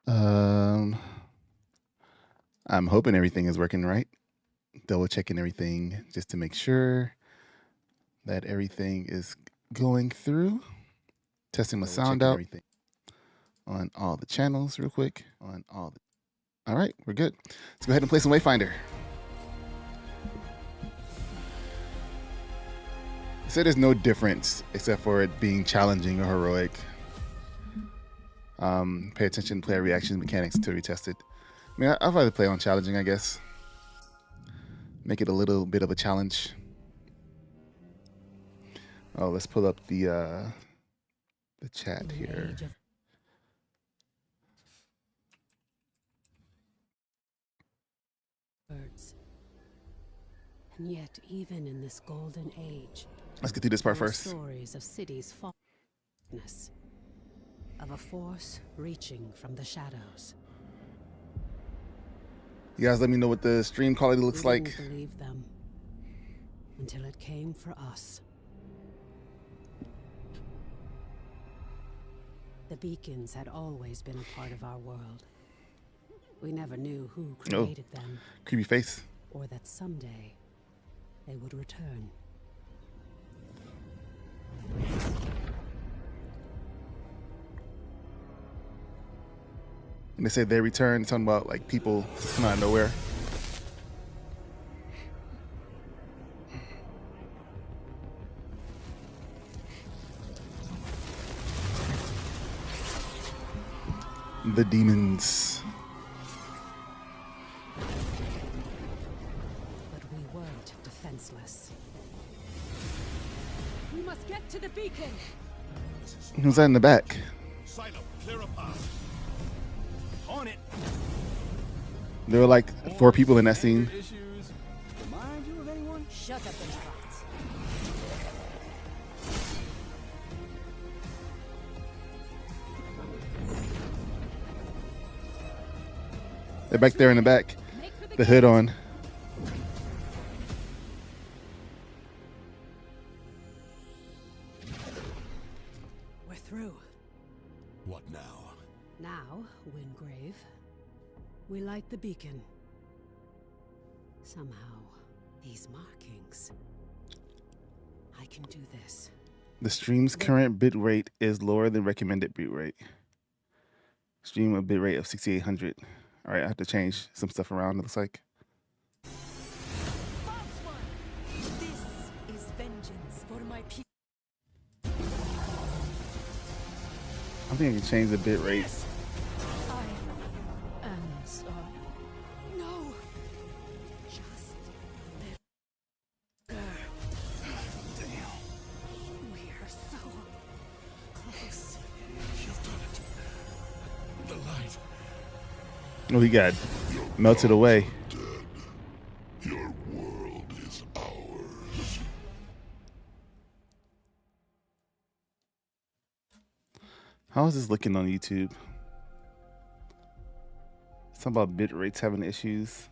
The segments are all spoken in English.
I'm hoping everything is working right. Double checking everything just to make sure that everything is going through. Testing my sound out on all the channels real quick. All right, we're good. Let's go ahead and play some Wayfinder. So there's no difference except for it being challenging or heroic. Pay attention to player reaction mechanics until retested. I mean, I'd rather play on challenging, I guess. Make it a little bit of a challenge. Oh, let's pull up the chat here. Birds. And yet, even in this golden age, let's get through this part first. Stories of cities' fallenness, of a force reaching from the shadows. You guys, let me know what the stream quality looks like. We didn't believe them until it came for us. The beacons had always been a part of our world. We never knew who created them. Creepy face. Or that someday they would return. When they say they return, they're talking about like people come out of nowhere. The demons. But we weren't defenseless. We must get to the beacon. Who's that in the back? Sign up, clear a path. On it. There were like 4 people in that scene. Remind you of anyone? Shut up and fight. They're back there in the back. The hood on. We're through. What now? Now, Wingrave, we light the beacon. Somehow, these markings. I can do this. The stream's current bit rate is lower than recommended bit rate. Stream a bit rate of 6800. All right, I have to change some stuff around, it looks like. This is vengeance for my people. I think I can change the bit rate. I am sorry. No. Just live. Damn. We're so close. You've done it. The light. Oh, he got melted away. Your world is ours. How is this looking on YouTube? Something about bit rates having issues.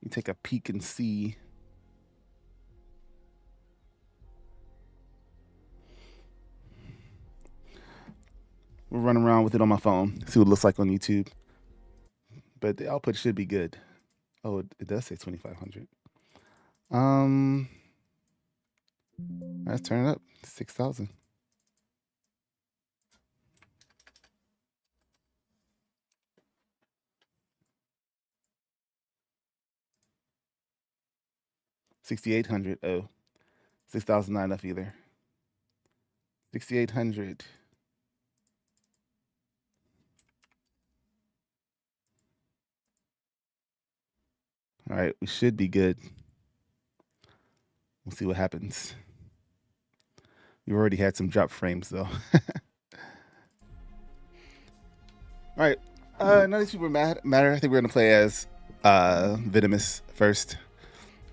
You take a peek and see. We'll run around with it on my phone, see what it looks like on YouTube. But the output should be good. Oh, it does say 2500. Let's turn it up. 6000. $6,800. Oh, 6,000 not enough either. 6,800. All right, we should be good. We'll see what happens. We've already had some drop frames though. All right, none of these people matter. I think we're gonna play as Venomous first.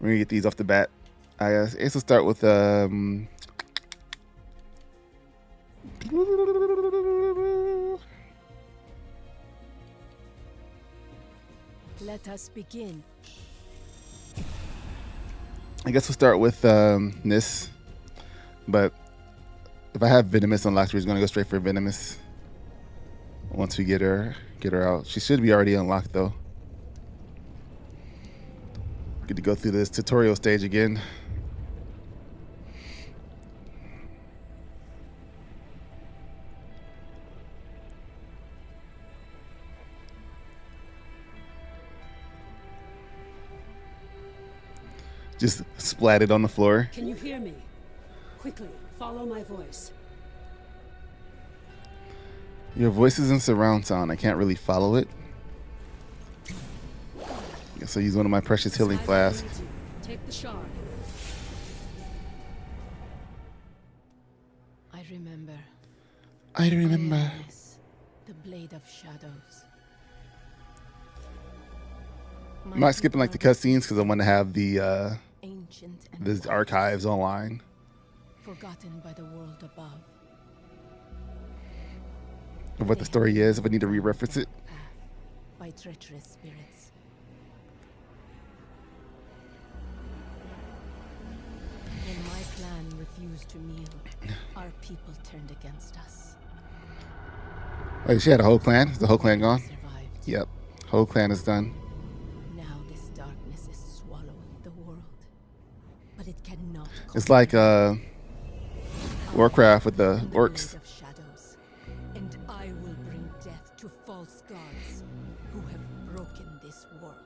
We're gonna get these off the bat. I guess we'll start with Let us begin. I guess we'll start with this, but if I have Venomous unlocked, we're just gonna go straight for Venomous. once we get her out. She should be already unlocked though. Good to go through this tutorial stage again. Just splatted on the floor. Can you hear me? Quickly, follow my voice. Your voice is in surround sound. I can't really follow it. Guess I'll use one of my precious healing flasks. Take the shard. I remember. Highlands, The blade of shadows. I'm not skipping like the cutscenes because I want to have the Ancient and the archives online. forgotten by the world above. Of what the story is, if I need to re-reference it. Path by treacherous spirits. When my clan refused to kneel, our people turned against us. Wait, she had a whole clan? Is the whole clan gone? Survived. Yep. Whole clan is done. Now this darkness is swallowing the world. But it cannot. It's like Warcraft with the orcs. Of shadows, and I will bring death to false gods who have broken this world.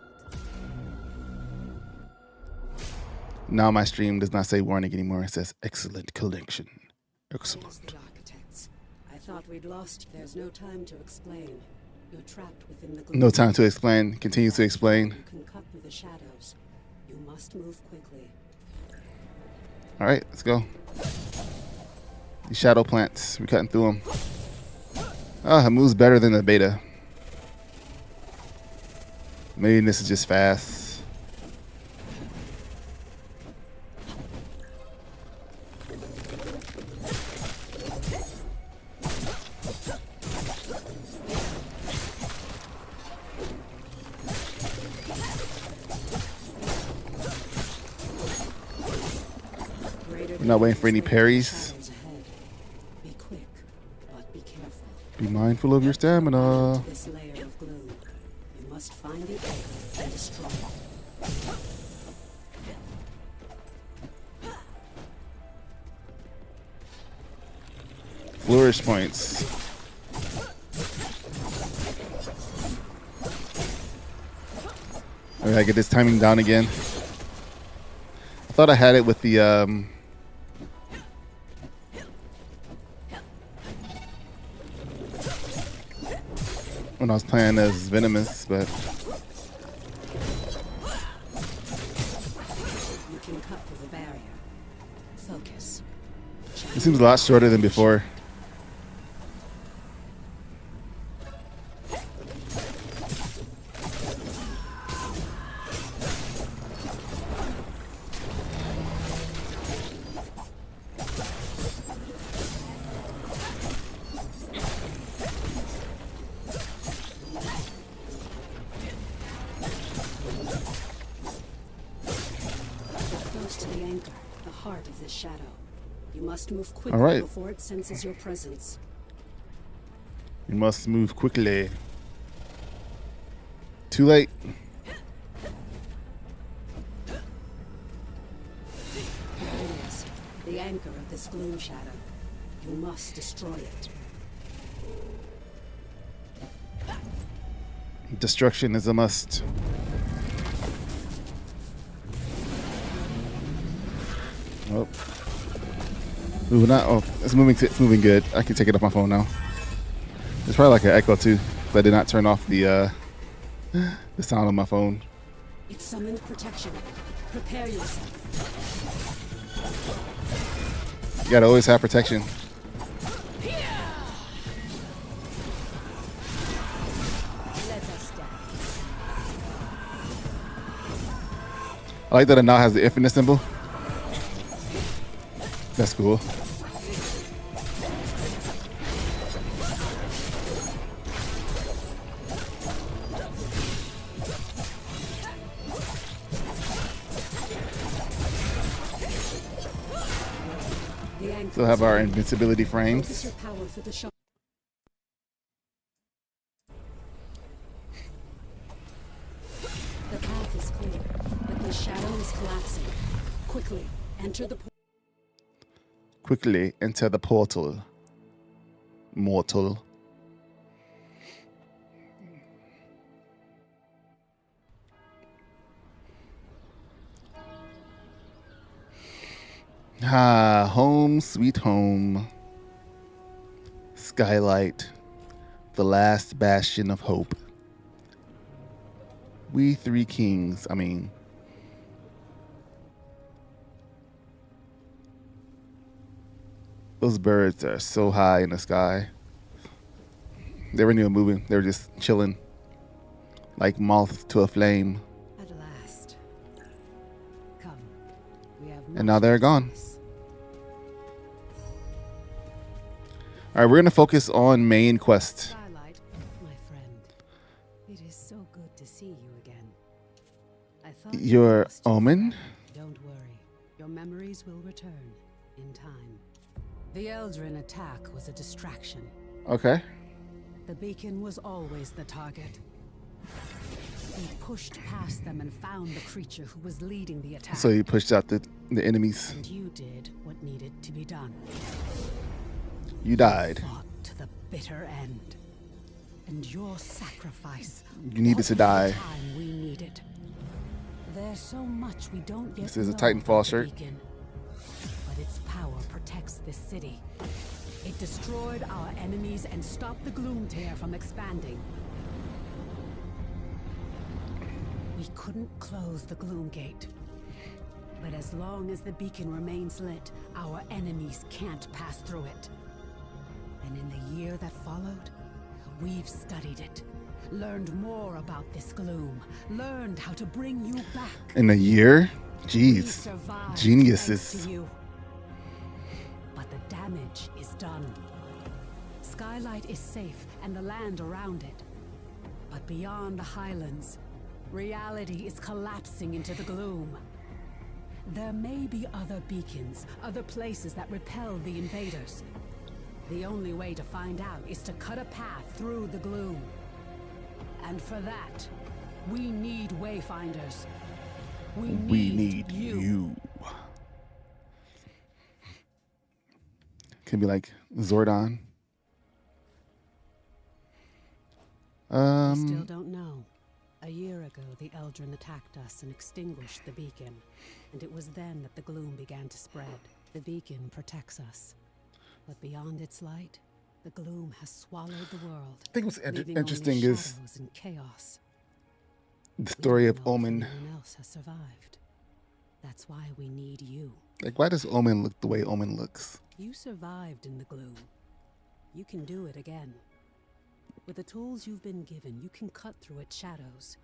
Now my stream does not say warning anymore. It says excellent collection. There's Excellent. the architects. I thought we'd lost. There's no time to explain. You're trapped within the gloom. No time to explain. Continue to explain. You can cut through the shadows. You must move quickly. All right, let's go. These shadow plants, we're cutting through them. Oh, it moves better than the beta. Maybe this is just fast. We're not waiting for any parries. Shadows ahead. Be quick, but be careful. Be mindful of your stamina. This layer of gloom. You must find the dagger and destroy it. Flourish points. Alright, I get this timing down again. I thought I had it with the when I was playing as Venomous, but You can cut through the barrier. Focus. it seems a lot shorter than before. Close to the anchor, the heart of this shadow. You must move quickly All right. before it senses your presence. You must move quickly. Too late. There it is, the anchor of this gloom shadow. You must destroy it. Destruction is a must. Oh. Ooh, not. Oh, it's moving. It's moving good. I can take it off my phone now. It's probably like an echo too, but I did not turn off the sound on my phone. It summoned protection. Prepare yourself. You gotta always have protection. Let us dance. I like that it now has the infinite symbol. That's cool. The anchor Still have our is on. invincibility Focus frames. your power for the shot. Enter the Quickly enter the portal, mortal. Ah, home sweet home. Skylight, the last bastion of hope. We three kings, I mean. Those birds are so high in the sky. They weren't even moving. They were just chilling. Like moths to a flame. At last. Come. We have And now they're gone. All right, we're going to focus on main quest. Skylight, my friend. It is so good to see you again. I thought you Your lost your omen? friend. Don't worry. Your memories will return in time. The Eldrin attack was a distraction. Okay. The beacon was always the target. We pushed past them and found the creature who was leading the attack. So you pushed out the enemies. And you did what needed to be done. You died. Fought to the bitter end. And your sacrifice. You needed to bought die. the time we needed. There's so much we don't yet This is a know Titanfall about the shirt. beacon. But its power protects this city. It destroyed our enemies and stopped the gloom tear from expanding. We couldn't close the gloom gate. But as long as the beacon remains lit, our enemies can't pass through it. And in the year that followed, we've studied it, learned more about this gloom, learned how to bring you back. In a year? We Jeez. survived Geniuses. thanks to you. But the damage is done. Skylight is safe and the land around it. But beyond the Highlands, reality is collapsing into the gloom. There may be other beacons, other places that repel the invaders. The only way to find out is to cut a path through the gloom. And for that, we need Wayfinders. We need you. Could be like Zordon. We still don't know. A year ago, the Eldrin attacked us and extinguished the beacon. And it was then that the gloom began to spread. The beacon protects us. But beyond its light, the gloom has swallowed the world. I think what's leaving interesting only is shadows and chaos. the story We of don't know if Omen. anyone else has survived. That's why we need you. Like, why does Omen look the way Omen looks? You survived in the gloom. You can do it again. With the tools you've been given, you can cut through its shadows.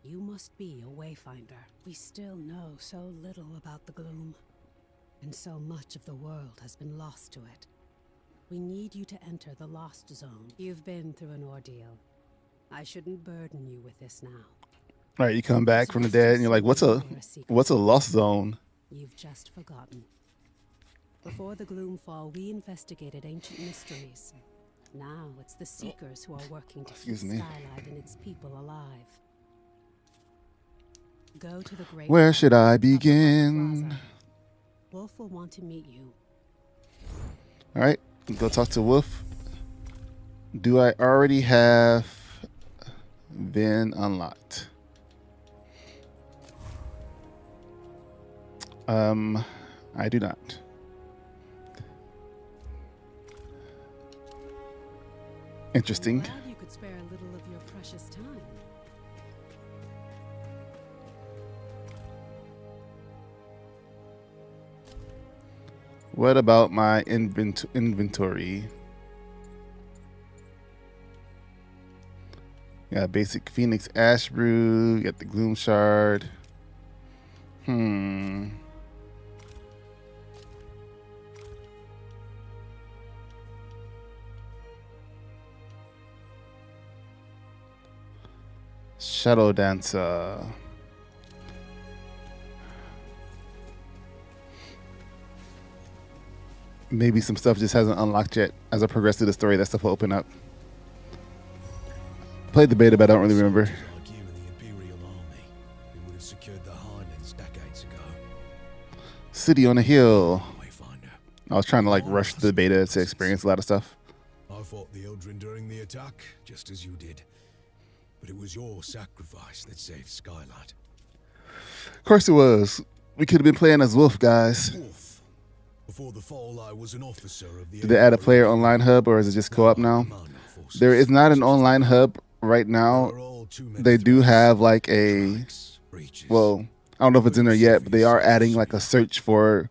You must be a Wayfinder. We still know so little about the gloom. And so much of the world has been lost to it. We need you to enter the Lost Zone. You've been through an ordeal. I shouldn't burden you with this now. All right, you come back from the dead and you're like, what's a lost zone? You've just forgotten. Before the Gloomfall, we investigated ancient mysteries. Now it's the Seekers who are working to keep Skylight and its people alive. Go to the Great Where Hall should I up above the begin? plaza. Wolf will want to meet you. All right, go talk to Wolf. Do I already have Vin unlocked? I do not. Interesting. Glad you could spare a little of your precious time. What about my inventory? Got basic Phoenix Ash Brew. Got the Gloom Shard. Shadow Dancer. Maybe some stuff just hasn't unlocked yet. As I progress through the story, that stuff will open up. Played the beta, but I don't really remember. Like you in the Imperial Army, we would have secured the Highlands decades ago. city on a hill. Wayfinder. I was trying to like rush the beta to experience a lot of stuff. I fought the Eldrin during the attack, just as you did. But it was your sacrifice that saved Skylight. Of course it was. We could have been playing as Wolf, guys. Wolf. Before the fall, I was an officer of the... Did they add a player online hub, or is it just co-op now? There is not an online hub right now. They do have like a... Well, I don't know if it's in there yet, but they are adding like a search for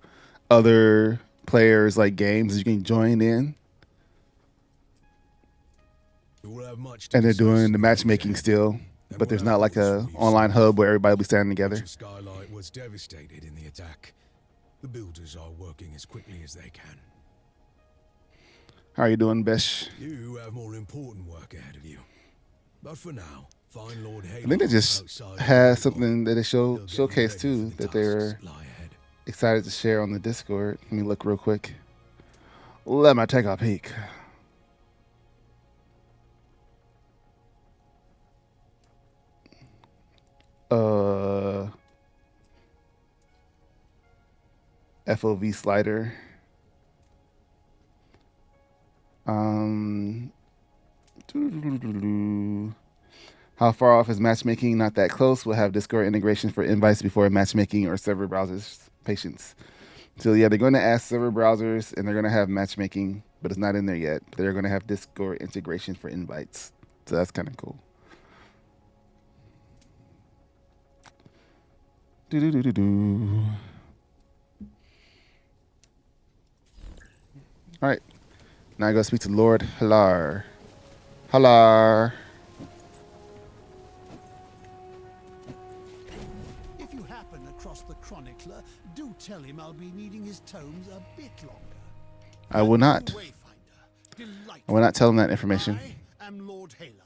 other players, like games you can join in. And they're doing the matchmaking still, but there's not like a online hub where everybody will be standing together. Skylight was devastated in the attack. The builders are working as quickly as they can. How are you doing, Besh? You have more important work ahead of you. But for now, find Lord Highlands. I think they just had something that they showcased too that they were excited to share on the Discord. Let me look real quick. Let me take a peek. FOV slider. How far off is matchmaking? Not that close. We'll have Discord integration for invites before matchmaking or server browsers. Patience. So yeah, they're going to ask server browsers and they're going to have matchmaking, but it's not in there yet. They're going to have Discord integration for invites. So that's kind of cool. All right, now I go speak to Lord Halar. Halar. If you happen across the chronicler, do tell him I'll be needing his tomes a bit longer. I will not. Wayfinder, I will not tell him that information. I am Lord Halar.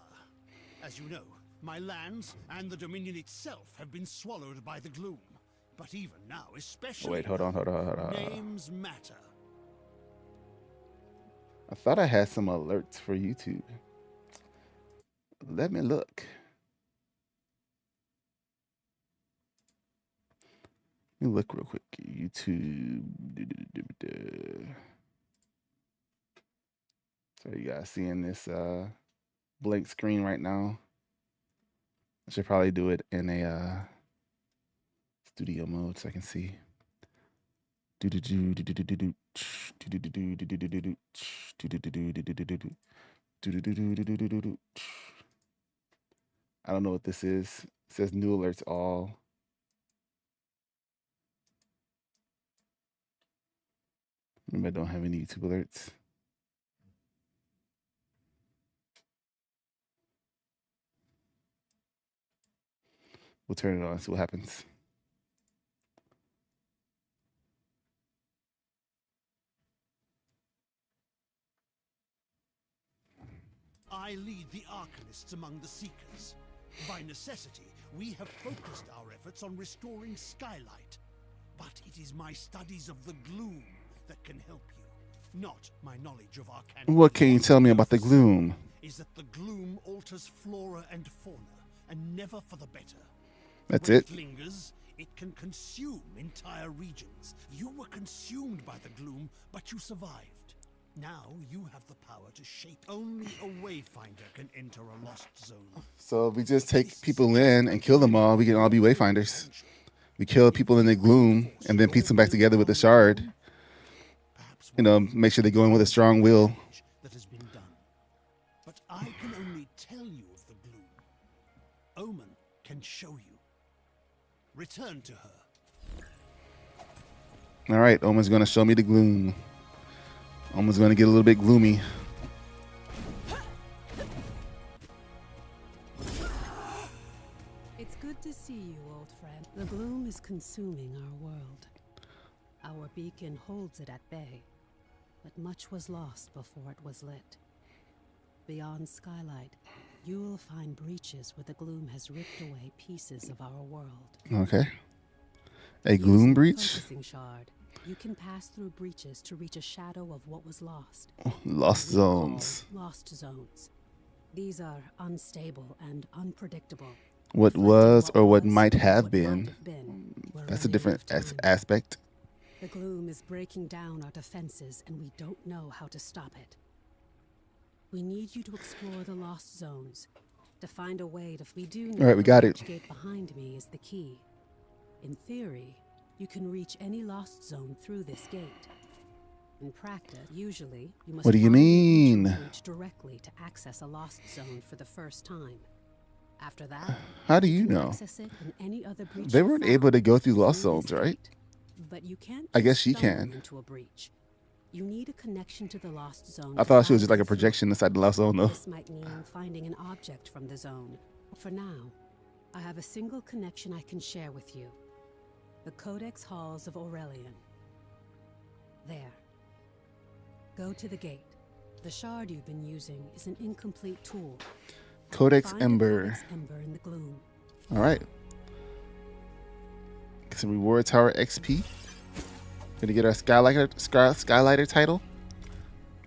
As you know, my lands and the Dominion itself have been swallowed by the gloom. But even now, especially... Wait, hold on. Names matter. I thought I had some alerts for YouTube. Let me look. Let me look real quick. YouTube. So you guys seeing this blank screen right now? I should probably do it in a studio mode so I can see. I don't know what this is. It says new alerts all. Maybe I don't have any YouTube alerts. We'll turn it on and see what happens. I lead the Arcanists among the Seekers. By necessity, we have focused our efforts on restoring Skylight. But it is my studies of the gloom that can help you, not my knowledge of arcane. What can you tell me about the gloom? Is that the gloom alters flora and fauna, and never for the better. That's when it. It lingers, it can consume entire regions. You were consumed by the gloom, but you survived. Now you have the power to shape. Only a Wayfinder can enter a lost zone. So if we just take people in and kill them all, we can all be Wayfinders. We kill people in the gloom and then piece them back together with the shard. You know, make sure they go in with a strong will. That has been done. But I can only tell you of the gloom. Omen can show you. Return to her. All right, Omen's going to show me the gloom. Omen's going to get a little bit gloomy. It's good to see you, old friend. The gloom is consuming our world. Our beacon holds it at bay, but much was lost before it was lit. Beyond Skylight, you will find breaches where the gloom has ripped away pieces of our world. Okay. A gloom breach? Focusing shard, you can pass through breaches to reach a shadow of what was lost. Lost zones. Lost zones. These are unstable and unpredictable. What was or what might have been. That's a different aspect. The gloom is breaking down our defenses, and we don't know how to stop it. We need you to explore the lost zones, to find a way to... We do know All right, we got the it. gate behind me is the key. In theory, you can reach any lost zone through this gate. In practice, usually, you must What do you find the mean? entrance route directly to access a lost zone for the first time. After that, How do you can know? access it in any other breach They you weren't found able to go through lost through this zones, right? gate. But you can't I guess just she stumble can. into a breach. You need a connection to the lost zone. I to thought she was guide just like you a through it. projection inside the lost zone, though. This might mean finding an object from the zone. For now, I have a single connection I can share with you. The Codex Halls of Aurelian. There. Go to the gate. The shard you've been using is an incomplete tool. Codex Find the Ember. Codex Ember in the gloom. All right. Get some reward tower XP. Gonna get our Skylighter title.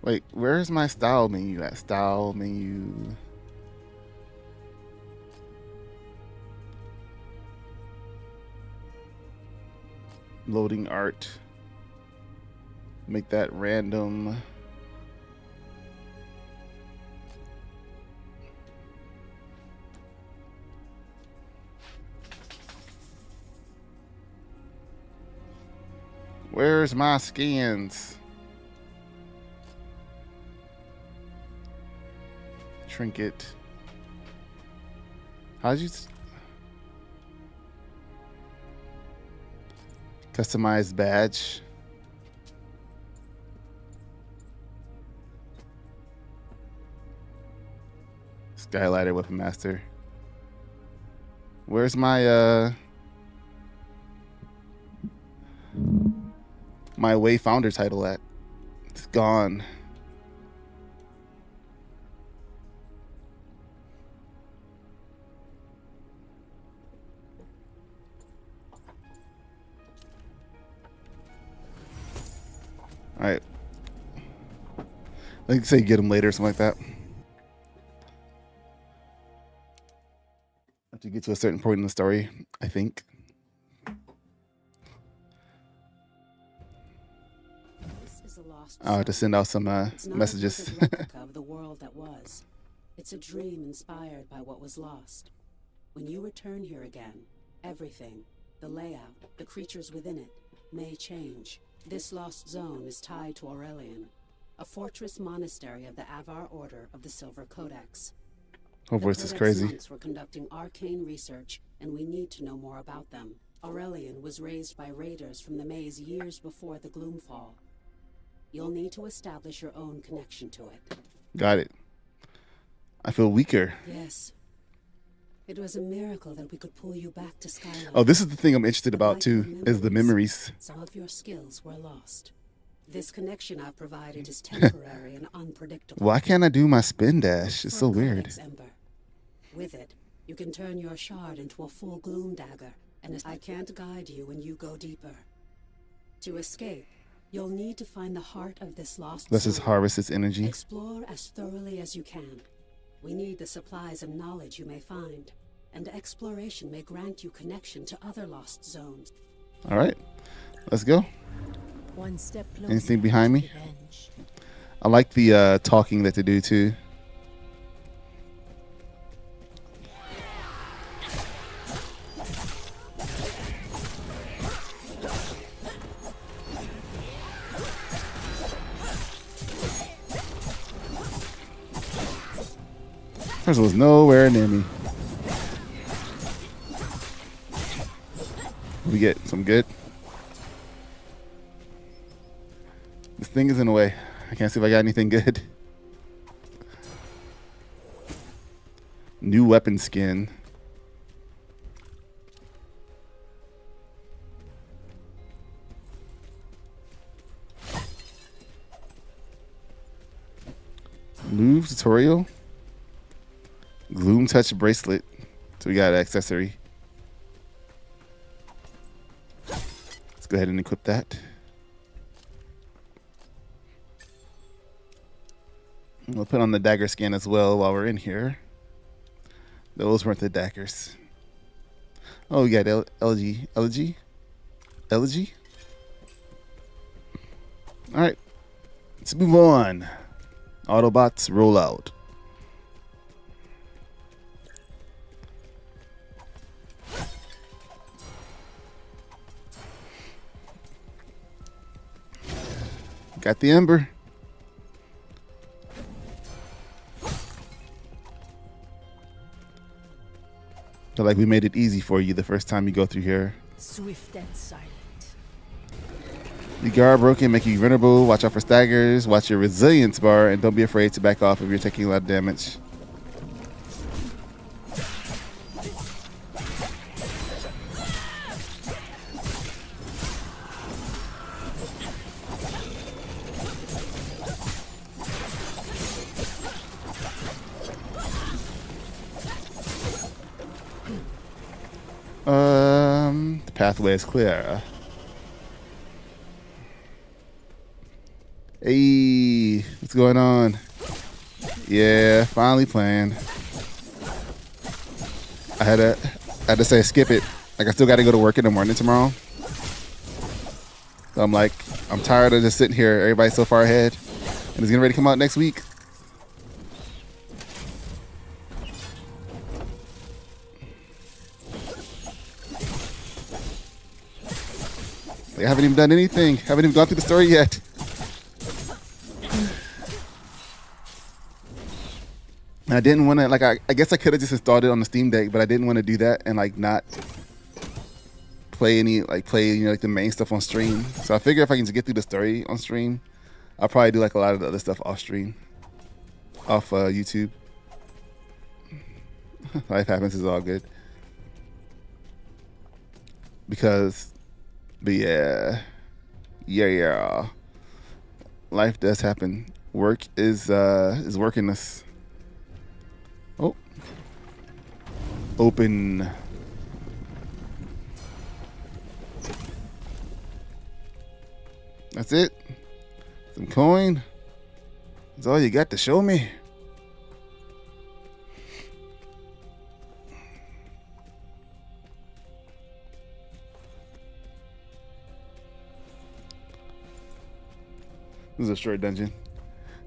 Wait, where's my style menu at? Style menu. Loading art. Make that random. Where's my skins? Trinket. How'd you... Customized badge. Skylighter Weapon Master. Where's my my Wayfinder title at? It's gone. All right. Like say get them later or something like that. Have to get to a certain point in the story, I think. This is a lost I'll have to zone. send out some It's not messages. a perfect replica of the world that was. It's a dream inspired by what was lost. When you return here again, everything, the layout, the creatures within it, may change. This lost zone is tied to Aurelian, a fortress monastery of the Avar Order of the Silver Codex. Hopefully The this is Codex crazy. monks were conducting arcane research, and we need to know more about them. Aurelian was raised by raiders from the maze years before the Gloomfall. You'll need to establish your own connection to it. Got it. I feel weaker. Yes. It was a miracle that we could pull you back to Skylight. Oh, this is the thing I'm interested But about like too, your is the memories. Some of your skills were lost. This connection I've provided is temporary and unpredictable. Why can't I do my spin dash? It's so For a weird. Codex Ember. With it, you can turn your shard into a full gloom dagger, and I can't guide you when you go deeper. To escape, you'll need to find the heart of this lost Let's just zone. harvest its energy. Explore as thoroughly as you can. We need the supplies and knowledge you may find, and exploration may grant you connection to other lost zones. All right, let's go. One step closer. Anything behind me? to revenge. I like the talking that they do too. Person was nowhere near me. We get some good. This thing is in the way. I can't see if I got anything good. New weapon skin. Move tutorial. Gloom touch bracelet. So we got an accessory. Let's go ahead and equip that. We'll put on the dagger skin as well while we're in here. Those weren't the daggers. Oh, we got elegy. All right, let's move on. Autobots roll out. Got the Ember. Feel like we made it easy for you the first time you go through here. Swift and silent. The guard broken, make you vulnerable. Watch out for staggers. Watch your resilience bar, and don't be afraid to back off if you're taking a lot of damage. The pathway is clear. Hey, what's going on? Yeah, finally playing. I had to say skip it. Like I still got to go to work in the morning tomorrow. So I'm tired of just sitting here. Everybody's so far ahead, and it's getting ready to come out next week. Like, I haven't even done anything. Haven't even gone through the story yet. And I didn't want to, like, I guess I could have just installed it on the Steam Deck, but I didn't want to do that and, like, not play the main stuff on stream. So I figure if I can just get through the story on stream, I'll probably do, like, a lot of the other stuff off stream, off YouTube. Life happens, is all good. But yeah. Life does happen. Work is working us. Oh. Open. That's it. Some coin. That's all you got to show me. This is a short dungeon.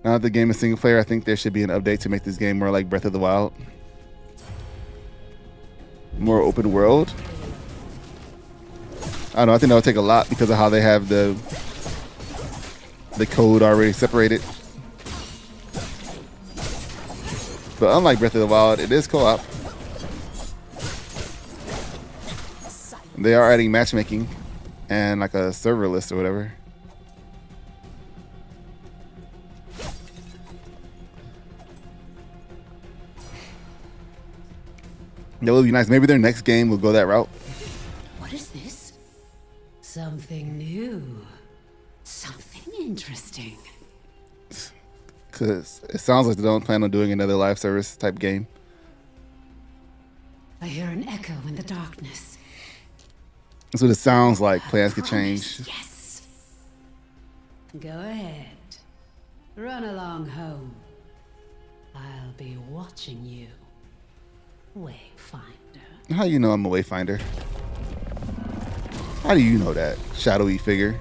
Now that the game is single player, I think there should be an update to make this game more like Breath of the Wild. More open world. I don't know, I think that'll take a lot because of how they have the code already separated. But unlike Breath of the Wild, it is co-op. They are adding matchmaking and like a server list or whatever. That would be nice. Maybe their next game will go that route. What is this? Something new. Something interesting. Because it sounds like they don't plan on doing another live service type game. I hear an echo in the darkness. That's what it sounds like. Plans could change. Yes. Go ahead. Run along home. I'll be watching you. Wayfinder. How you know I'm a Wayfinder? How do you know that? Shadowy figure.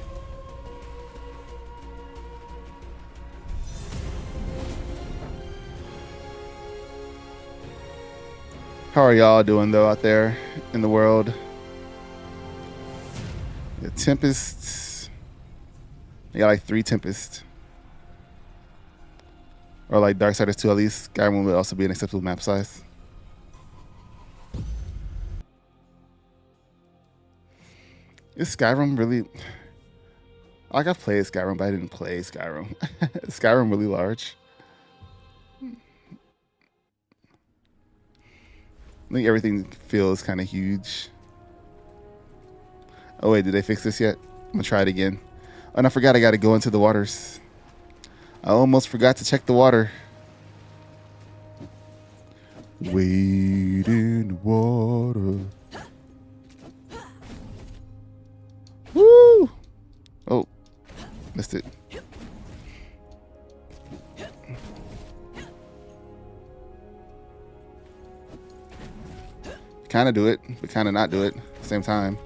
How are y'all doing though out there in the world? The Tempests. They got like 3 Tempests. Or like Darksiders 2 at least. Skyrim would also be an acceptable map size. Is Skyrim really... Like, I've played Skyrim, but I didn't play Skyrim. Is Skyrim really large? I think everything feels kind of huge. Oh wait, did they fix this yet? I'm gonna try it again. Oh, and I forgot I gotta go into the waters. I almost forgot to check the water. Wade in the water. Woo! Oh, missed it. Kind of do it, but kind of not do it at the same time.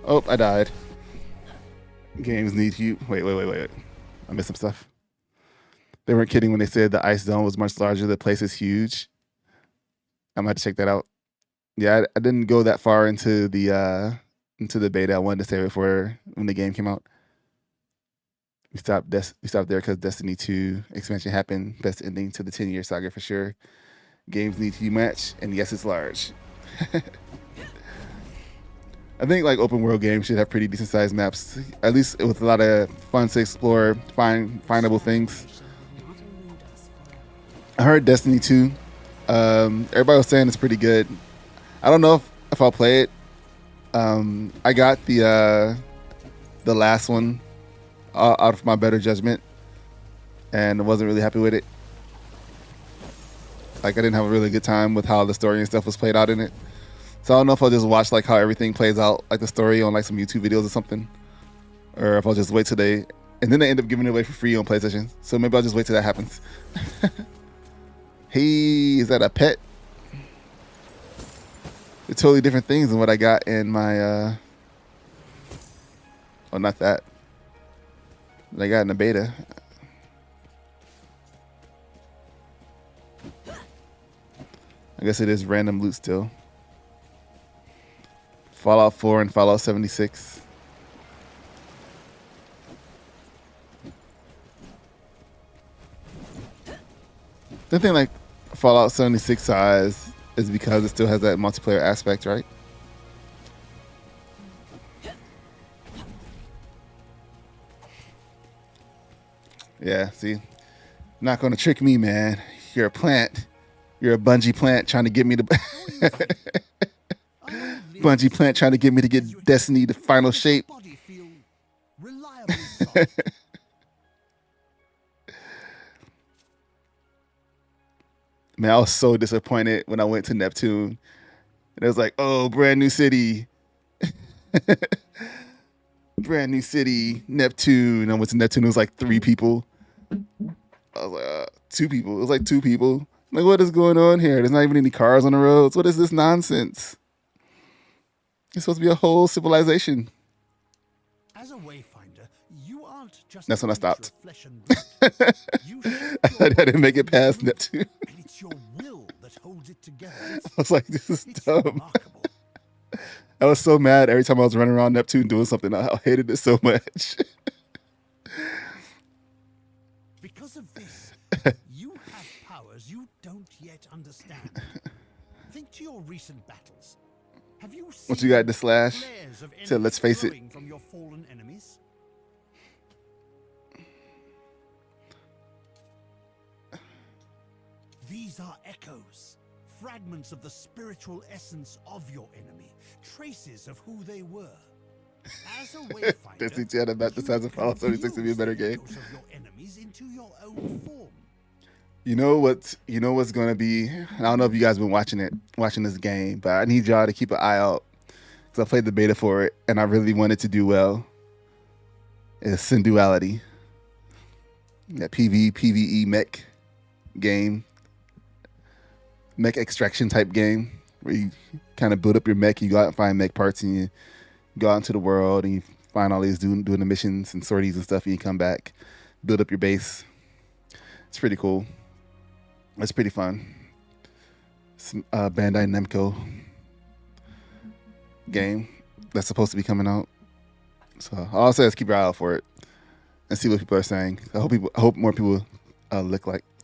Oh, I died. Games need you. Wait. I missed some stuff. They weren't kidding when they said the ice zone was much larger. The place is huge. I'm gonna have to check that out. Yeah, I didn't go that far into the beta. I wanted to save it for when the game came out. We stopped there because Destiny 2 expansion happened. Best ending to the 10-year saga for sure. Games need to match, and yes, it's large. I think like open world games should have pretty decent sized maps, at least with a lot of fun to explore, findable things. I heard Destiny 2. Everybody was saying it's pretty good. I don't know if I'll play it. I got the last one out of my better judgment, and I wasn't really happy with it. Like I didn't have a really good time with how the story and stuff was played out in it. So I don't know if I'll just watch like how everything plays out, like the story on like some YouTube videos or something, or if I'll just wait till they end up giving it away for free on PlayStation. So maybe I'll just wait till that happens. Hey, is that a pet? They're totally different things than what I got in my oh, not that. What I got in the beta. I guess it is random loot still. Fallout 4 and Fallout 76. The thing like Fallout 76 size is because it still has that multiplayer aspect, right? Yeah, see? Not gonna trick me, man. You're a plant. You're a Bungie plant trying to get me to Bungie plant trying to get me to get Destiny to final shape. Man, I was so disappointed when I went to Neptune. And it was like, oh, brand new city. Brand new city, Neptune. I went to Neptune, it was like 3 people. I was like, 2 people. It was like 2 people. Like, what is going on here? There's not even any cars on the roads. What is this nonsense? It's supposed to be a whole civilization. As a Wayfinder, you aren't just That's when I stopped. flesh and blood. You I didn't make it past Neptune. And it's your will that holds it together. I was like, this is It's dumb. remarkable. I was so mad every time I was running around Neptune doing something. I hated it so much. Because of this, you have powers you don't yet understand. Think to your recent battles. Have you seen What you got in the slash? flares of So let's energy face it. flowing from your fallen enemies? These are echoes, fragments of the spiritual essence of your enemy, traces of who they were. As a Wayfinder, Destiny 2 had a map the size of Fallout 76 to be a better game. echoes of your enemies into your own form. You know what's gonna be? I don't know if you guys been watching this game, but I need y'all to keep an eye out because I played the beta for it and I really wanted to do well. It's Synduality, that PvE mech game, mech extraction type game where you kind of build up your mech. You go out and find mech parts and you go out into the world and you find all these doing the missions and sorties and stuff, and you come back, build up your base. It's pretty cool. It's pretty fun. It's Bandai Namco game that's supposed to be coming out. So all I'll say is keep your eye out for it and see what people are saying. I hope more people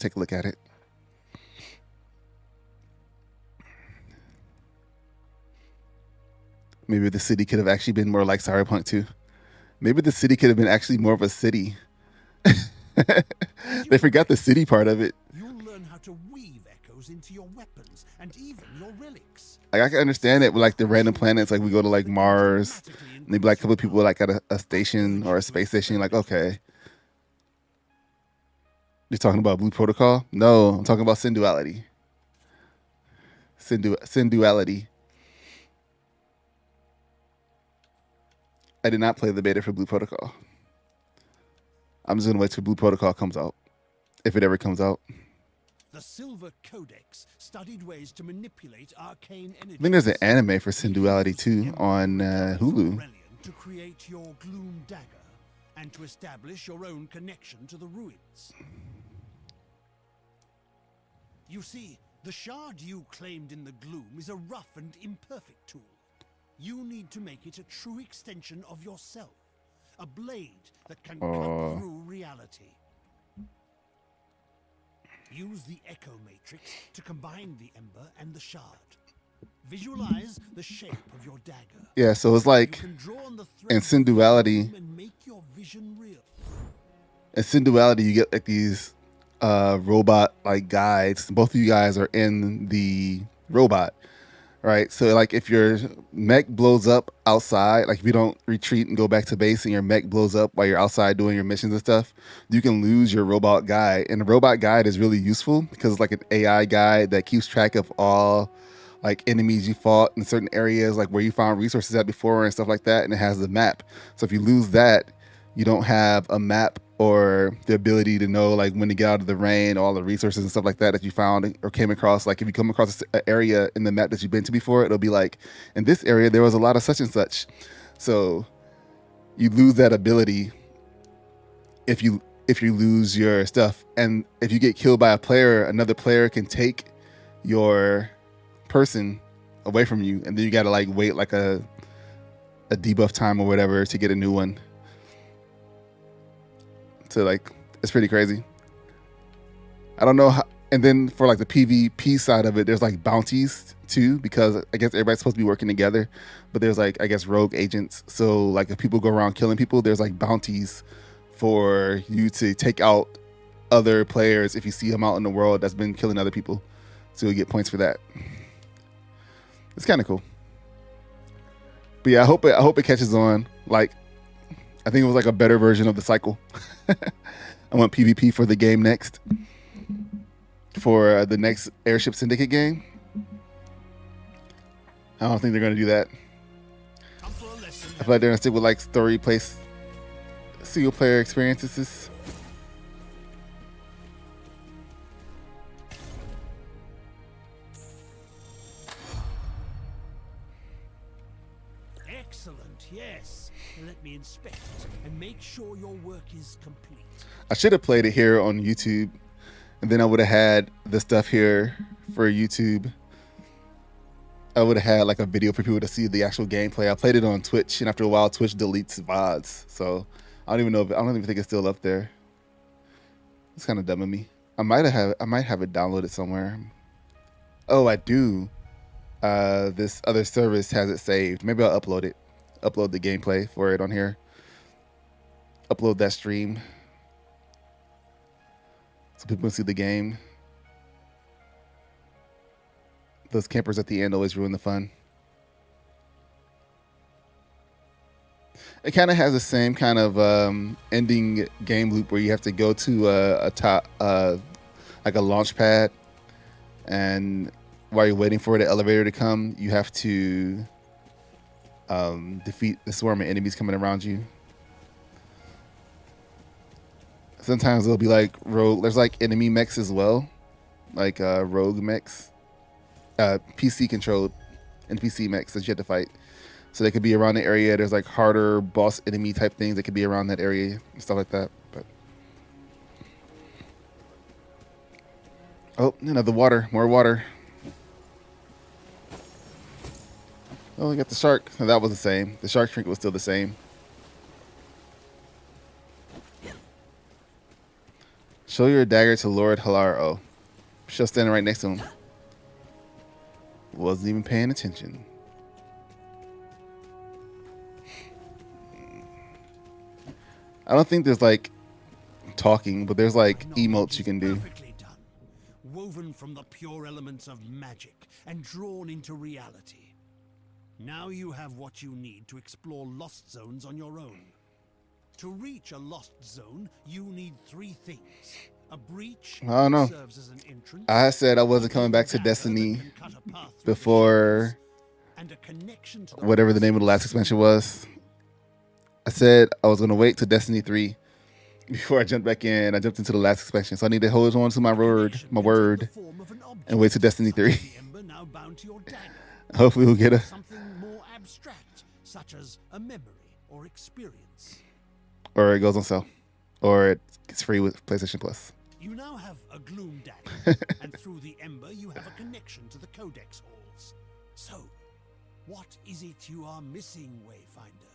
take a look at it. Maybe the city could have actually been more like Cyberpunk 2. Maybe the city could have been actually more of a city. They forgot the city part of it. You'll learn how to weave echoes into your weapons and even your relics. Like I can understand it with like the random planets, like we go to like Mars, and maybe like a couple of people like at a station or a space station. You're like, okay, you're talking about Blue Protocol? No, I'm talking about Synduality. Synduality. I did not play the beta for Blue Protocol. I'm just gonna wait till Blue Protocol comes out, if it ever comes out. The Silver Codex studied ways to manipulate arcane energy. I think there's an anime for Synduality too on Hulu. to create your gloom dagger and to establish your own connection to the ruins. You see, the shard you claimed in the gloom is a rough and imperfect tool. You need to make it a true extension of yourself, a blade that can cut through reality. Use the echo matrix to combine the ember and the shard. Visualize the shape of your dagger. Yeah, so it's like in Sin Duality. And make your vision real. In Sin Duality, you get like these robot like guides. Both of you guys are in the robot, right? So like if your mech blows up outside, like if you don't retreat and go back to base and your mech blows up while you're outside doing your missions and stuff, you can lose your robot guide. And the robot guide is really useful because it's like an AI guide that keeps track of all like enemies you fought in certain areas, like where you found resources at before and stuff like that. And it has the map. So if you lose that, you don't have a map or the ability to know like when to get out of the rain, all the resources and stuff like that you found or came across. Like if you come across an area in the map that you've been to before, it'll be like, in this area, there was a lot of such and such. So you lose that ability if you lose your stuff. And if you get killed by a player, another player can take your person away from you. And then you got to like wait like a debuff time or whatever to get a new one. So like, it's pretty crazy. I don't know how, and then for like the PvP side of it, there's like bounties too, because I guess everybody's supposed to be working together, but there's like, I guess, rogue agents. So like if people go around killing people, there's like bounties for you to take out other players if you see them out in the world that's been killing other people. So you'll get points for that. It's kind of cool. But yeah, I hope it catches on. Like, I think it was like a better version of the cycle. I want PvP for the game next. For the next Airship Syndicate game. I don't think they're going to do that. I feel like they're going to stick with like story-based single-player experiences. Excellent, yes. Let me inspect it and make sure your work is complete. I should have played it here on YouTube, and then I would have had the stuff here for YouTube. I would have had like a video for people to see the actual gameplay. I played it on Twitch, and after a while, Twitch deletes VODs. So I don't even think it's still up there. It's kind of dumb of me. I might have it downloaded somewhere. Oh, I do. This other service has it saved. Maybe I'll upload it. Upload the gameplay for it on here. Upload that stream so people can see the game. Those campers at the end always ruin the fun. It kind of has the same kind of ending game loop where you have to go to like a launch pad, and while you're waiting for the elevator to come, you have to defeat the swarm of enemies coming around you. Sometimes it'll be like rogue. There's like enemy mechs as well, like rogue mechs, PC controlled NPC mechs that you have to fight. So they could be around the area. There's like harder boss enemy type things that could be around that area and stuff like that. But oh, the water, more water. Oh, we got the shark. No, that was the same. The shark trinket was still the same. Show your dagger to Lord Halaro. She's standing right next to him. Wasn't even paying attention. I don't think there's like talking, but there's like emotes you can do. Perfectly done. Woven from the pure elements of magic and drawn into reality. Now you have what you need to explore lost zones on your own. To reach a lost zone, you need 3 things. A breach I don't know. serves as an entrance. I said I wasn't coming back to Destiny before and a connection to whatever the name of the last expansion was. I said I was going to wait to Destiny 3 before I jumped back in. I jumped into the last expansion. So I need to hold on to my word, and wait to Destiny 3. Now bound to your dagger. Hopefully we'll get a... Something more abstract, such as a memory. or experience. Or it goes on sale. Or it's free with PlayStation Plus. You now have a gloom dagger, and through the Ember you have a connection to the codex halls. So, what is it you are missing, Wayfinder?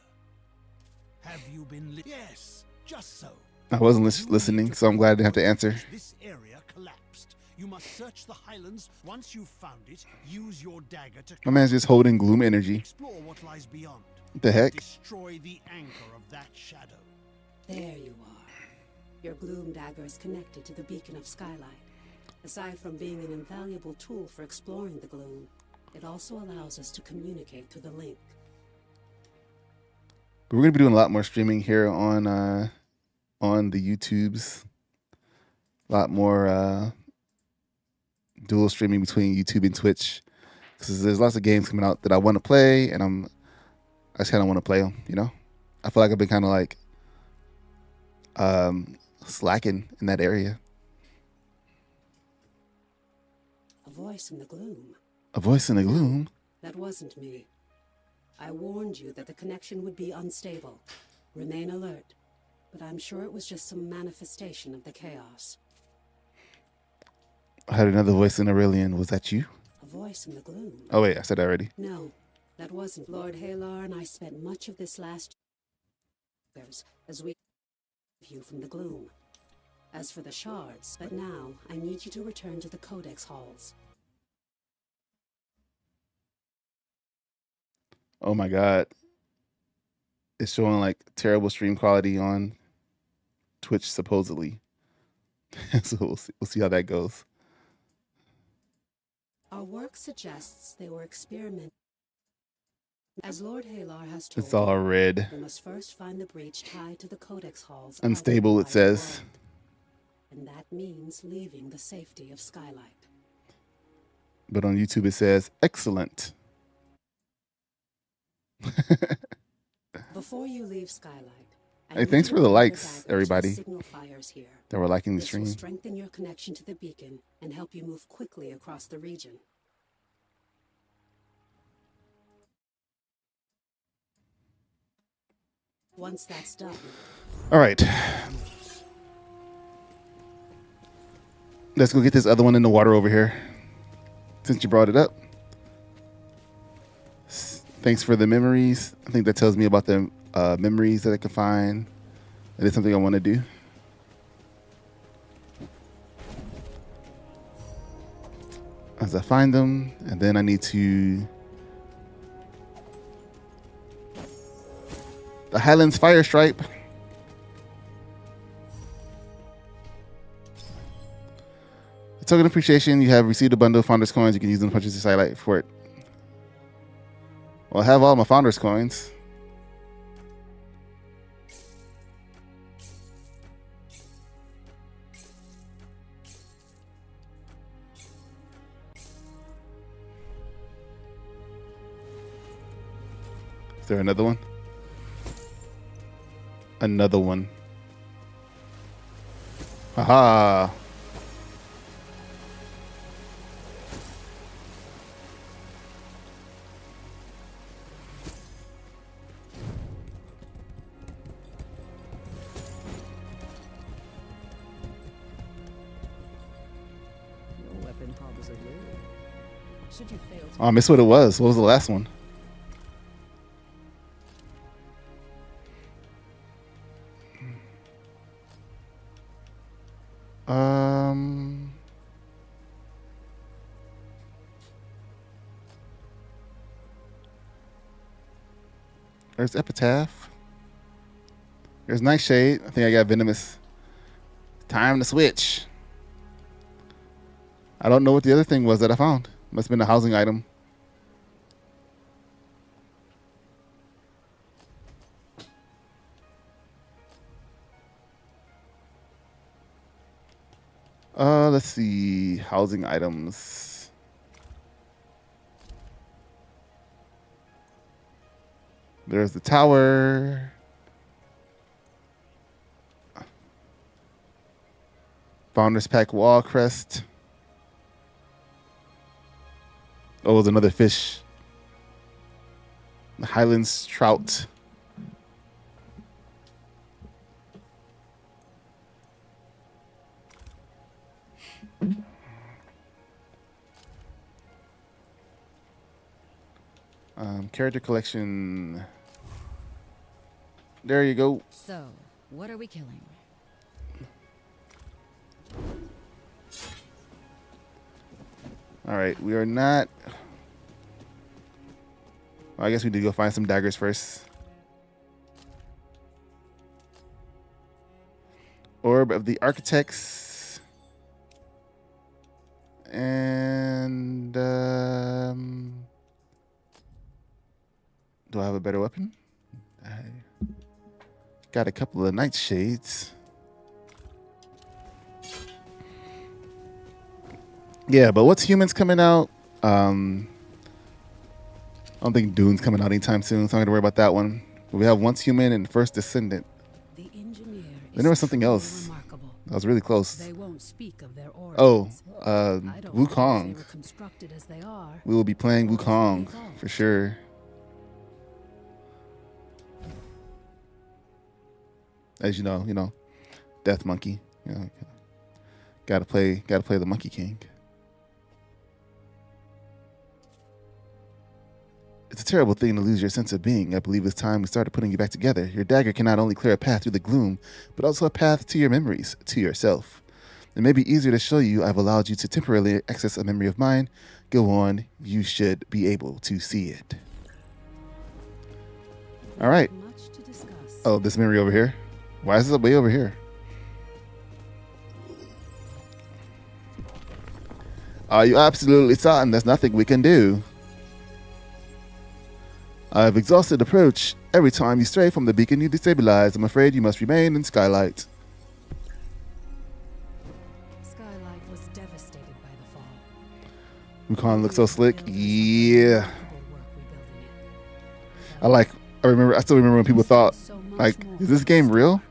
Have you been Yes, just so. I wasn't listening, so I'm glad I didn't have to answer. This area collapsed. You must search the Highlands. Once you've found it, use your dagger to My man's just holding gloom energy. explore what lies beyond. What the heck? Destroy the anchor of that shadow. There you are. Your gloom dagger is connected to the beacon of Skylight. Aside from being an invaluable tool for exploring the gloom, it also allows us to communicate through the link. We're going to be doing a lot more streaming here on the YouTubes. A lot more dual streaming between YouTube and Twitch, because there's lots of games coming out that I want to play, and I just kind of want to play them. You know, I feel like I've been kind of like slacking in that area. A voice in the gloom. A voice in the gloom. That wasn't me. I warned you that the connection would be unstable. Remain alert. But I'm sure it was just some manifestation of the chaos. I heard another voice in Aurelian. Was that you? A voice in the gloom. Oh wait, I said that already. No, that wasn't. Lord Halar and I spent much of this last year as we you from the gloom. As for the shards, but now I need you to return to the codex halls. Oh my god. It's showing like terrible stream quality on Twitch supposedly. So we'll see how that goes. Our work suggests they were experimenting. As Lord Halar has told It's all red. we must first find the breach tied to the codex halls. Unstable, it says. And that means leaving the safety of Skylight. But on YouTube it says excellent. Before you leave Skylight, Hey, thanks for the likes, everybody, signal fires here. that were liking the This will stream. strengthen your connection to the beacon and help you move quickly across the region. Once that's done, All right. Let's go get this other one in the water over here. Since you brought it up. Thanks for the memories. I think that tells me about the memories that I can find. That is something I want to do. As I find them, and then I need to... The Highlands Fire Stripe. The token appreciation, you have received a bundle of Founders Coins. You can use them to purchase the Skylight for it. Well, I have all my Founders Coins. Is there another one? Another one. Haha. Your weapon harbors a lure. Should you fail to Oh, I missed what it was. What was the last one? There's Epitaph. There's Nightshade. I think I got Venomous. Time to switch. I don't know what the other thing was that I found. Must have been a housing item. Let's see. Housing items. There's the tower. Founders Pack wall crest. Oh, it was another fish. The Highlands trout. Character collection. There you go. So, what are we killing? All right, we are not. Well, I guess we need to go find some daggers first. Orb of the Architects. And do I have a better weapon? I got a couple of nightshades. Yeah, but what's humans coming out? I don't think Dune's coming out anytime soon, so I'm not gonna worry about that one. But we have Once Human and First Descendant. The engineer Then there was something truly else. remarkable. That was really close. They won't speak of their Oh, origins. I don't know if they Wukong. were constructed as they are. We will be playing Wukong for sure. As you know, Death Monkey. Gotta play the Monkey King. It's a terrible thing to lose your sense of being. I believe it's time we started putting you back together. Your dagger can not only clear a path through the gloom, but also a path to your memories, to yourself. It may be easier to show you. I've allowed you to temporarily access a memory of mine. Go on, you should be able to see it. All right. Much to discuss. Oh, this memory over here. Why is it way over here? Are you absolutely certain there's nothing we can do? I've exhausted approach. Every time you stray from the beacon, you destabilize. I'm afraid you must remain in Skylight. Skylight was devastated by the fall. Wukong looks so slick. Yeah. Remarkable work we built in it. I still remember when people thought, like, is this game real?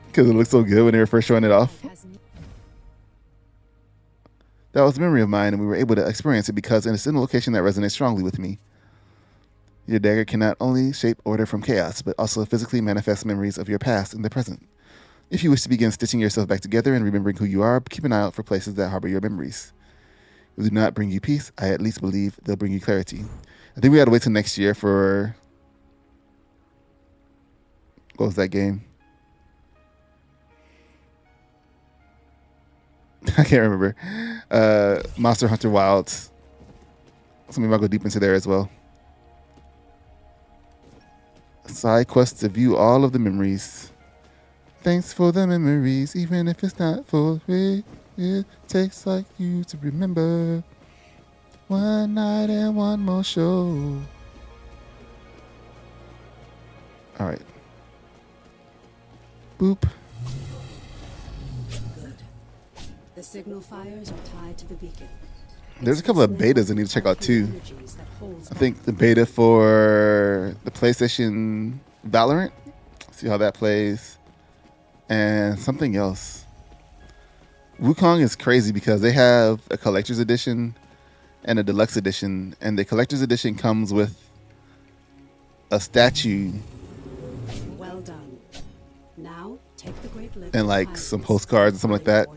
Because it looked so good when they were first showing it off. That was a memory of mine, and we were able to experience it because it's in a location that resonates strongly with me. Your dagger can not only shape order from chaos, but also physically manifest memories of your past in the present. If you wish to begin stitching yourself back together and remembering who you are, keep an eye out for places that harbor your memories. If they do not bring you peace, I at least believe they'll bring you clarity. I think we gotta wait till next year for... What was that game? I can't remember. Monster Hunter Wilds. So maybe I'll go deep into there as well. Side quest to view all of the memories. Thanks for the memories, even if it's not for free. It takes like you to remember. One night and one more show. All right. Boop. The signal fires are tied to the beacon. There's a couple of betas I need to check out too. I think the beta for the PlayStation Valorant. See how that plays. And something else. Wukong is crazy because they have a collector's edition and a deluxe edition. And the collector's edition comes with a statue. Well done. Now take the great lift And like some postcards and something like that.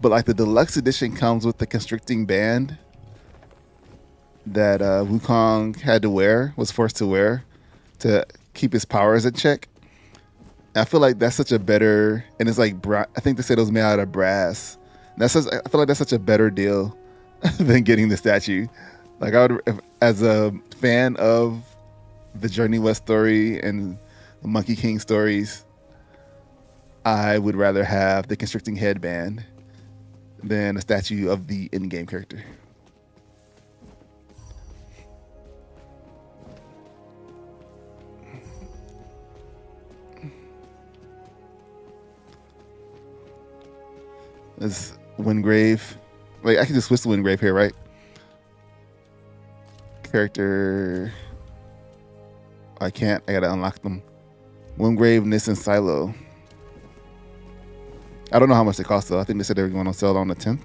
But like the deluxe edition comes with the constricting band that Wukong had to wear, was forced to wear to keep his powers in check. And I feel like that's such a better, and it's like, I think they said it was made out of brass. I feel like that's such a better deal than getting the statue. Like I would, as a fan of the Journey West story and the Monkey King stories, I would rather have the constricting headband than a statue of the in-game character. This Wingrave. Wait, I can just switch to Wingrave here, right? Character. I can't. I gotta unlock them. Wingrave, Nis, and Silo. I don't know how much they cost though. I think they said they were going on sale on the 10th.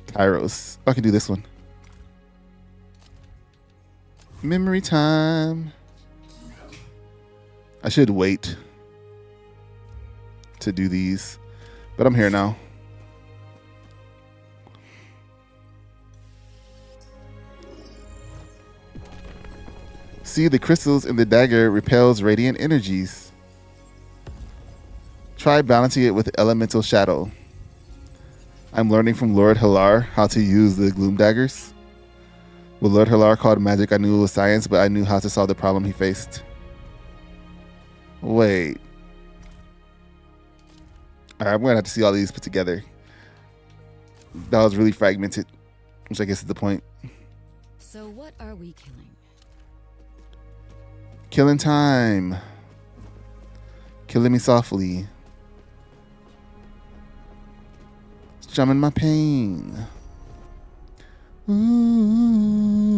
Kairos. I can do this one. Memory time. I should wait to do these, but I'm here now. See, the crystals in the dagger repels radiant energies. Try balancing it with elemental shadow. I'm learning from Lord Halar how to use the gloom daggers. What Lord Halar called magic, I knew it was science, but I knew how to solve the problem he faced. Wait. Alright, I'm gonna have to see all these put together. That was really fragmented, which I guess is the point. So what are we killing? Killing time. Killing me softly. Strumming my pain.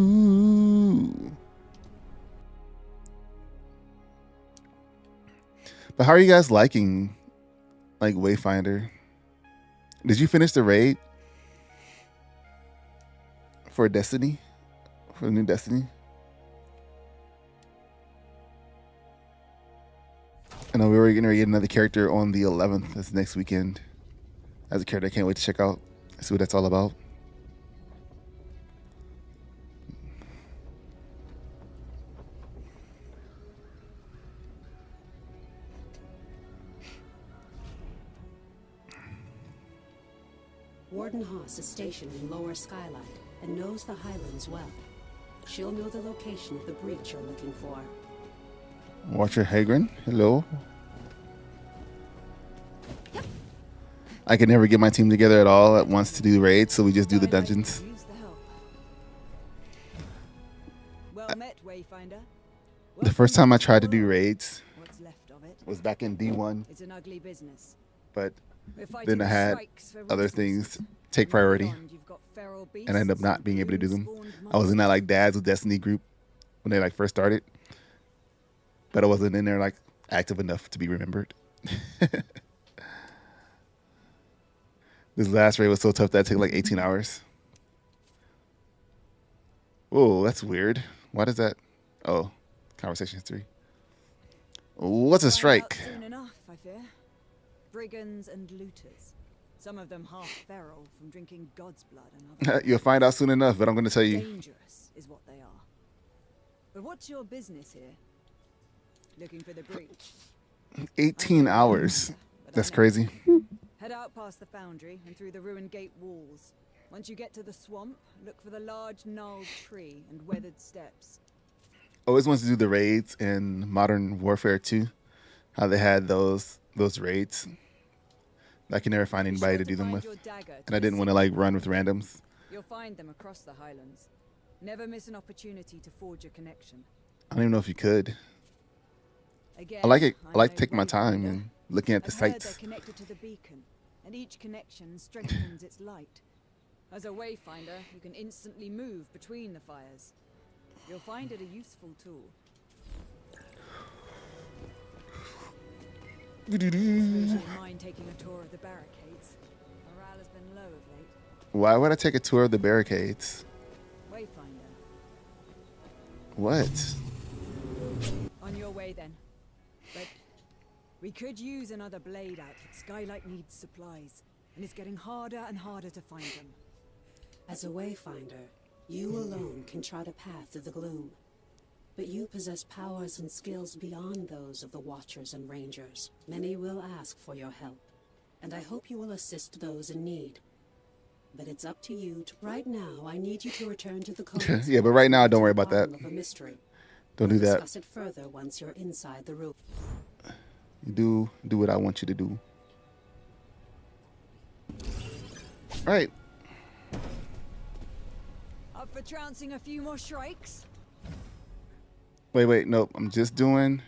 Ooh. But how are you guys liking, like, Wayfinder? Did you finish the raid for Destiny? For the new Destiny? I know we were going to get another character on the 11th. That's next weekend. As a character I can't wait to check out. See what that's all about. Warden Haas is stationed in Lower Skylight and knows the Highlands well. She'll know the location of the breach you're looking for. Watcher Hagrin, hello. I could never get my team together at all at once to do raids, so we just do the dungeons. Well met, Wayfinder. The first time I tried to do raids What's left of it? was back in D1, It's an ugly business. but We're fighting then I had strikes for other resources. things take priority, Beyond, you've got feral and I ended up beasts not and being able to do them. gloom-spawned I was in that like monsters. Dads with Destiny group when they like first started, but I wasn't in there like active enough to be remembered. This last raid was so tough that it took like 18 hours. Oh, that's weird. Why does that? Oh, conversation history. What's a Find out strike? soon enough, I fear. Brigands and looters. Some of them half feral from drinking God's blood and other. You'll find out soon enough, but I'm going to tell you. Dangerous is what they are. But what's your business here? Looking for the breach. 18 hours. That's crazy. Head out past the foundry and through the ruined gate walls. Once you get to the swamp, look for the large gnarled tree and weathered steps. Always wants to do the raids in Modern Warfare 2. How they had those raids. I can never find Be anybody sure to do them find with. your dagger And I the didn't want to like run with randoms. You'll find them across the Highlands. Never miss an opportunity to forge a connection. I don't even know if you could. Again, I like it. I like know taking my time Wayfinder. and looking at the I've heard they're sights. connected to the beacon, and each connection strengthens its light. As a wayfinder, you can instantly move between the fires. You'll find it a useful tool. Suppose you don't mind taking a tour of the barricades. Morale has been low of late. Why would I take a tour of the barricades? Wayfinder, What? on your way then. But we could use another blade outlet. Skylight needs supplies, and it's getting harder and harder to find them. As a Wayfinder, you alone can chart a path to the gloom. But you possess powers and skills beyond those of the Watchers and Rangers. Many will ask for your help, and I hope you will assist those in need. But it's up to you to... Right now, I need you to return to the codex. Yeah, but right now, don't worry about that. Of a mystery. Don't do We'll that. discuss it further once you're inside the room. You do what I want you to do. All right. Up for trouncing a few more shrikes? Wait, nope. I'm just doing.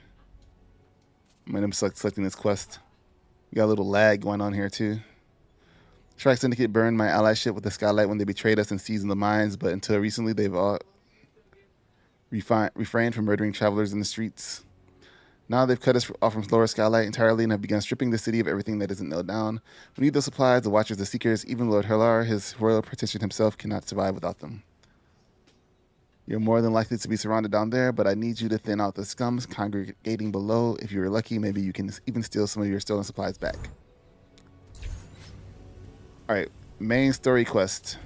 I'm selecting this quest. We got a little lag going on here too. Shrike Syndicate burned my ally ship with the Skylight when they betrayed us and seized the mines, but until recently they've all refrained from murdering travelers in the streets. Now they've cut us off from Lower Skylight entirely and have begun stripping the city of everything that isn't nailed down. We need those supplies, the Watchers, the Seekers, even Lord Herlar, his royal partition himself, cannot survive without them. You're more than likely to be surrounded down there, but I need you to thin out the scums congregating below. If you're lucky, maybe you can even steal some of your stolen supplies back. All right, main story quest.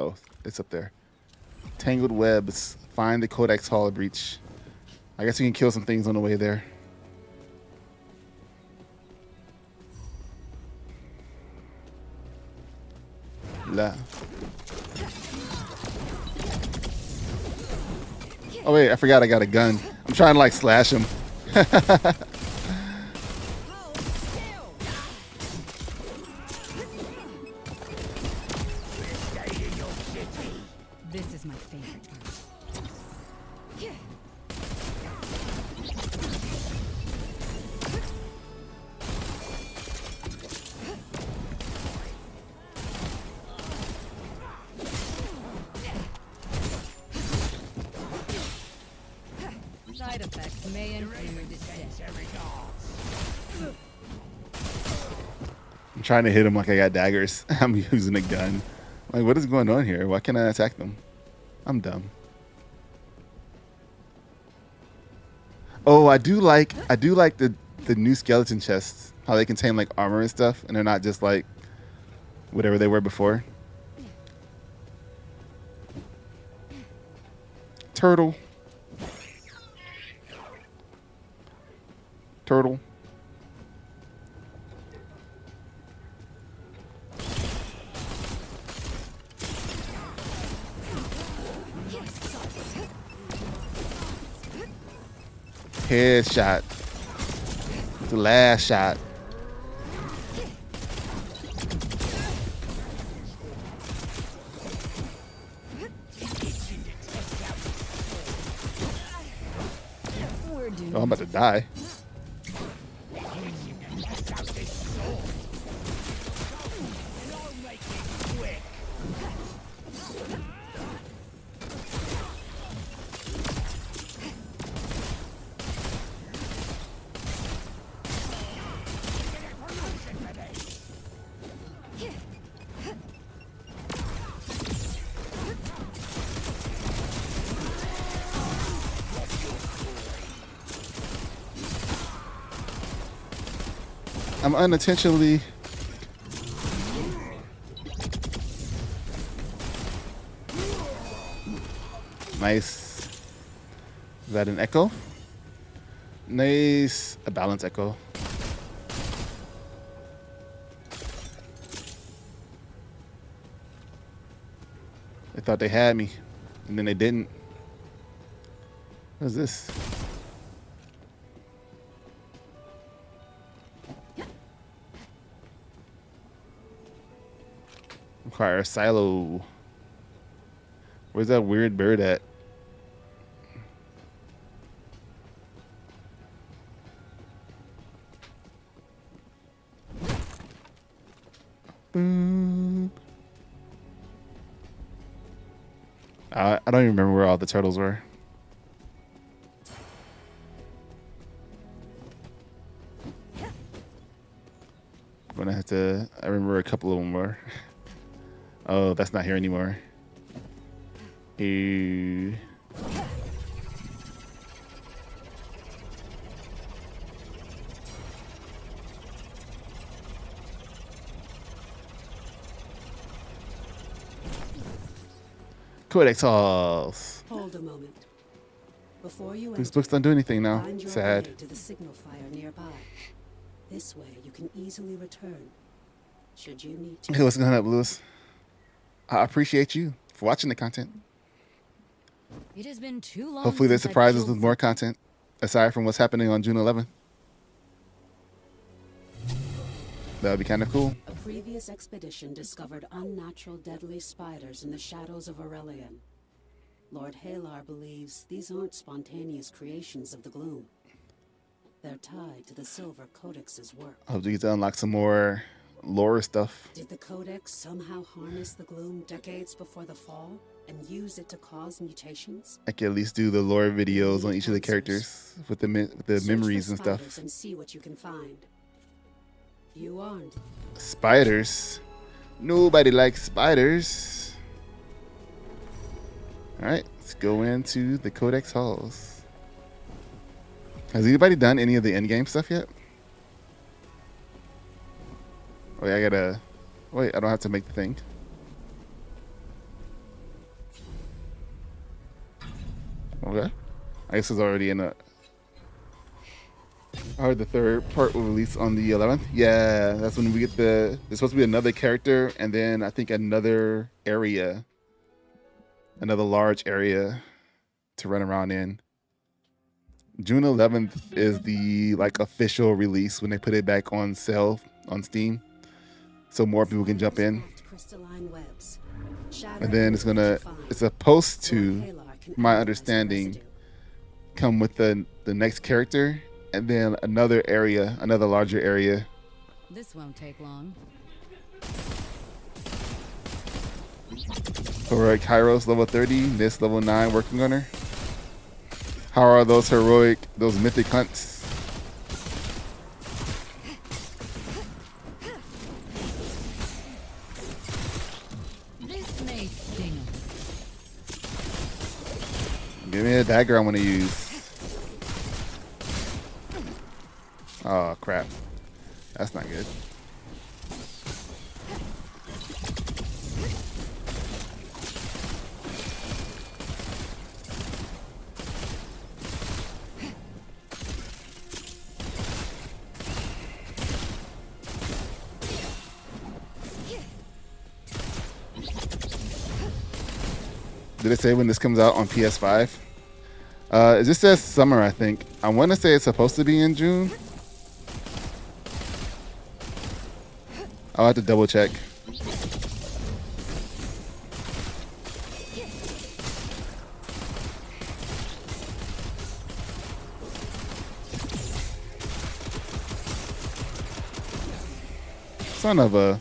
Oh, it's up there. Tangled webs. Find the codex hall breach. I guess we can kill some things on the way there. La. Oh wait, I forgot I got a gun. I'm trying to like slash him. This is my favorite part. Side effects may include death. I'm trying to hit him like I got daggers. I'm using a gun. Like, what is going on here? Why can't I attack them? I'm dumb. Oh, I do like the new skeleton chests. How they contain like armor and stuff, and they're not just like whatever they were before. Turtle. Turtle. Headshot. The last shot. Oh, I'm about to die. I'm unintentionally nice. Is that an echo? Nice. A balance echo. They thought they had me, and then they didn't. What is this? Require a silo. Where's that weird bird at? Boom. I don't even remember where all the turtles were. I'm gonna have to. I remember a couple of them were. Oh, that's not here anymore. Ew. Codex halls. Hold a moment. Before you These books don't do anything now. find your Sad. way to the signal fire nearby. This way you can easily return. Should you need to. Hey, what's going on, Lewis? I appreciate you for watching the content. It has been too long. Hopefully they since I've surprise us killed with more content, aside from what's happening on June 11th. That would be kind of cool. A previous expedition discovered unnatural deadly spiders in the shadows of Aurelian. Lord Halar believes these aren't spontaneous creations of the gloom. They're tied to the Silver Codex's work. I hope we get to unlock some more lore stuff. Did the Codex somehow harness the gloom decades before the fall and use it to cause mutations? I can at least do the lore videos on each of the characters with the Search memories for and stuff. spiders and see what you can find. You aren't. Spiders. Nobody likes spiders. All right, let's go into the Codex halls. Has anybody done any of the endgame stuff yet? Wait, I gotta. Wait, I don't have to make the thing. Okay. I guess it's already in a. I heard the third part will release on the 11th. Yeah, that's when we get the. There's supposed to be another character, and then I think another area, another large area to run around in. June 11th is the like official release when they put it back on sale on Steam, so more people can jump in. And then it's supposed to, my understanding, come with the next character, and then another area, another larger area. This won't take long. Heroic Kairos level 30, Nis level 9 working on her. How are those those mythic hunts? This may sting. Give me a dagger I want to use. Oh crap. That's not good. Did it say when this comes out on PS5? It just says summer, I think. I want to say it's supposed to be in June. I'll have to double check. Son of a...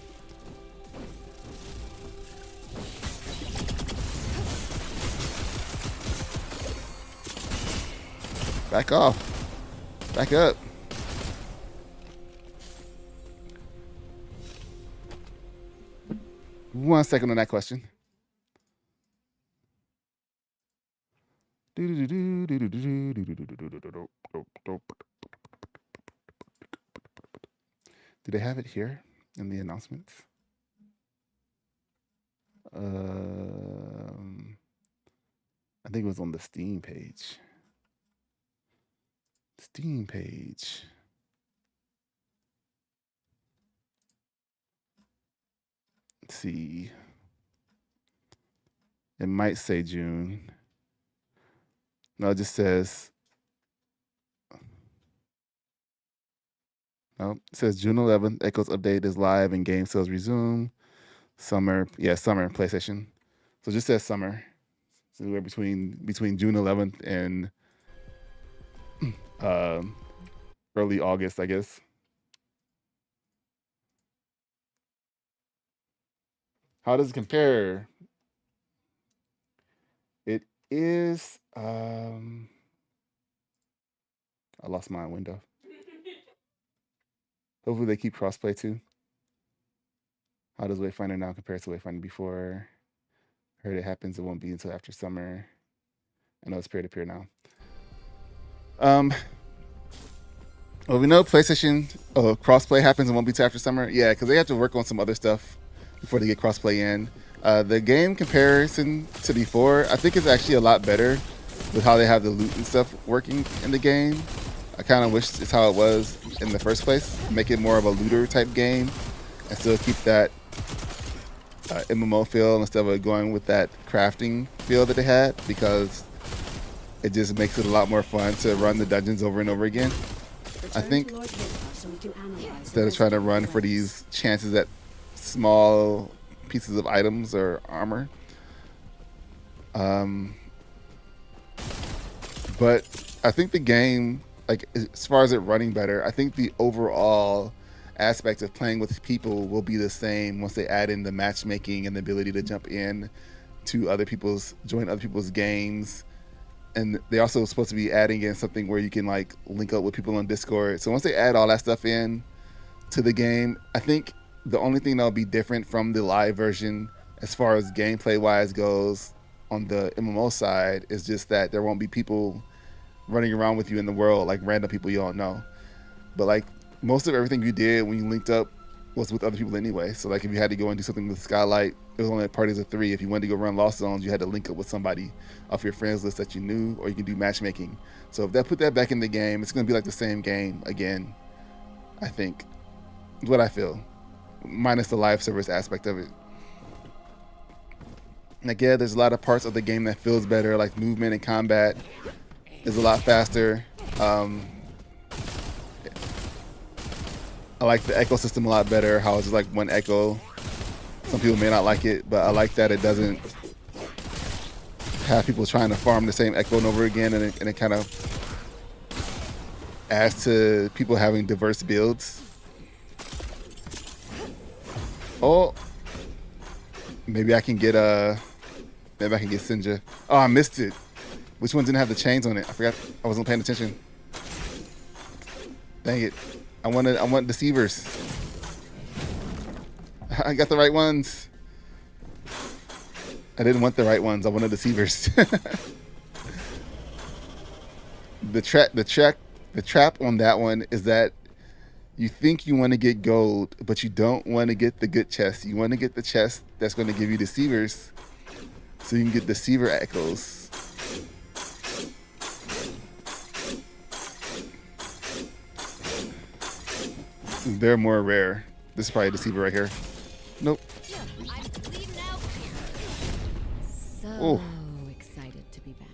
Back off. Back up. One second on that question. Do they have it here in the announcements? I think it was on the Steam page. Steam page. Let's see. It might say June. No, it just says. No, it says June 11th. Echoes update is live and game sales resume. Summer, yeah, summer PlayStation. So it just says summer. So we're between June 11th and early August, I guess. How does it compare? It is I lost my window. Hopefully they keep crossplay too. How does Wayfinder now compare to Wayfinder before? Heard it happens, it won't be until after summer. I know it's peer-to-peer now. Well, we know PlayStation crossplay happens and won't be till after summer. Yeah, because they have to work on some other stuff before they get crossplay in. The game comparison to before, I think it's actually a lot better with how they have the loot and stuff working in the game. I kind of wish it's how it was in the first place. Make it more of a looter type game and still keep that MMO feel instead of going with that crafting feel that they had, because it just makes it a lot more fun to run the dungeons over and over again. I think instead of trying to run for these chances at small pieces of items or armor. But I think the game, like as far as it running better, I think the overall aspect of playing with people will be the same once they add in the matchmaking and the ability to jump in to join other people's games. And they also supposed to be adding in something where you can like link up with people on Discord. So once they add all that stuff in to the game, I think the only thing that'll be different from the live version as far as gameplay wise goes on the MMO side is just that there won't be people running around with you in the world, like random people you don't know. But like most of everything you did when you linked up was with other people anyway. So like if you had to go and do something with Skylight, it was only at parties of 3. If you wanted to go run Lost Zones, you had to link up with somebody off your friends list that you knew, or you can do matchmaking. So if they put that back in the game, it's going to be like the same game again, I think. Is what I feel, minus the live service aspect of it. Like, yeah, there's a lot of parts of the game that feels better, like movement and combat is a lot faster. I like the echo system a lot better, how it's just like one echo. Some people may not like it, but I like that it doesn't have people trying to farm the same echo over again, and it kind of adds to people having diverse builds. Oh, maybe I can get Sinja. Oh, I missed it. Which one didn't have the chains on it? I forgot. I wasn't paying attention. Dang it. I want deceivers. I got the right ones. I didn't want the right ones. I wanted deceivers. The trap on that one is that you think you want to get gold, but you don't want to get the good chest. You want to get the chest that's going to give you deceivers, so you can get deceiver echoes. They're more rare. This is probably a deceiver right here. Nope. So excited to be back.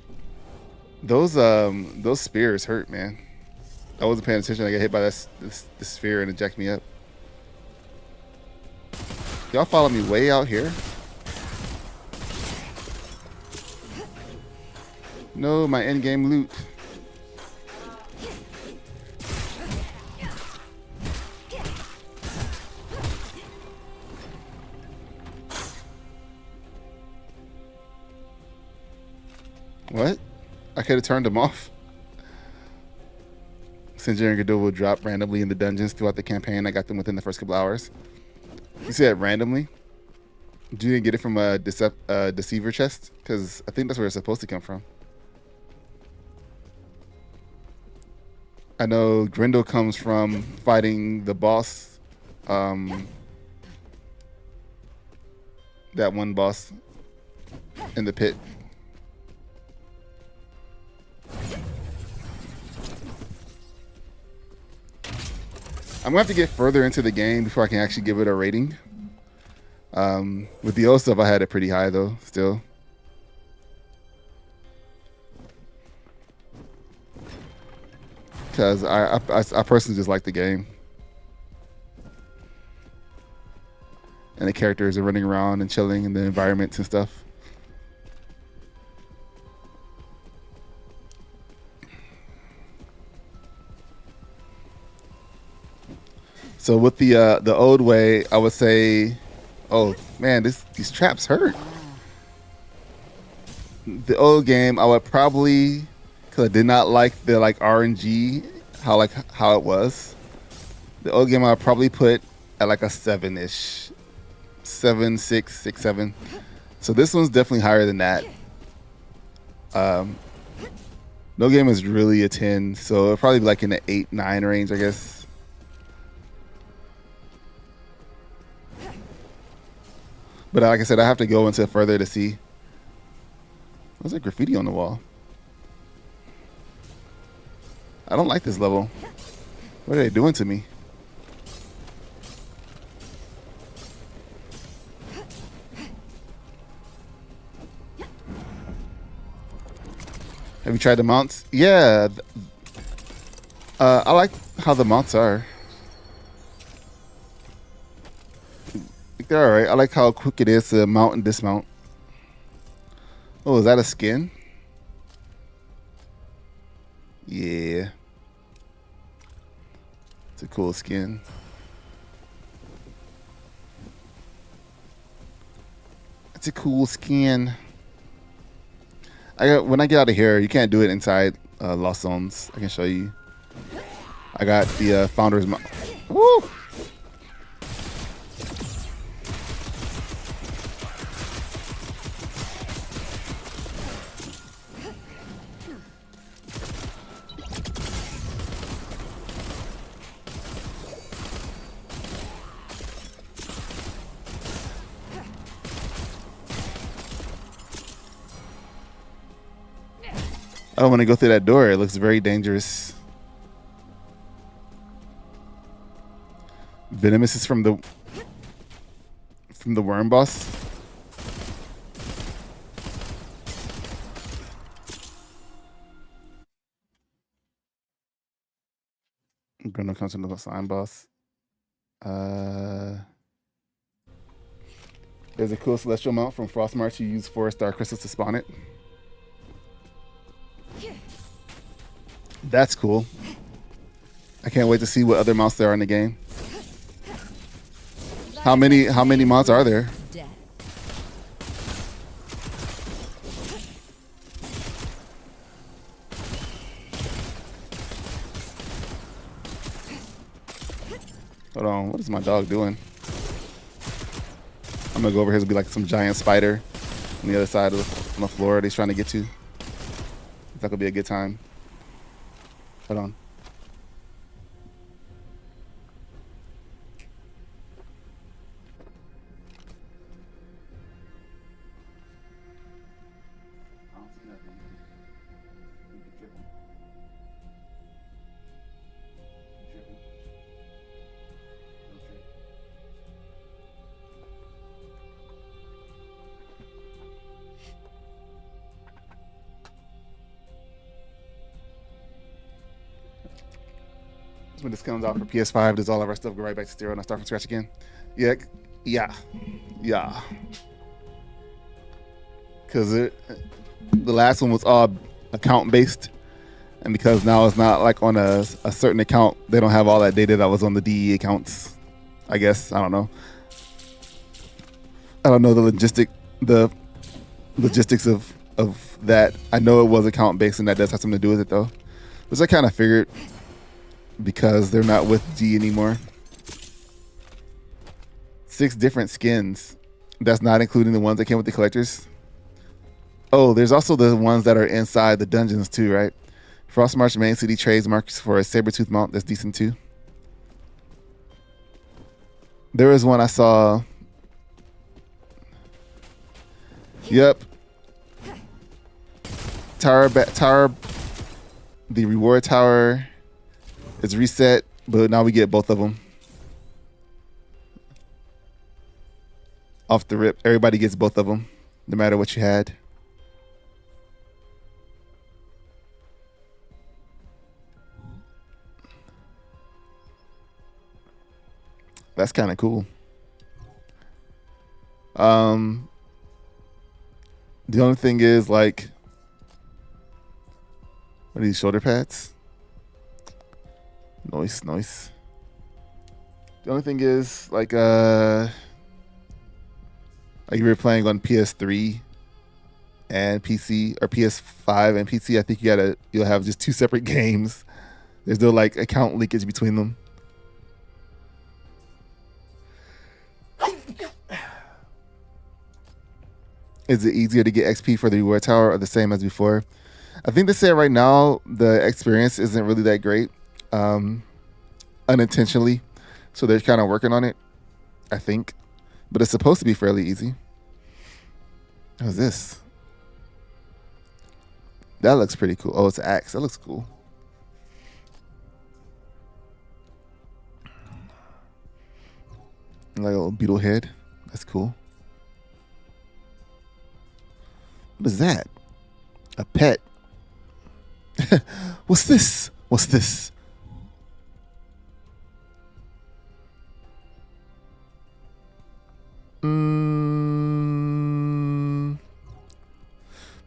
Those spears hurt, man. I wasn't paying attention. I got hit by this sphere and it jacked me up. Y'all follow me way out here? No, my end game loot. What? I could have turned them off. Sinja and Godot will drop randomly in the dungeons throughout the campaign. I got them within the first couple hours. You said randomly? You didn't get it from a deceiver chest? Because I think that's where it's supposed to come from. I know Grendel comes from fighting the boss. That one boss in the pit. I'm gonna have to get further into the game before I can actually give it a rating. With the old stuff, I had it pretty high though, still. Because I personally just like the game. And the characters are running around and chilling in the environments and stuff. So with the old way, I would say, oh man, these traps hurt. The old game, I would probably, because I did not like the RNG, how it was. The old game I would probably put at like a 7-ish, 7, 6, 6, 7. So this one's definitely higher than that. No game is really a 10, so it'll probably be like in the 8, 9 range, I guess. But like I said, I have to go into further to see. There's like graffiti on the wall. I don't like this level. What are they doing to me? Have you tried the mounts? Yeah. I like how the mounts are. They're alright. I like how quick it is to mount and dismount. Oh, is that a skin? Yeah. It's a cool skin. It's a cool skin. When I get out of here, you can't do it inside Lost Zones. I can show you. I got the Founder's Mount. Woo! I don't want to go through that door. It looks very dangerous. Venomous is from the worm boss. Bruno comes into the slime boss. There's a cool celestial mount from Frostmarch. You use 4-star crystals to spawn it. That's cool. I can't wait to see what other mounts there are in the game. How many mounts are there? Hold on, what is my dog doing? I'm gonna go over here and be like some giant spider on the other side of the floor that he's trying to get to. That could be a good time. Hold on. When this comes out for PS5, does all of our stuff go right back to zero and I start from scratch again? Yeah. Because the last one was all account based, and because now it's not like on a certain account, they don't have all that data that was on the DE accounts. I guess I don't know the logistics of that. I know it was account based, and that does have something to do with it though, which I kind of figured, because they're not with G anymore. 6 different skins. That's not including the ones that came with the collectors. Oh, there's also the ones that are inside the dungeons too, right? Frostmarch Main City trades marks for a saber-tooth mount. That's decent too. There was one I saw. Yep. Tower. The reward tower. It's reset, but now we get both of them. Off the rip. Everybody gets both of them, no matter what you had. That's kind of cool. The only thing is, like, what are these shoulder pads? Nice. The only thing is, like you were playing on PS3 and PC, or PS5 and PC, I think you'll have just 2 separate games. There's no like account leakage between them. Is it easier to get XP for the reward tower or the same as before? I think they say right now the experience isn't really that great. Unintentionally, so they're kind of working on it, I think, but it's supposed to be fairly easy. How's this? That looks pretty cool. Oh, it's an axe. That looks cool. Like a little beetle head. That's cool. What is that? A pet. What's this?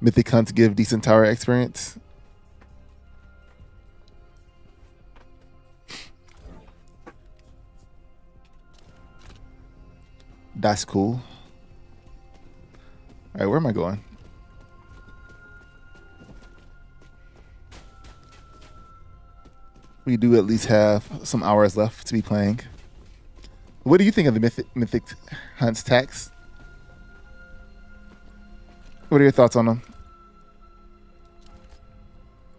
Mythic hunts give decent tower experience. That's cool. All right, where am I going? We do at least have some hours left to be playing. What do you think of the Mythic Hunts tax? What are your thoughts on them?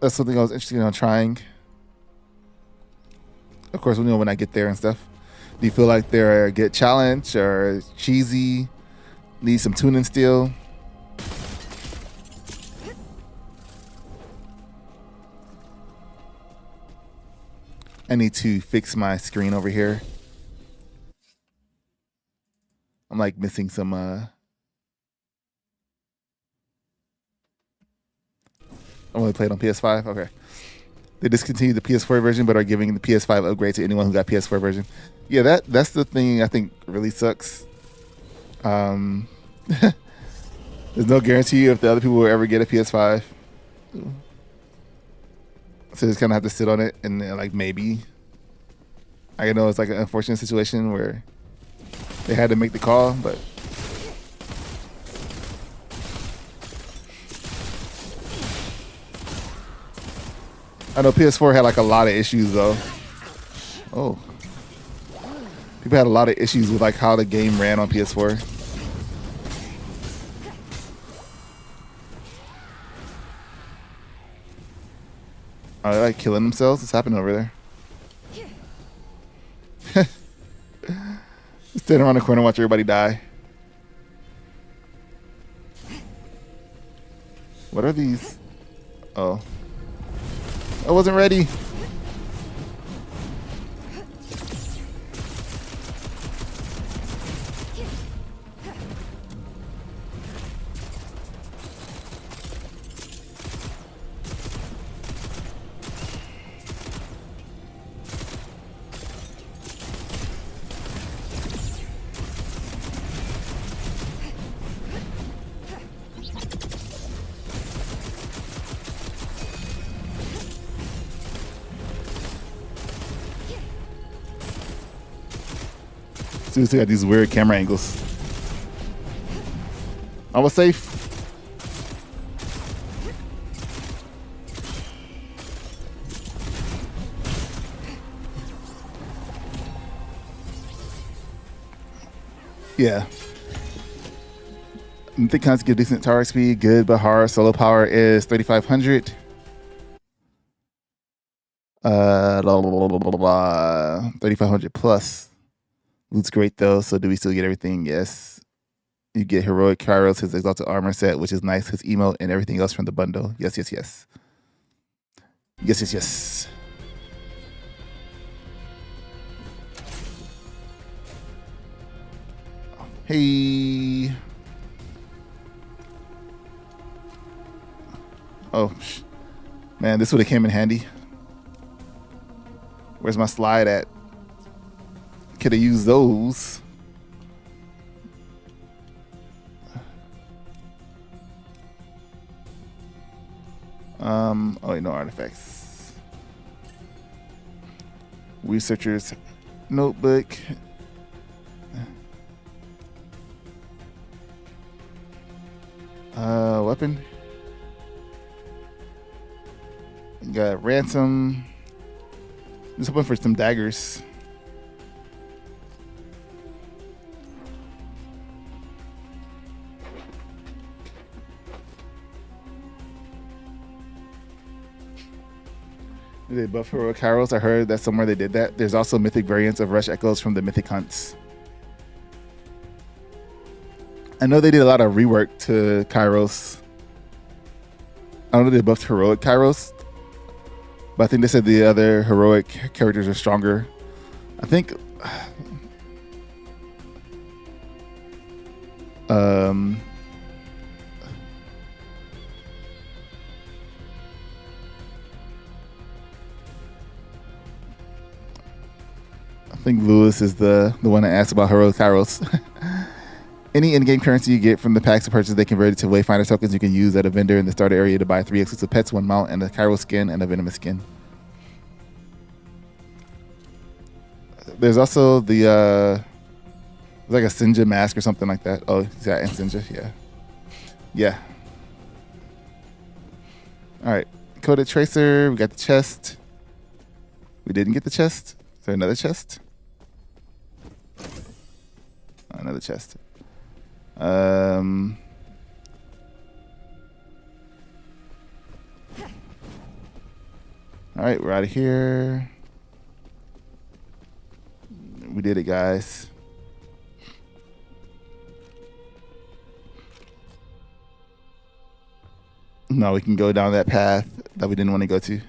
That's something I was interested in trying. Of course, we'll know when I get there and stuff. Do you feel like they're a good challenge or cheesy? Need some tuning still? I need to fix my screen over here. I'm like missing some I only played on PS5. Okay. They discontinued the PS4 version, but are giving the PS5 upgrade to anyone who got PS4 version. Yeah, that's the thing I think really sucks. There's no guarantee if the other people will ever get a PS5. So just kind of have to sit on it and like maybe. I know it's like an unfortunate situation where they had to make the call, but I know PS4 had like a lot of issues though. Oh. People had a lot of issues with like how the game ran on PS4. Are they like killing themselves? What's happening over there? Stand around the corner and watch everybody die. What are these? Oh. I wasn't ready. Seriously, got these weird camera angles. I was safe. Yeah. Mythic cons give decent tower speed, good but hard. Solo power is 3,500. 3,500 plus. Loot's great though, so do we still get everything? Yes. You get heroic Kairos, his exalted armor set, which is nice, his emote, and everything else from the bundle. Yes, yes, yes. Yes, yes, yes. Hey. Oh, man, this would have came in handy. Where's my slide at? Could have used those. Oh wait, no artifacts. Researcher's notebook. Weapon. Got ransom. Just hoping for some daggers. They buff heroic Kairos. I heard that somewhere they did that. There's also mythic variants of rush echoes from the mythic hunts. I know they did a lot of rework to Kairos. I don't know if they buffed heroic Kairos, but I think they said the other heroic characters are stronger. I think I think Lewis is the one that asked about heroic Kairos. Any in-game currency you get from the packs of purchase, they converted to Wayfinder tokens you can use at a vendor in the starter area to buy 3 exclusive pets, 1 mount, and a Kairos skin and a venomous skin. There's also the like a Sinja mask or something like that. Oh, yeah, and Sinja, yeah. Yeah. Alright. Codex Tracer, we got the chest. We didn't get the chest. Is there another chest? Another chest. All right, we're out of here. We did it, guys. No, we can go down that path that we didn't want to go to.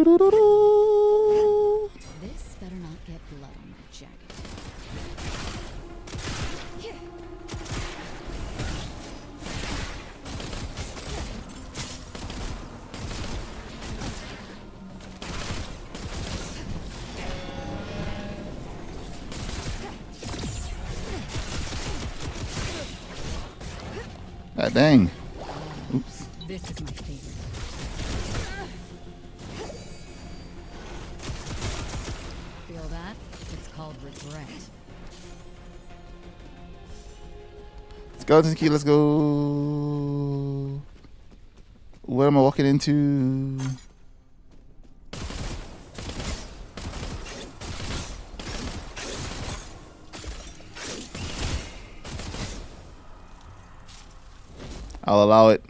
This better not get blood on my jacket. Ah, dang. Oops. This is my favorite. Feel that? It's called regret. Skeleton key, let's go. What am I walking into? I'll allow it.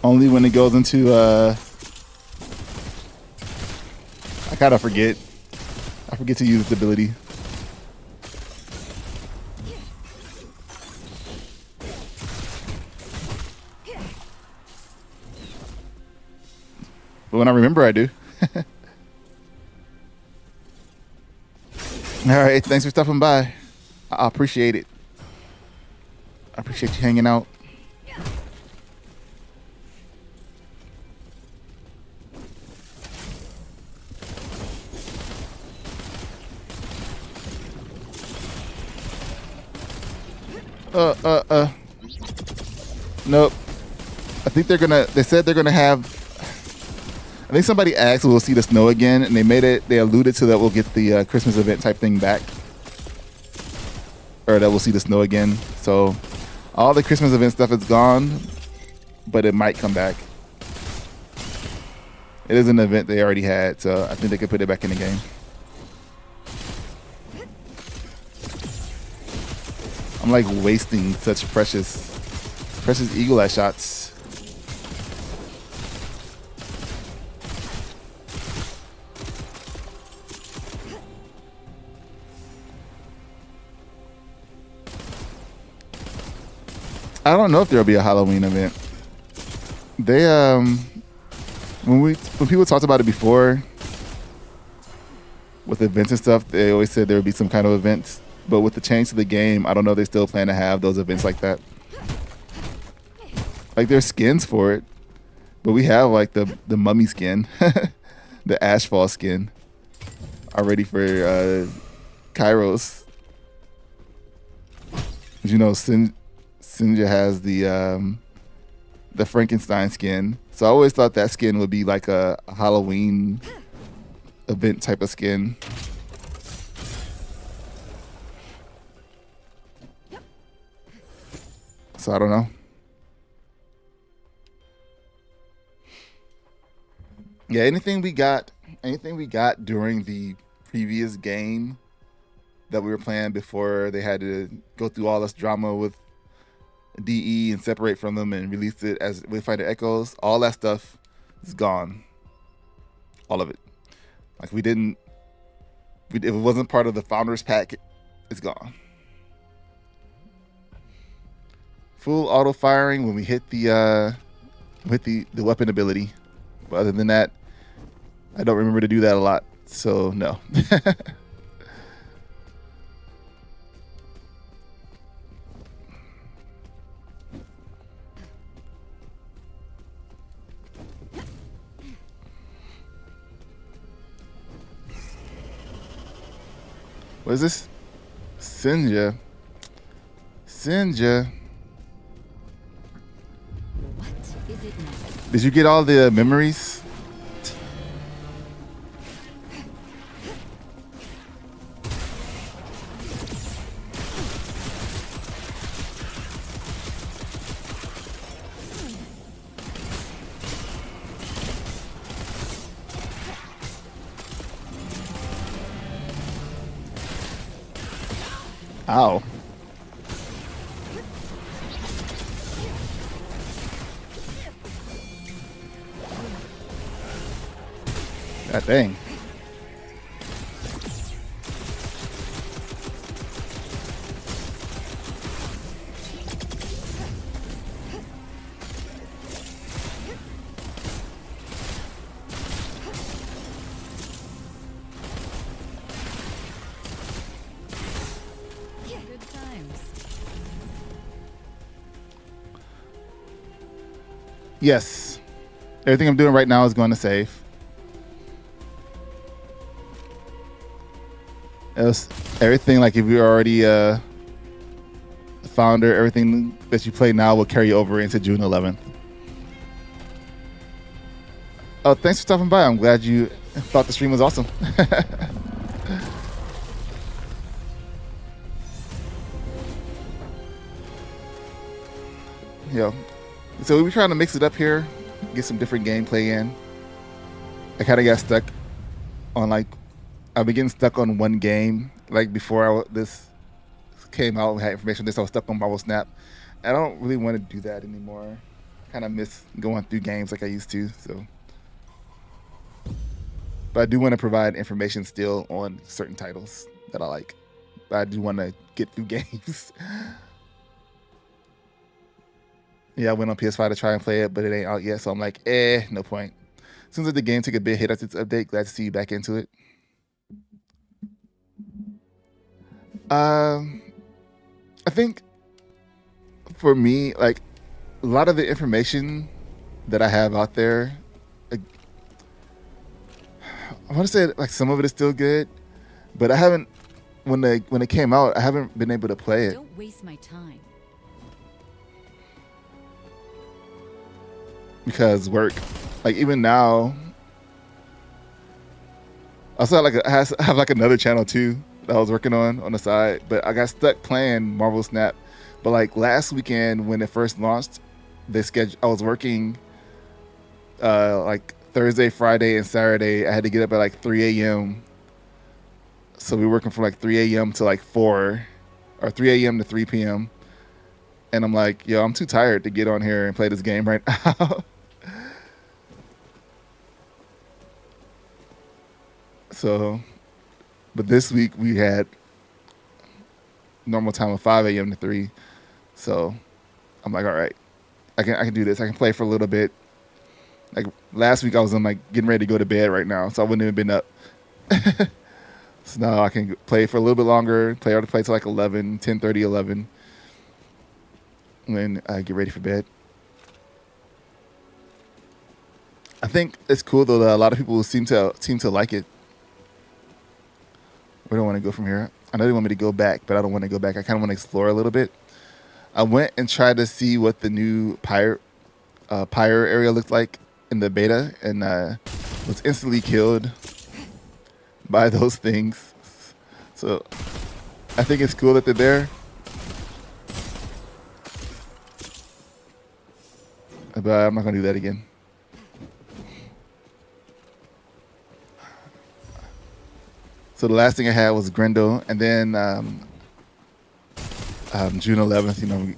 Only when it goes into I kind of forget. I forget to use this ability. But when I remember, I do. All right, thanks for stopping by. I appreciate it. I appreciate you hanging out. Nope. I think they said they're gonna have, I think somebody asked we'll see the snow again, and they alluded to that we'll get the Christmas event type thing back. Or that we'll see the snow again. So all the Christmas event stuff is gone, but it might come back. It is an event they already had, so I think they could put it back in the game. I'm like wasting such precious eagle eye shots. I don't know if there'll be a Halloween event. They when people talked about it before with events and stuff, they always said there would be some kind of events. But with the change to the game, I don't know if they still plan to have those events like that. Like there's skins for it, but we have like the mummy skin, the ashfall skin, already for Kairos. You know, Sinja has the Frankenstein skin, so I always thought that skin would be like a Halloween event type of skin. So I don't know. Yeah, anything we got during the previous game that we were playing before they had to go through all this drama with DE and separate from them and release it as Wayfinder Echoes, all that stuff is gone. All of it. Like if it wasn't part of the Founders Pack, it's gone. Full auto firing when we hit the weapon ability. But other than that, I don't remember to do that a lot, so no. What is this? Sinja. What is it now? Did you get all the memories? Ow. God dang. Yes. Everything I'm doing right now is going to save. Else, everything, like if you're already the founder, everything that you play now will carry over into June 11th. Oh, thanks for stopping by. I'm glad you thought the stream was awesome. Yo, so we're trying to mix it up here, get some different gameplay in. I kind of got stuck on I've been getting stuck on one game. Like before this came out, we had information on this, I was stuck on Marvel Snap. I don't really want to do that anymore. Kind of miss going through games like I used to. So, but I do want to provide information still on certain titles that I like. But I do want to get through games. Yeah, I went on PS5 to try and play it, but it ain't out yet. So I'm like, no point. As soon as the game took a big hit after its update, glad to see you back into it. I think for me, like a lot of the information that I have out there, like, I want to say like some of it is still good, but I haven't when it came out, I haven't been able to play it. Don't waste my time. Because work, like even now, I have like another channel too that I was working on the side, but I got stuck playing Marvel Snap. But like last weekend when it first launched, I was working like Thursday, Friday, and Saturday. I had to get up at like 3 a.m. So we were working from like 3 a.m. to like 4, or 3 a.m. to 3 p.m. And I'm like, yo, I'm too tired to get on here and play this game right now. So, but this week we had normal time of 5 a.m. to 3. So I'm like, all right, I can do this. I can play for a little bit. Like last week I was like getting ready to go to bed right now, so I wouldn't have been up. So now I can play for a little bit longer, play till like 11, 10:30, 11. And then I get ready for bed. I think it's cool though that a lot of people seem to like it. Where do I want to go from here? I know they want me to go back, but I don't want to go back. I kind of want to explore a little bit. I went and tried to see what the new Pyre area looked like in the beta, and was instantly killed by those things. So I think it's cool that they're there. But I'm not going to do that again. So the last thing I had was Grendel, and then June 11th,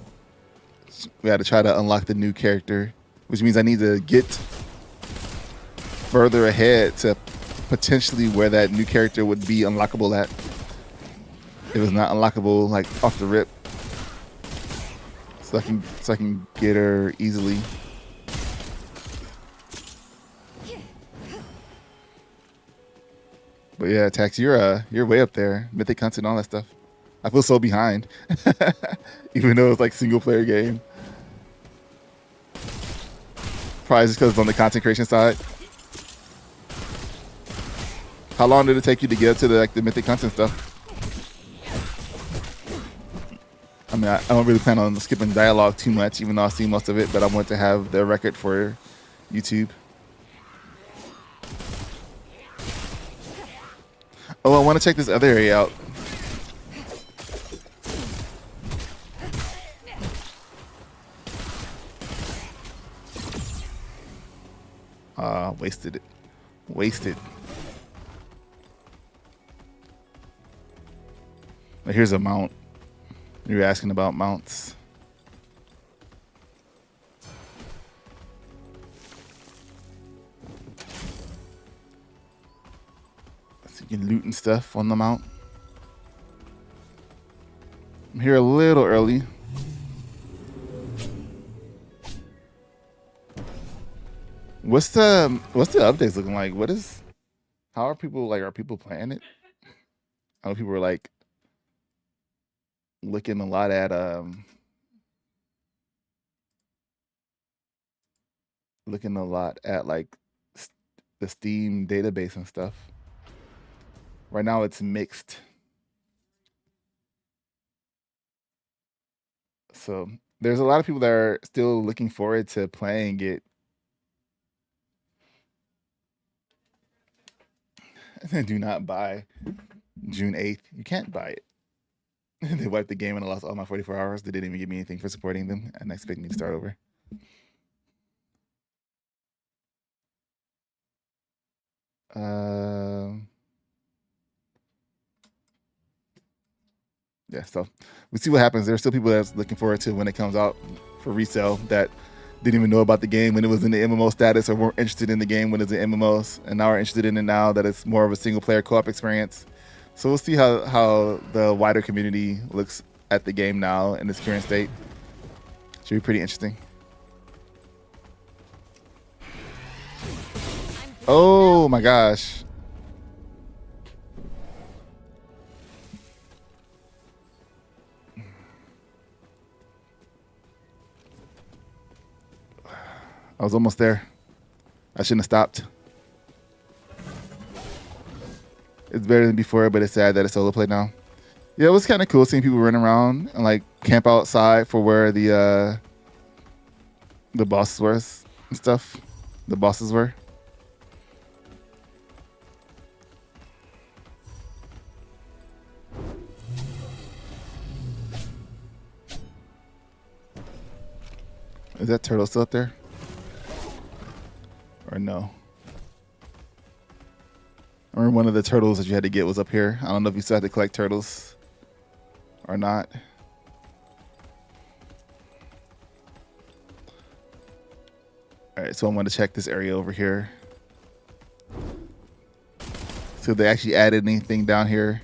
we had to try to unlock the new character, which means I need to get further ahead to potentially where that new character would be unlockable at. It was not unlockable like off the rip, so I can get her easily. But yeah, Tax, you're way up there. Mythic Hunts and all that stuff. I feel so behind, even though it's like single player game. Probably just because it's on the content creation side. How long did it take you to get up to the Mythic Hunts and stuff? I mean, I don't really plan on skipping dialogue too much, even though I've seen most of it, but I want to have the record for YouTube. Oh, I want to check this other area out. Wasted it. Wasted. But here's a mount. You were asking about mounts. So you can loot and stuff on the mount. I'm here a little early. What's the updates looking like? How are people playing it? I know people are like looking a lot at looking a lot at like the Steam database and stuff. Right now it's mixed. So there's a lot of people that are still looking forward to playing it. Do not buy June 8th. You can't buy it. They wiped the game and I lost all my 44 hours. They didn't even give me anything for supporting them and expect me to start over. Yeah, so we see what happens. There's still people that's looking forward to when it comes out for resale that didn't even know about the game when it was in the MMO status or weren't interested in the game when it's in MMOs, and now are interested in it now that it's more of a single player co-op experience. So we'll see how the wider community looks at the game now in its current state. Should be pretty interesting. Oh my gosh. I was almost there. I shouldn't have stopped. It's better than before, but it's sad that it's solo play now. Yeah, it was kind of cool seeing people run around and like camp outside for where the bosses were and stuff. The bosses were. Is that turtle still up there? Or no? I remember one of the turtles that you had to get was up here. I don't know if you still had to collect turtles or not. All right, so I'm going to check this area over here. So they actually added anything down here.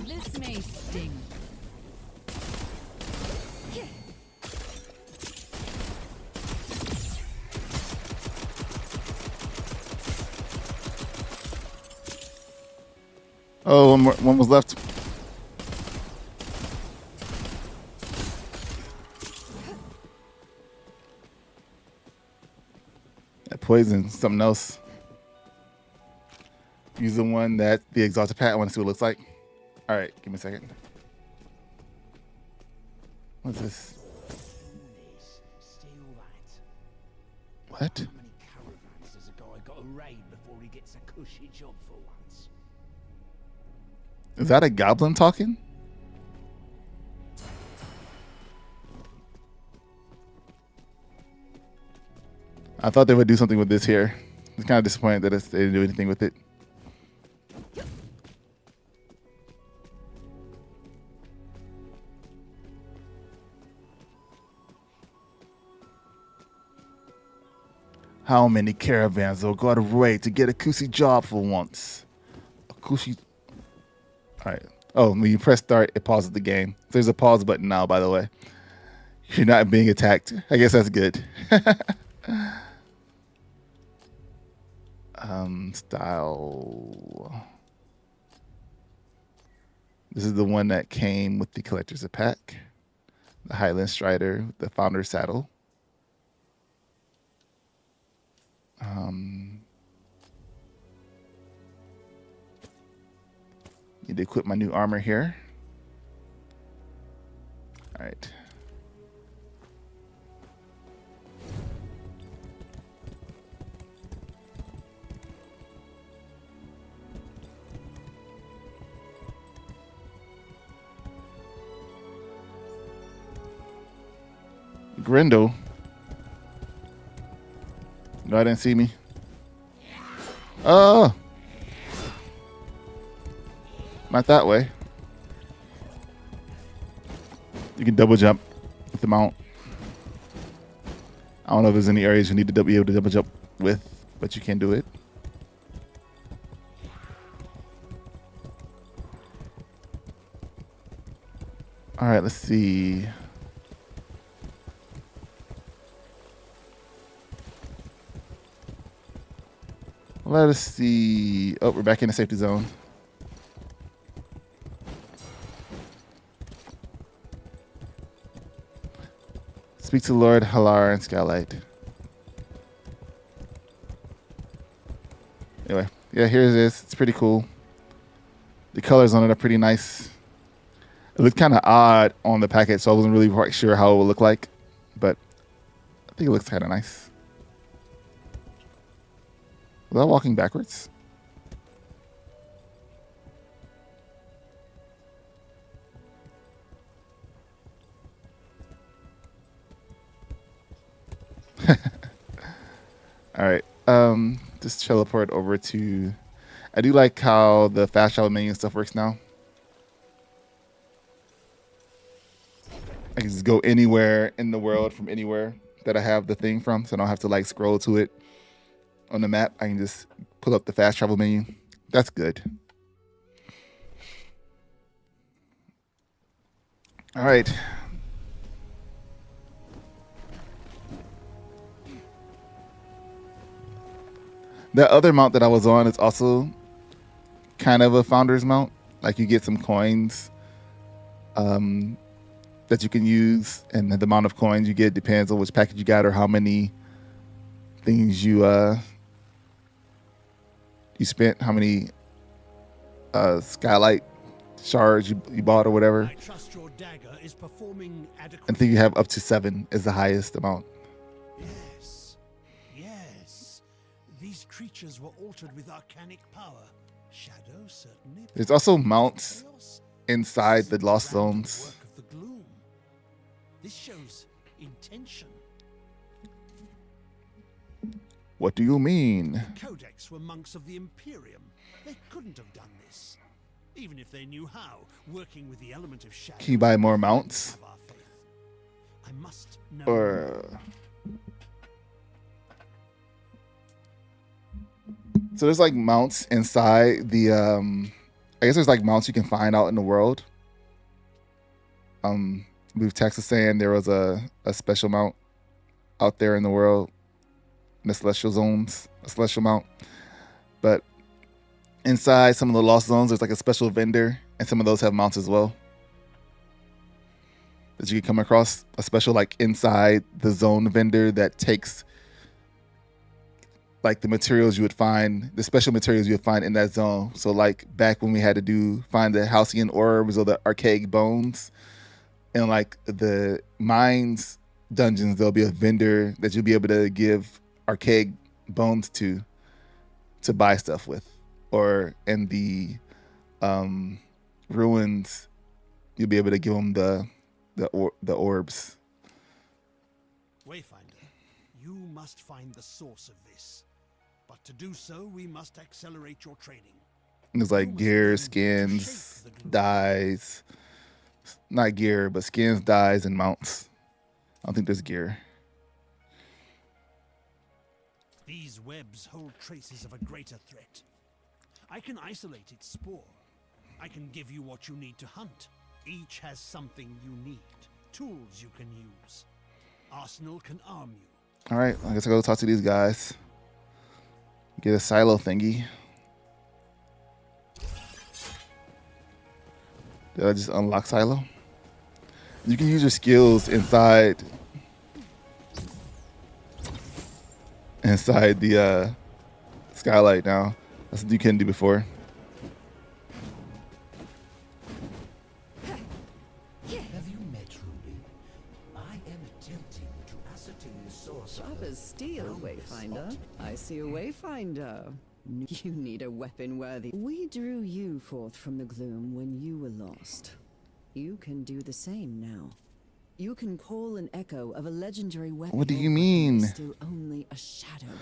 This may sting. Oh, one was left. That poison, something else. Use the one that the exalted pat. I want to see what it looks like. All right, give me a second. What's this? What? How many caravans has a guy got to raid before he gets a cushy job for once? Is that a goblin talking? I thought they would do something with this here. It's kind of disappointed that they didn't do anything with it. How many caravans will go out of raid to get a cushy job for once? A cushy. All right. Oh, when you press start, it pauses the game. There's a pause button now, by the way. You're not being attacked. I guess that's good. Style. This is the one that came with the collector's pack. The Highlands Strider, the Founder's Saddle. Need to equip my new armor here. All right. Grendel. No, I didn't see me. Oh. Not that way. You can double jump with the mount. I don't know if there's any areas you need to be able to double jump with, but you can do it. All right, let's see. Let us see. Oh, we're back in the safety zone. Speak to Lord Halar and Skylight. Anyway, yeah, here it is. It's pretty cool. The colors on it are pretty nice. It looked kind of odd on the packet, so I wasn't really quite sure how it would look like, but I think it looks kind of nice. Was I walking backwards? All right. Just teleport over to. I do like how the fast travel menu and stuff works now. I can just go anywhere in the world from anywhere that I have the thing from, so I don't have to like scroll to it on the map. I can just pull up the fast travel menu. That's good. All right. The other mount that I was on is also kind of a founder's mount. Like you get some coins that you can use, and the amount of coins you get depends on which package you got or how many things you spent, how many Skylight shards you bought or whatever. I trust your dagger is performing adequately. I think you have up to 7 is the highest amount. Yes. Yes. These creatures were altered with arcanic power. Shadow certainly. There's also mounts Chaos. inside the lost Random zones. work of the gloom. This shows intention. What do you mean? The codex were monks of the Imperium. They couldn't have done this. Even if they knew how, working with the element of shadow. Can you buy more mounts? Have our faith. I must know. Or so there's like mounts inside the I guess there's like mounts you can find out in the world. We've texted saying there was a special mount out there in the world in the celestial zones, a celestial mount. But inside some of the lost zones there's like a special vendor, and some of those have mounts as well that you can come across. A special like inside the zone vendor that takes like the materials you would find, the special materials you would find in that zone. So like back when we had to find the Halcyon orbs or the archaic bones, and like the mines dungeons, there'll be a vendor that you'll be able to give archaic bones to buy stuff with. Or in the ruins, you'll be able to give them the orbs. Wayfinder, you must find the source of this. But to do so, we must accelerate your training. And there's like gear, skins, dyes. Not gear, but skins, dyes, and mounts. I don't think there's gear. These webs hold traces of a greater threat. I can isolate its spore. I can give you what you need to hunt. Each has something you need. Tools you can use. Arsenal can arm you. All right, I guess I'll go talk to these guys. Get a silo thingy. Did I just unlock silo? You can use your skills inside the Skylight now. That's what you couldn't do before. Have you met Ruby? I am attempting to ascertain the source of Sharp her as steel, boundless Wayfinder. optimism. I see a Wayfinder. You need a weapon worthy. We drew you forth from the gloom when you were lost. You can do the same now. You can call an echo of a legendary weapon. What do you mean? Still only a shadow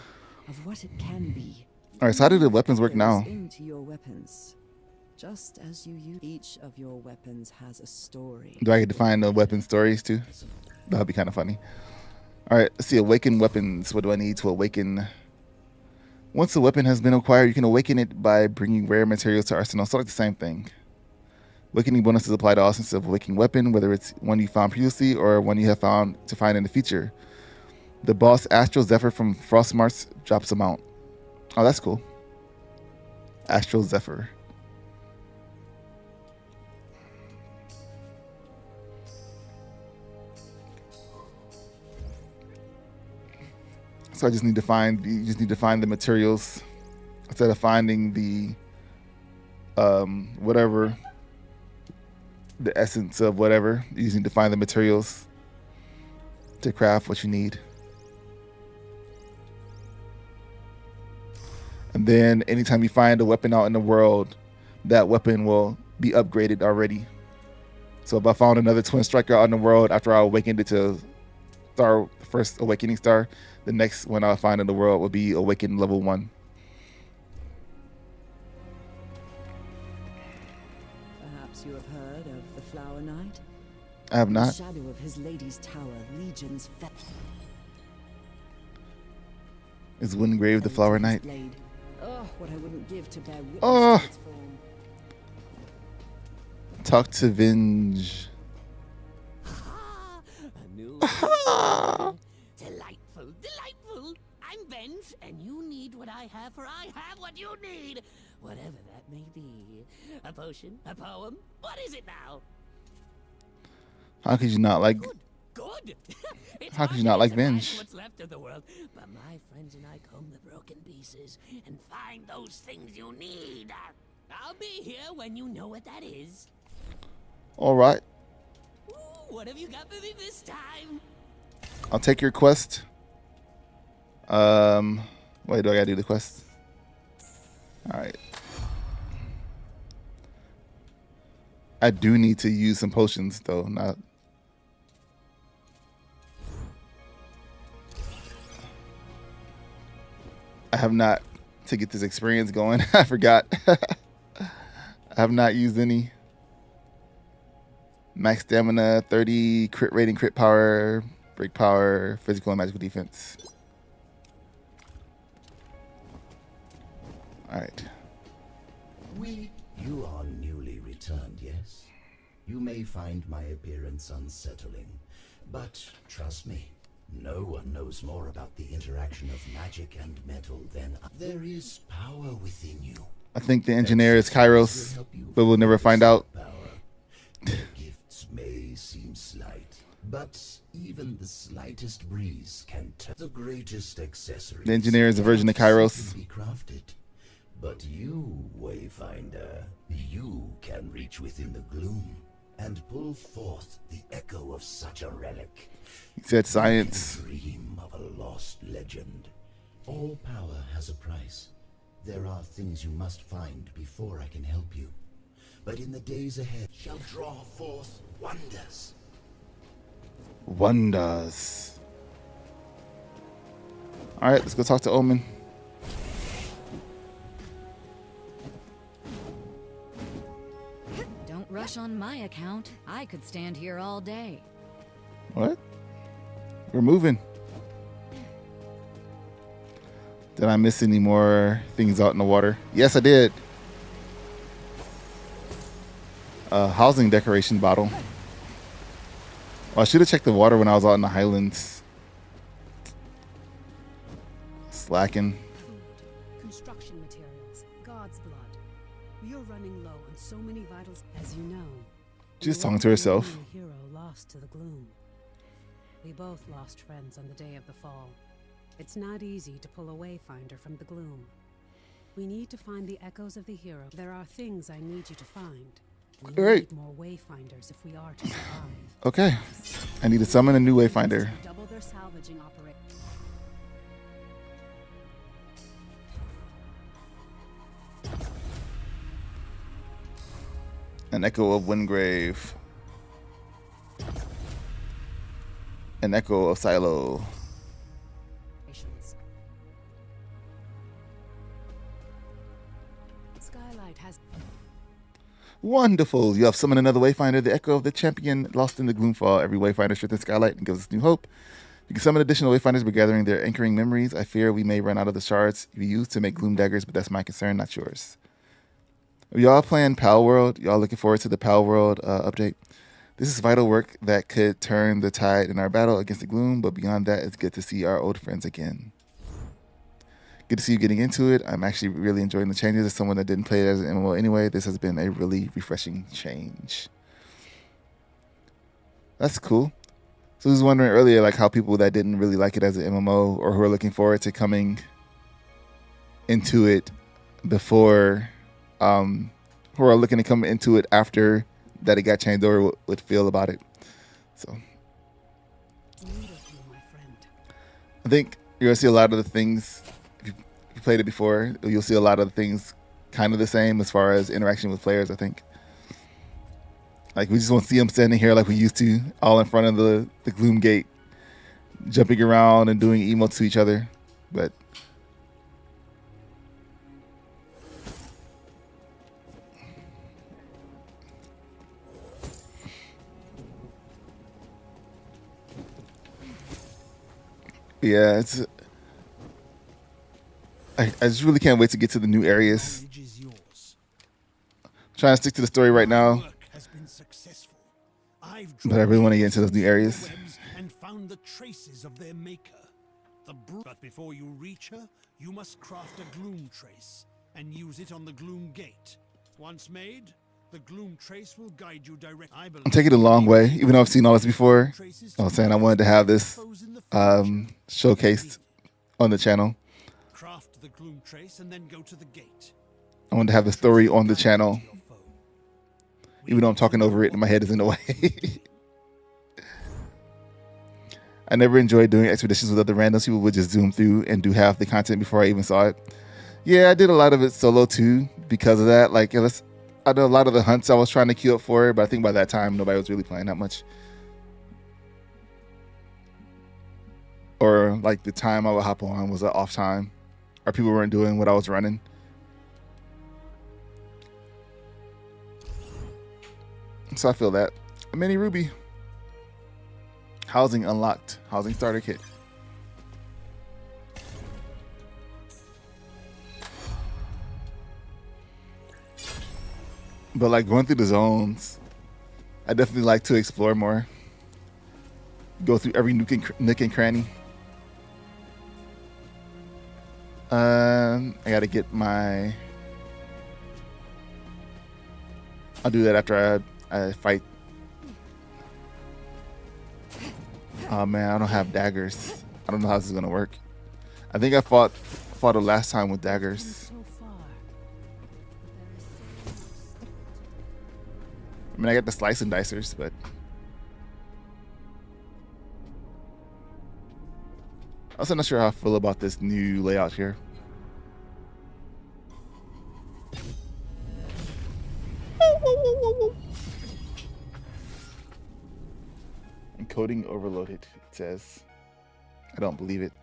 of what it can be. All right, so how do the weapons work now? Into your weapons. Just as you use each of your weapons has a story. Do I get to find the weapon stories too? That'd be kind of funny. All right, let's see. Awaken weapons. What do I need to awaken? Once a weapon has been acquired, you can awaken it by bringing rare materials to arsenal. So like the same thing. Awakening bonuses apply to all instances of awakening weapon, whether it's one you found previously or one you have found to find in the future. The boss Astral Zephyr from Frostmarch drops a mount. Oh, that's cool. Astral Zephyr. So I just need to find the materials instead of finding the whatever, the essence of whatever. You just need to find the materials to craft what you need. And then anytime you find a weapon out in the world, that weapon will be upgraded already. So if I found another twin striker out in the world after I awakened it to star, first awakening star, the next one I'll find in the world will be awakened level 1. Perhaps you have heard of the Flower Knight? I have In the not. shadow of his lady's tower, legions fell. Is Windgrave the Flower Knight? Blade. Oh, what I wouldn't give to bear witness Oh. to its form. Talk to Vinge. A new delightful, delightful. I'm Venge, and you need what I have, for I have what you need. Whatever that may be. A potion, a poem. What is it now? How could you not like? Good. It's How could hard you to not like get to find Venge? What's left of the world, but my friends and I comb the broken pieces and find those things you need. I'll be here when you know what that is. All right, Ooh, what have you got for me this time? I'll take your quest. Wait, do I gotta do the quest? All right. I do need to use some potions though. Not. I have not, to get this experience going. I forgot. I have not used any. Max stamina, 30, crit rating, crit power, break power, physical and magical defense. Alright. You are newly returned, yes? You may find my appearance unsettling, but trust me, no one knows more about the interaction of magic and metal than there is power within you. I think the engineer is Kairos, but we'll never find out. Their gifts may seem slight, but even the slightest breeze can turn the greatest accessories. The engineer is a version of Kairos. Can be crafted. But you, Wayfinder, you can reach within the gloom and pull forth the echo of such a relic. He said science. You can dream of a lost legend. All power has a price. There are things you must find before I can help you. But in the days ahead shall draw forth wonders. Wonders. Alright, let's go talk to Omen. Don't rush on my account. I could stand here all day. What? We're moving. Did I miss any more things out in the water? Yes, I did. A housing decoration bottle. Oh, I should have checked the water when I was out in the Highlands. Slacking. Food, construction materials, God's blood. We are running low on so many vitals, as you know. Just talking to herself. The hero lost to the gloom. We both lost friends on the day of the fall. It's not easy to pull a Wayfinder from the gloom. We need to find the echoes of the hero. There are things I need you to find. We Great. need more Wayfinders if we are to survive. Okay. I need to summon a new Wayfinder. Double their salvaging operation. An echo of Windgrave. An echo of Silo. Skylight has Wonderful. You have summoned another Wayfinder, the echo of the champion lost in the Gloomfall. Every Wayfinder strengthens Skylight and gives us new hope. You can summon additional Wayfinders by gathering their anchoring memories. I fear we may run out of the shards we use to make gloom daggers, but that's my concern, not yours. Y'all playing Pal World? Y'all looking forward to the Pal World update? This is vital work that could turn the tide in our battle against the gloom, but beyond that, it's good to see our old friends again. Good to see you getting into it. I'm actually really enjoying the changes. As someone that didn't play it as an MMO anyway, this has been a really refreshing change. That's cool. So I was wondering earlier, like how people that didn't really like it as an MMO or who are looking forward to coming into it before, who are looking to come into it after that it got changed over would feel about it. So I think you're gonna see a lot of the things, if you played it before, you'll see a lot of the things kind of the same as far as interaction with players. I think like we just won't see them standing here like we used to, all in front of the gloom gate, jumping around and doing emotes to each other. But yeah, it's. I just really can't wait to get to the new areas. Trying to stick to the story right now, but I really want to get into those new areas. And found the traces of their maker. But before you reach her, you must craft a gloom trace and use it on the gloom gate. Once made, the gloom trace will guide you directly. I'm taking it a long way, even though I've seen all this before. I was saying I wanted to have this showcased on the channel. Craft the gloom trace and then go to the gate. I wanted to have the story on the channel, even though I'm talking over it and my head is in the way. I never enjoyed doing expeditions with other randoms. People would just zoom through and do half the content before I even saw it. Yeah, I did a lot of it solo too because of that. Like, I did a lot of the hunts I was trying to queue up for, but I think by that time nobody was really playing that much. Or like the time I would hop on was an off time, or people weren't doing what I was running. So I feel that. A mini Ruby. Housing unlocked. Housing starter kit. But like going through the zones, I definitely like to explore more. Go through every nook and cranny. I gotta get my... I'll do that after I fight. Oh man, I don't have daggers. I don't know how this is gonna work. I think I fought it last time with daggers. I mean, I got the slice and dicers, but I'm also not sure how I feel about this new layout here. Encoding overloaded, it says. I don't believe it.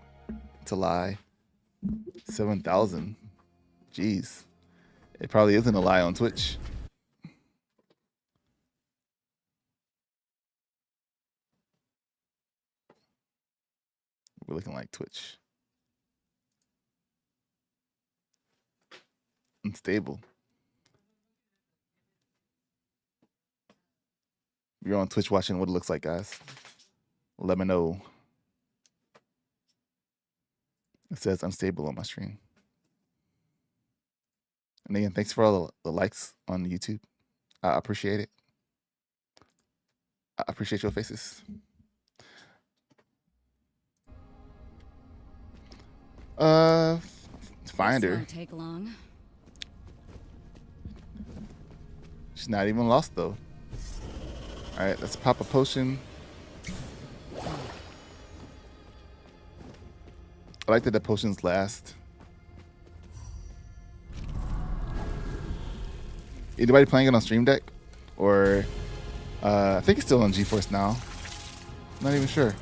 It's a lie. 7,000. Jeez. It probably isn't a lie on Twitch. We're looking like Twitch. Unstable. If you're on Twitch watching what it looks like, guys, let me know. It says unstable on my stream. And again, thanks for all the likes on YouTube. I appreciate it. I appreciate your faces. Finder. Won't take long. She's not even lost though. All right, let's pop a potion. I like that the potions last. Anybody playing it on Stream Deck? Or I think it's still on GeForce now. Not even sure.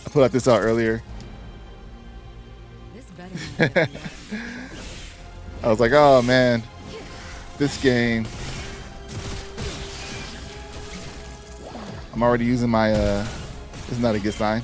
I put this out earlier. This better I was like, oh man, this game. I'm already using my, it's not a good sign.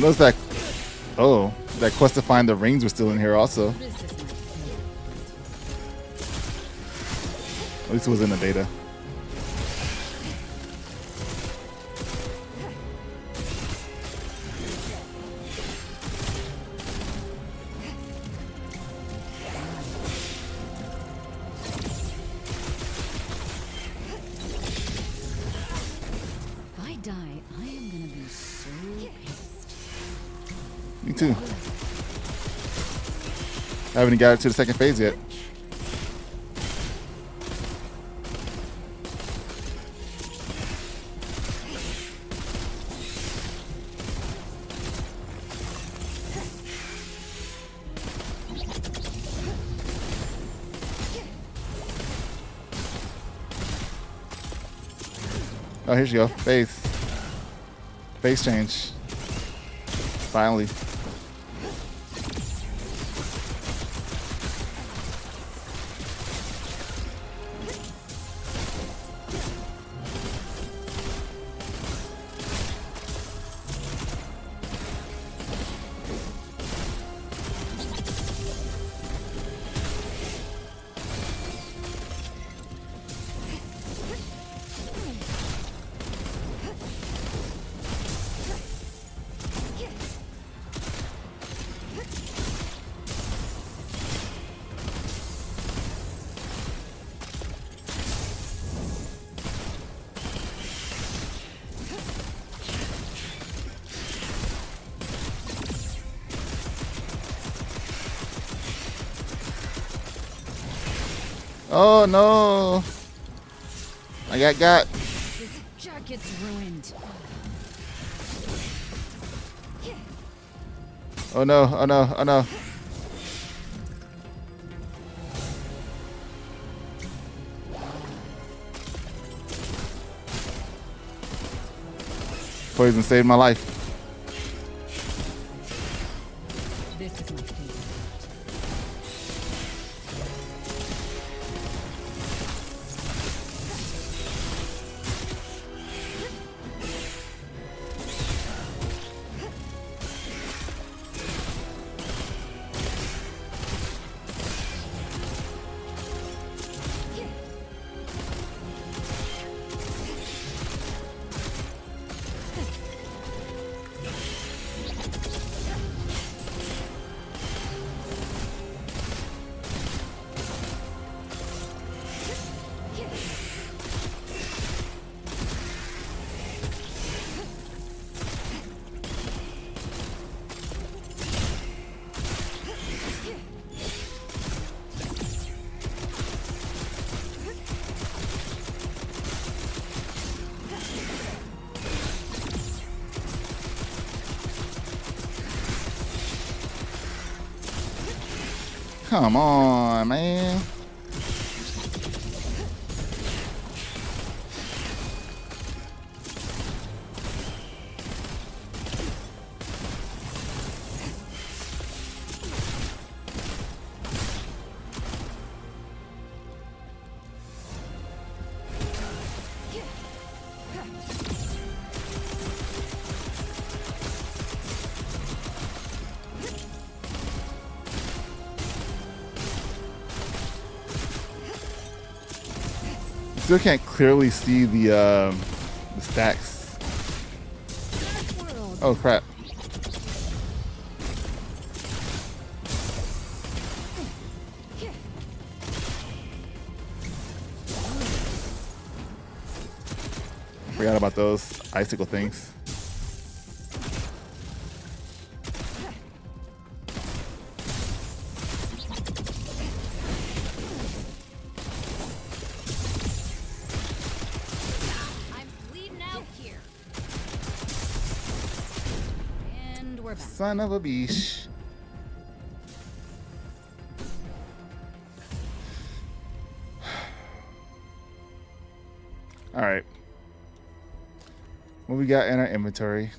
noticed that. Oh, that quest to find the rings was still in here also. At least it was in the beta. If I die, I am gonna be so pissed. Me too. I haven't even got to the second phase yet. Oh, here you go. Phase. Phase change. Finally. Oh no! I got. This jacket's ruined. Oh no! Oh no! Oh no! Poison saved my life. This is my favorite. Come on, man. Still can't clearly see the stacks. Oh crap. Forgot about those icicle things. Son of a beach. All right. What we got in our inventory?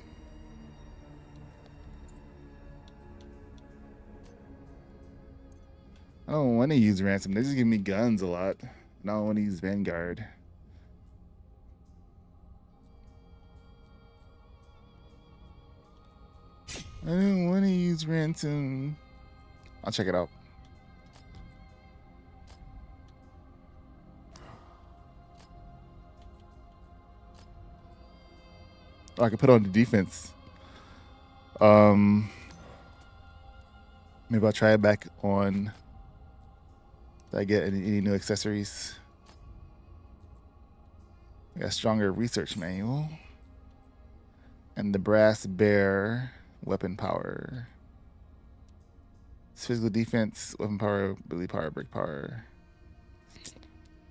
I don't want to use ransom. They just give me guns a lot. I don't want to use Vanguard. I didn't want to use ransom. I'll check it out. Oh, I can put on the defense. Maybe I'll try it back on. Did I get any new accessories? I got stronger research manual. And the brass bear weapon power. It's physical defense, weapon power, ability power, break power.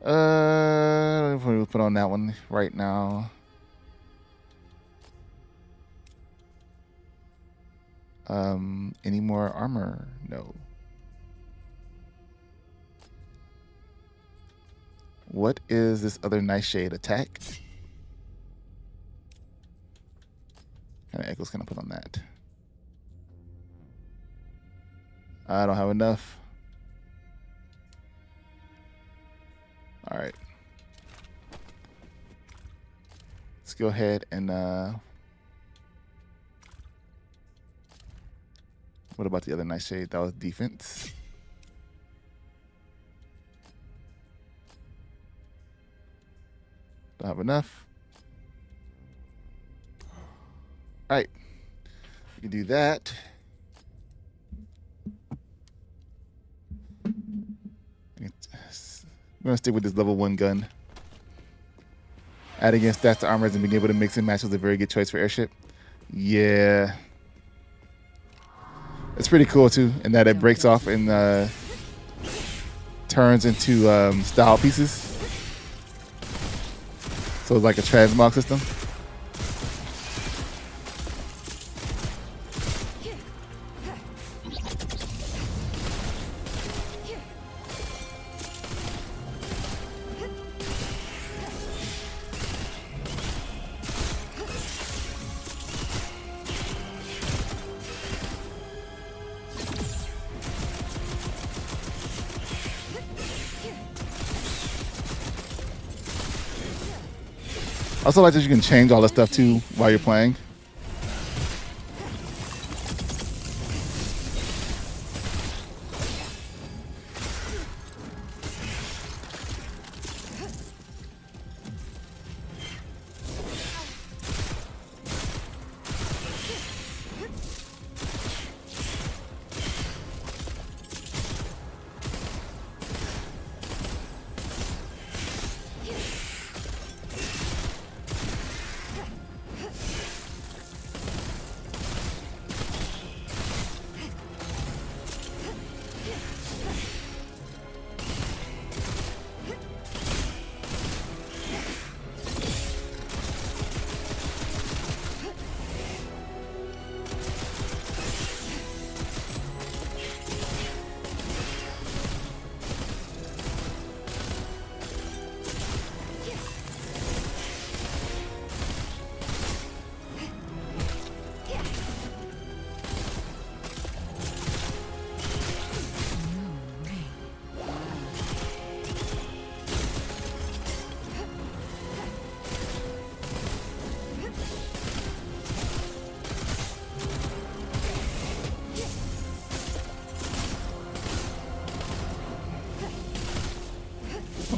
I don't know if we'll put on that one right now. Any more armor? No. What is this other Nightshade attack? What kind of echoes can I put on that? I don't have enough. All right. Let's go ahead and what about the other Nightshade? That was defense. Don't have enough. All right. We can do that. I'm going to stick with this level 1 gun. Adding in stats to armors and being able to mix and match was a very good choice for airship. Yeah. It's pretty cool too, in that it breaks off and turns into style pieces. So it's like a transmog system. I also like that you can change all the stuff too while you're playing.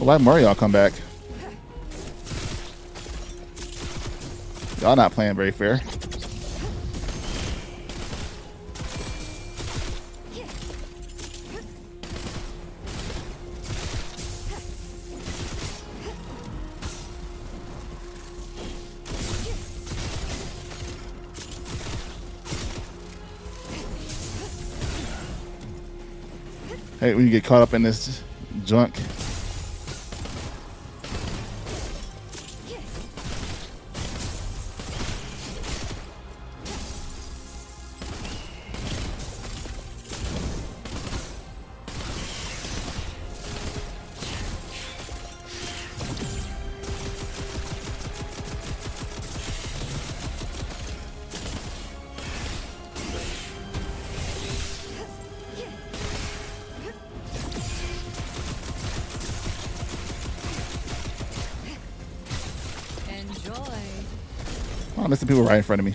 Why'd Mario come back? Y'all not playing very fair. Hey, when you get caught up in this junk. I'm missing people right in front of me.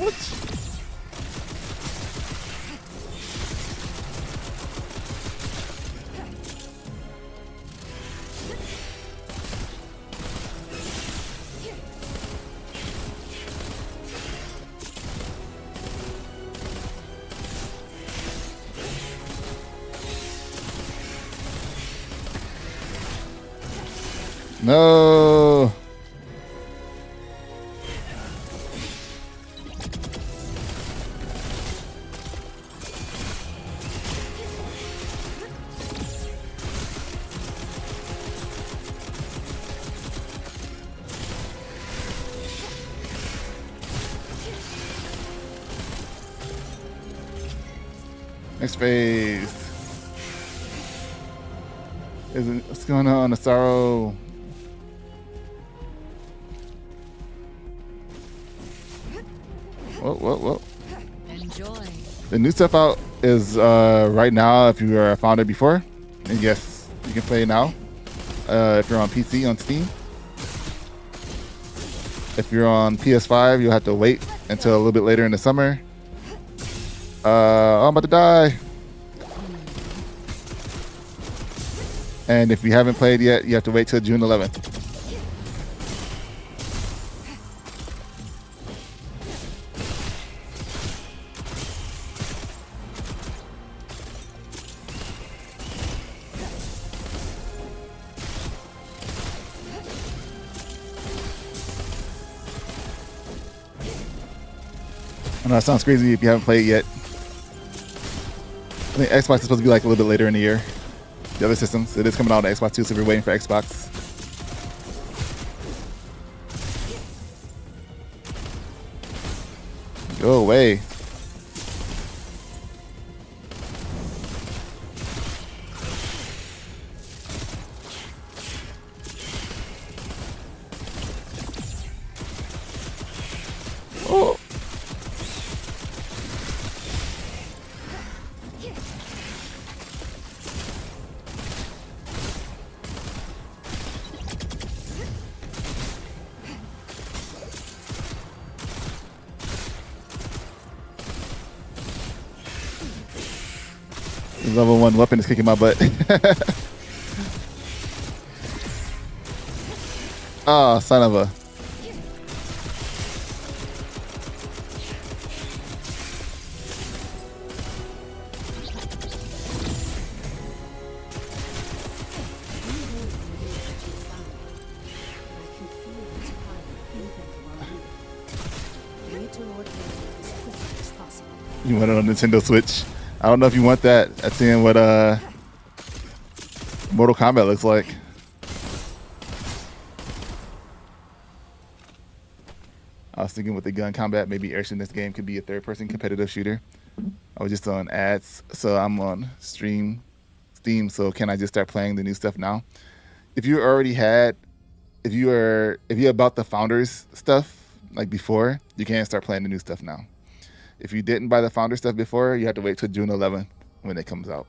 What? No. Next phase. What's going on, Asaro? Whoa. Enjoy. The new stuff out is right now. If you were a founder before, and yes, you can play now. If you're on PC on Steam. If you're on PS5, you'll have to wait until a little bit later in the summer. I'm about to die. And if you haven't played yet, you have to wait till June 11th. I know that sounds crazy if you haven't played it yet. I think Xbox is supposed to be like a little bit later in the year. The other systems, it is coming out on Xbox too, so we're waiting for Xbox. Go away. Oh. The level 1 weapon is kicking my butt. Ah, oh, son of a. You want it on Nintendo Switch? I don't know if you want that. I've seen what Mortal Kombat looks like. I was thinking with the gun combat, maybe Airship in this game could be a third-person competitive shooter. I was just on ads, so I'm on Steam, so can I just start playing the new stuff now? If you already had, if you're about the Founders stuff, like before, you can't start playing the new stuff now. If you didn't buy the Founder stuff before, you have to wait till June 11th when it comes out.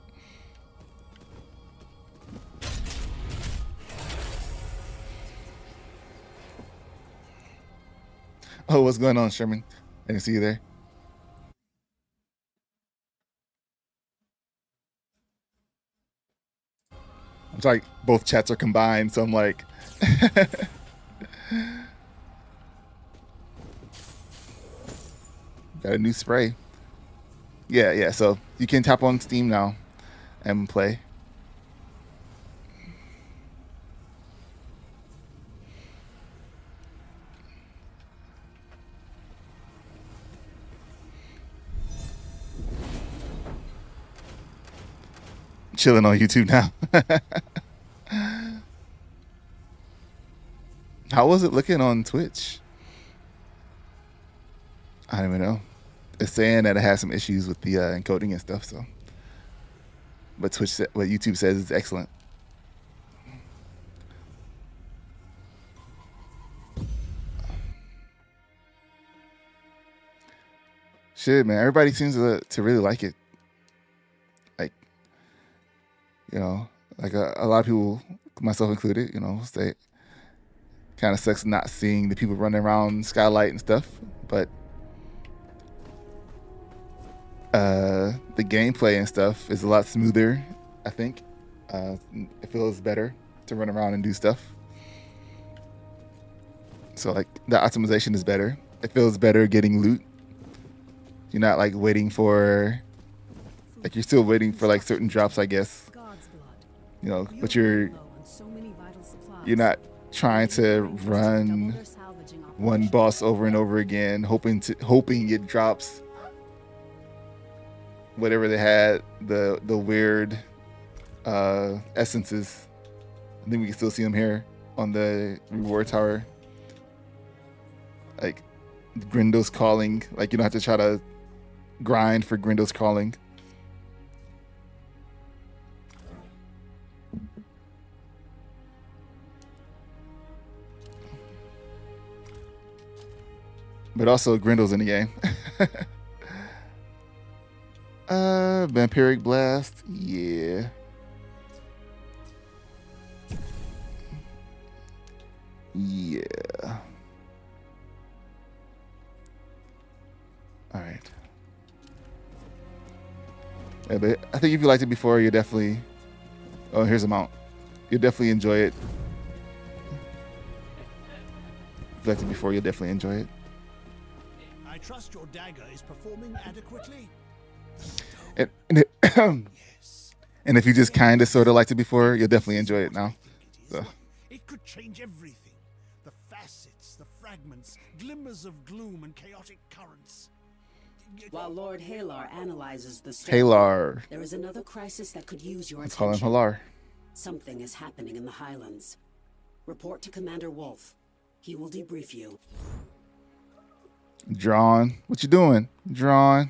Oh, what's going on, Sherman? I didn't see you there. I'm sorry, both chats are combined, so I'm like... Got a new spray. Yeah, so you can tap on Steam now and play. Chilling on YouTube now. How was it looking on Twitch? I don't even know. It's saying that it has some issues with the encoding and stuff. So, but what YouTube says is excellent. Shit, man, everybody seems to really like it. Like, you know, like a lot of people, myself included, you know, say kind of sucks not seeing the people running around Skylight and stuff, but the gameplay and stuff is a lot smoother. I think it feels better to run around and do stuff. So like the optimization is better. It feels better getting loot. You're not like waiting for, like you're still waiting for like certain drops, I guess. You know, but you're not trying to run one boss over and over again, hoping it drops whatever they had, the weird essences. I think we can still see them here on the reward tower. Like Grindel's calling. Like you don't have to try to grind for Grindel's calling. But also Grindel's in the game. Vampiric Blast, yeah. Yeah. All right. Yeah, but I think if you liked it before, you definitely. Oh, here's a mount. You'll definitely enjoy it. If you liked it before, you'll definitely enjoy it. I trust your dagger is performing adequately. And if you just kind of sort of liked it before, you'll definitely enjoy it now. So. It could change everything. The facets, the fragments, glimmers of gloom and chaotic currents. While Lord Halar analyzes the story, There is another crisis that could use your Let's attention. call him Halar. Something is happening in the Highlands. Report to Commander Wolf. He will debrief you. Drawn. What you doing? Drawn.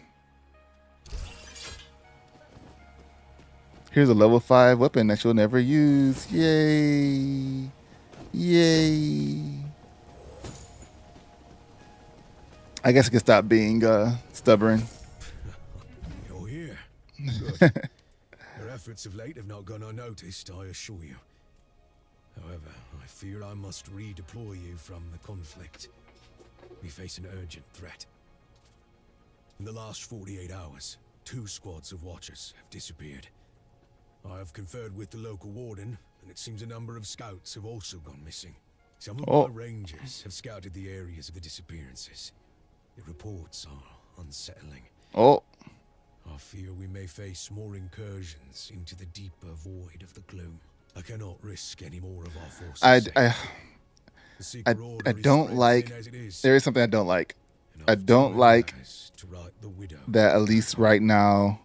Here's a level 5 weapon that you'll never use. Yay. Yay. I guess I can stop being stubborn. You're here. Good. Your efforts of late have not gone unnoticed, I assure you. However, I fear I must redeploy you from the conflict. We face an urgent threat. In the last 48 hours, 2 squads of watchers have disappeared. I have conferred with the local warden, and it seems a number of scouts have also gone missing. Some of my rangers have scouted the areas of the disappearances. The reports are unsettling. I fear we may face more incursions into the deeper void of the gloom. I cannot risk any more of our forces. I don't like. There is something I don't like. I don't like that at least right now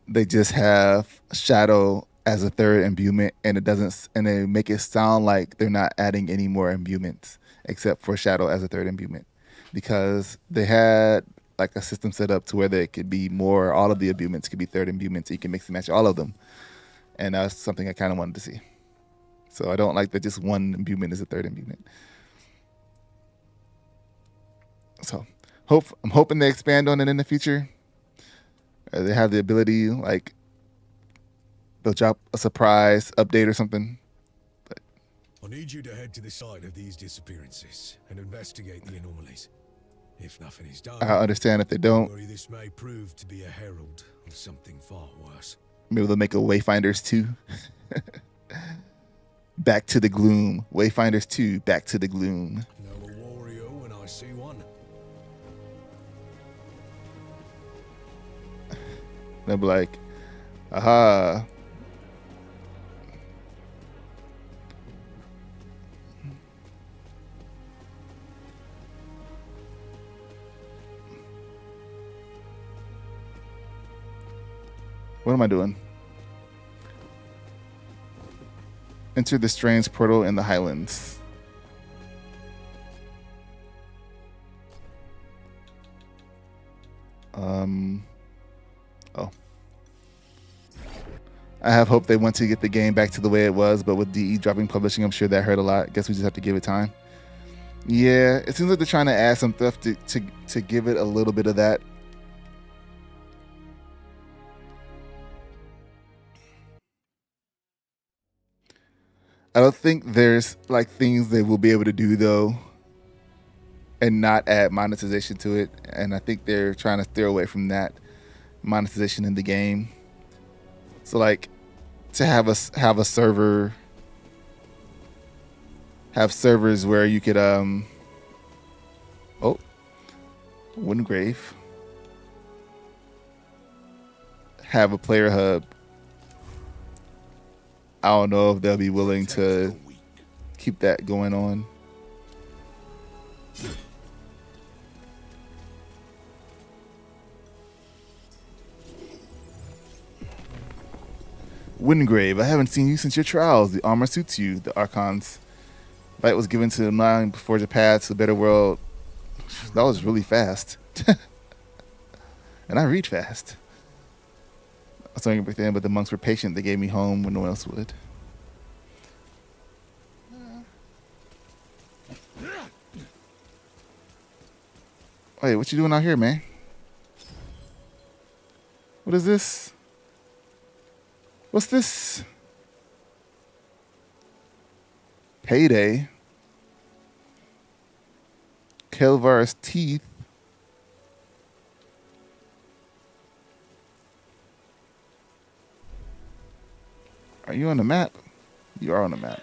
they just have Shadow as a third imbuement, and it doesn't, and they make it sound like they're not adding any more imbuments except for Shadow as a third imbuement, because they had like a system set up to where there could be more. All of the imbuments could be third imbuments, so you can mix and match all of them, and that's something I kind of wanted to see. So I don't like that just one imbuement is a third imbuement. So I'm hoping they expand on it in the future. They have the ability, like they'll drop a surprise update or something. But I need you to head to the site of these disappearances and investigate the anomalies. If nothing is done, I understand if they don't. This may prove to be a herald of something far worse. Maybe they'll make a Wayfinders 2. Back to the gloom. Wayfinders 2, Back to the gloom. Know a warrior when I see one. They'll be like, aha. What am I doing? Enter the strange portal in the Highlands. Oh. I have hope they want to get the game back to the way it was, but with DE dropping publishing, I'm sure that hurt a lot. Guess we just have to give it time. Yeah, it seems like they're trying to add some stuff to give it a little bit of that. I don't think there's like things they will be able to do though and not add monetization to it, and I think they're trying to steer away from that monetization in the game. So like to have a server, have servers where you could Windgrave, have a player hub. I don't know if they'll be willing to keep that going on. Windgrave, I haven't seen you since your trials. The armor suits you. The Archon's light was given to the mind before the path to the better world. That was really fast. And I read fast. I was talking back then, but the monks were patient. They gave me home when no one else would. Wait, what you doing out here, man? What is this? What's this? Payday. Kelvar's teeth. Are you on the map? You are on the map.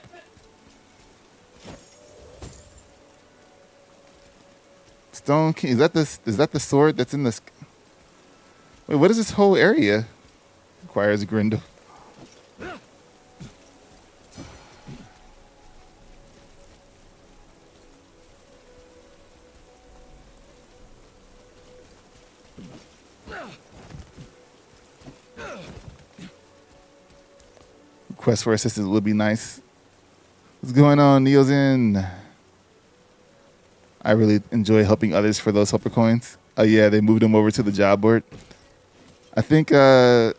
Stone King. Is that the sword that's in this? Wait, what is this whole area? Requires Grindel. Quest for assistance would be nice. What's going on, Neo's in? I really enjoy helping others for those helper coins. Oh yeah, they moved them over to the job board. I think I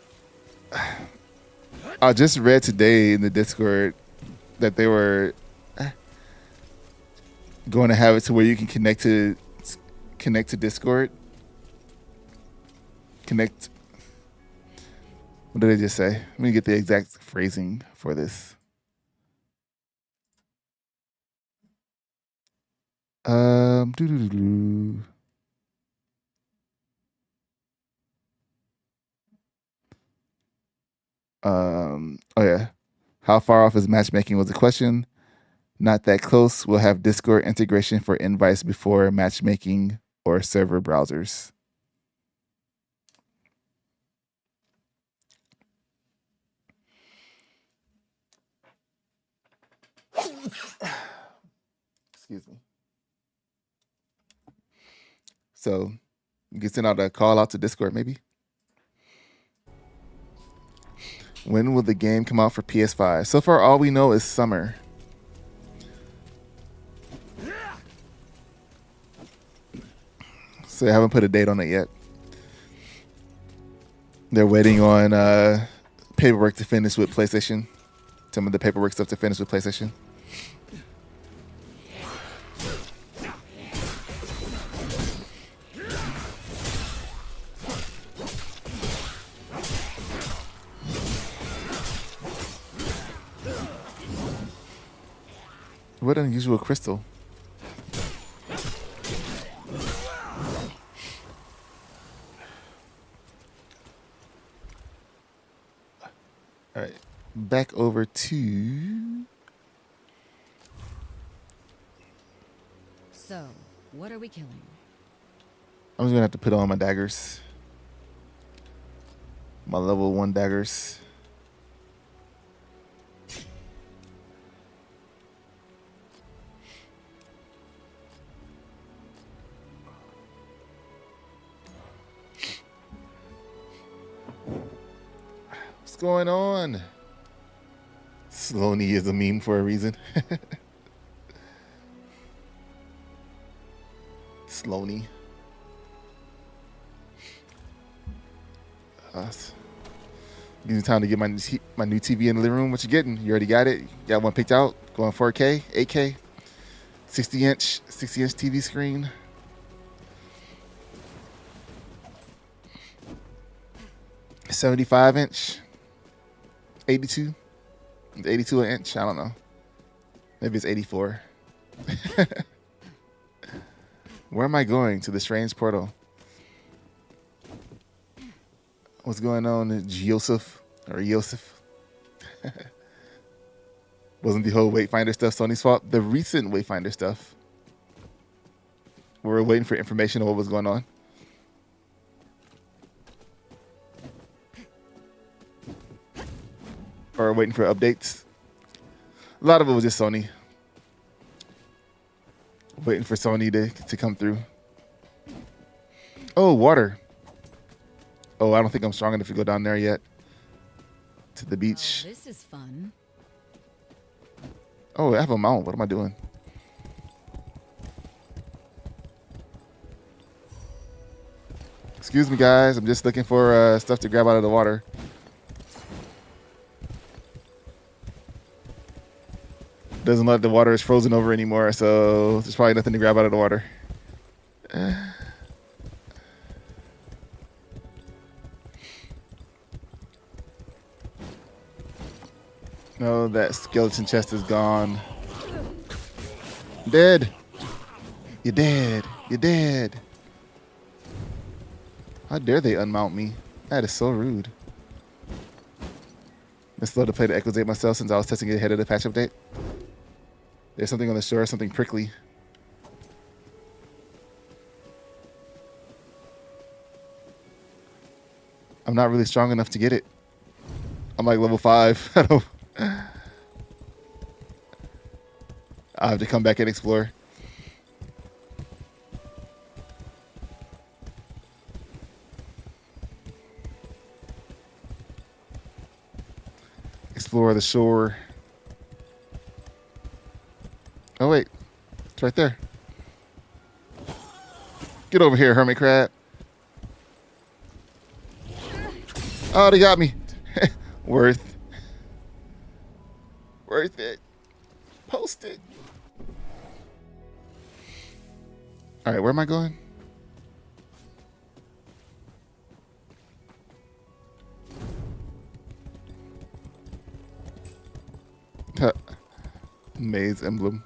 just read today in the Discord that they were going to have it to where you can connect to Discord. Connect. What did I just say? Let me get the exact phrasing for this. Doo-doo-doo-doo. Oh yeah. How far off is matchmaking was the question. Not that close. We'll have Discord integration for invites before matchmaking or server browsers. Excuse me. So you can send out a call out to Discord maybe. When will the game come out for PS5? So far, all we know is summer. So they haven't put a date on it yet. They're waiting on paperwork to finish with PlayStation. Some of the paperwork stuff to finish with PlayStation. What unusual crystal? All right, back over to. So, what are we killing? I'm just gonna have to put on my daggers. My level 1 daggers. What's going on? Sloaney is a meme for a reason. Sloaney. Give me time to get my new TV in the living room. What you getting? You already got it? You got one picked out? Going 4K, 8K, 60-inch TV screen. A 75-inch, 82 an inch. I don't know. Maybe it's 84. Where am I going? To the strange portal. What's going on, Joseph or Yosef? Wasn't the whole Wayfinder stuff Sony's fault? The recent Wayfinder stuff. We were waiting for information on what was going on. Or waiting for updates. A lot of it was just Sony. Waiting for Sony to come through. Oh, water. Oh, I don't think I'm strong enough to go down there yet. To the beach. Oh, this is fun. Oh, I have a mount. What am I doing? Excuse me, guys. I'm just looking for stuff to grab out of the water. Doesn't look like the water is frozen over anymore, so there's probably nothing to grab out of the water. No, that skeleton chest is gone. Dead. You're dead. You're dead. How dare they unmount me? That is so rude. I'm slow to play the Echoes 8 myself since I was testing it ahead of the patch update. There's something on the shore, something prickly. I'm not really strong enough to get it. I'm like level 5. I don't. I'll have to come back and explore. Explore the shore. Oh wait, it's right there. Get over here, hermit crab. Oh, they got me. Worth it. Post it. All right, where am I going? Maze emblem.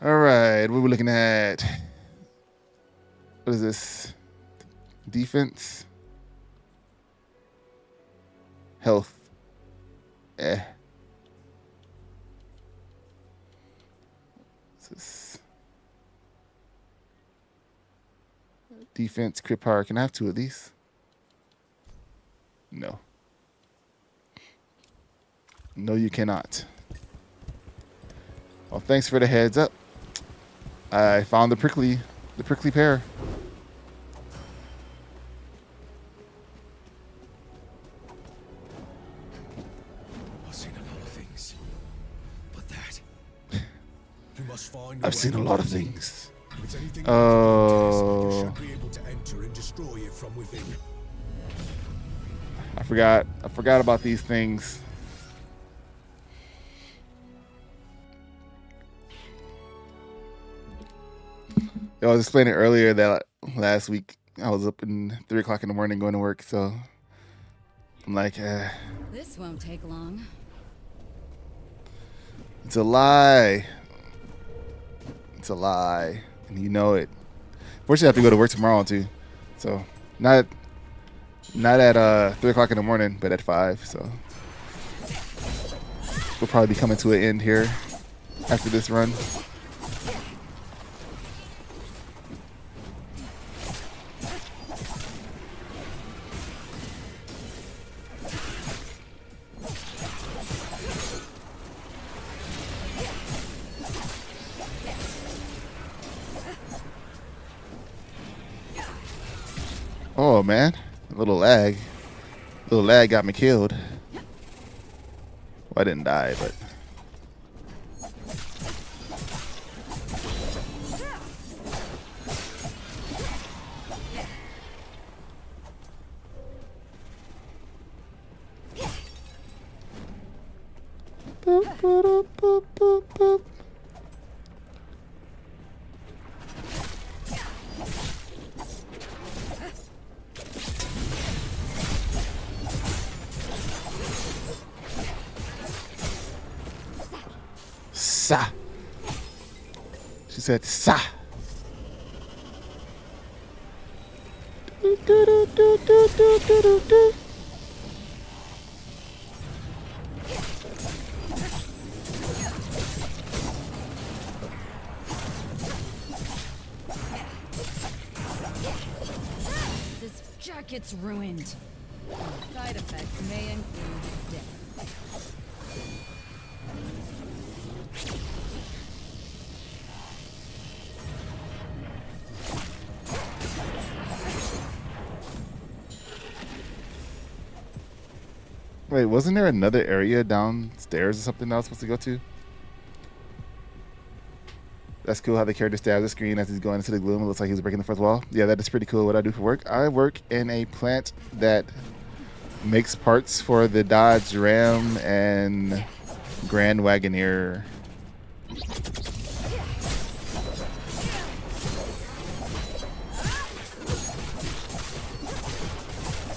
All right, what are we looking at? What is this? Defense. Health. What's this? Defense, crit power. Can I have 2 of these? No. No, you cannot. Well, thanks for the heads up. I found the prickly pear. I've seen a lot of things, but that you must find. I've seen a lot of things. If anything Oh. you should be able to enter and destroy it from within. I forgot about these things. I was explaining earlier that last week I was up in 3 o'clock in the morning going to work, so I'm like, This won't take long. it's a lie. It's a lie, and you know it. Fortunately, I have to go to work tomorrow too, so not at 3 o'clock in the morning, but at 5. So we'll probably be coming to an end here after this run. Oh man, a little lag. Little lag got me killed. Well, I didn't die, but boop, boop, boop, boop, boop. Sa. She said sa. Do, do, do, do, do, do, do, do. This jacket's ruined. Side effects may include death. Wait, wasn't there another area downstairs or something that I was supposed to go to? That's cool how the character stabs the screen as he's going into the gloom. It looks like he's breaking the fourth wall. Yeah, that is pretty cool. What I do for work? I work in a plant that makes parts for the Dodge Ram and Grand Wagoneer.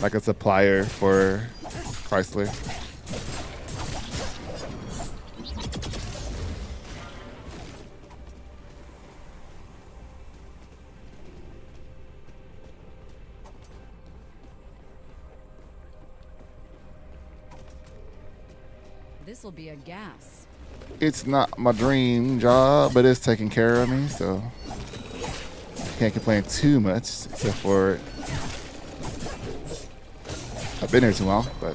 Like a supplier for Chrysler. This'll be a gas. It's not my dream job, but it's taking care of me, so can't complain too much, except for I've been here too long, but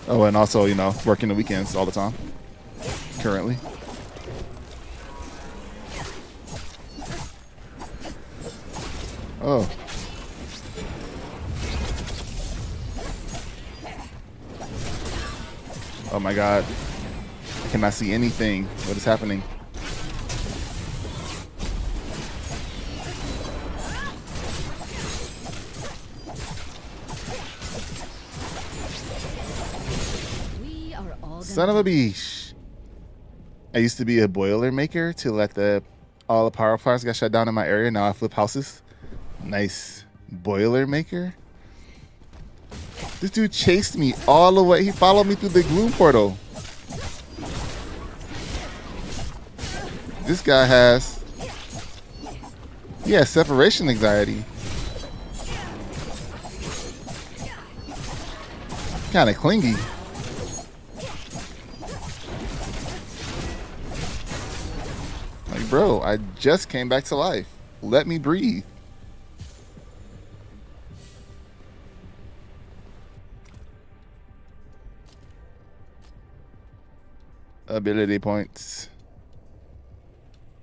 oh, and also, you know, working the weekends all the time currently. Oh. Oh my God. I cannot see anything. What is happening? We are all Son of a beach. I used to be a boiler maker to let all the power plants got shut down in my area. Now I flip houses. Nice boiler maker. This dude chased me all the way. He followed me through the gloom portal. This guy has separation anxiety. Kind of clingy. Like, bro, I just came back to life. Let me breathe. Ability points.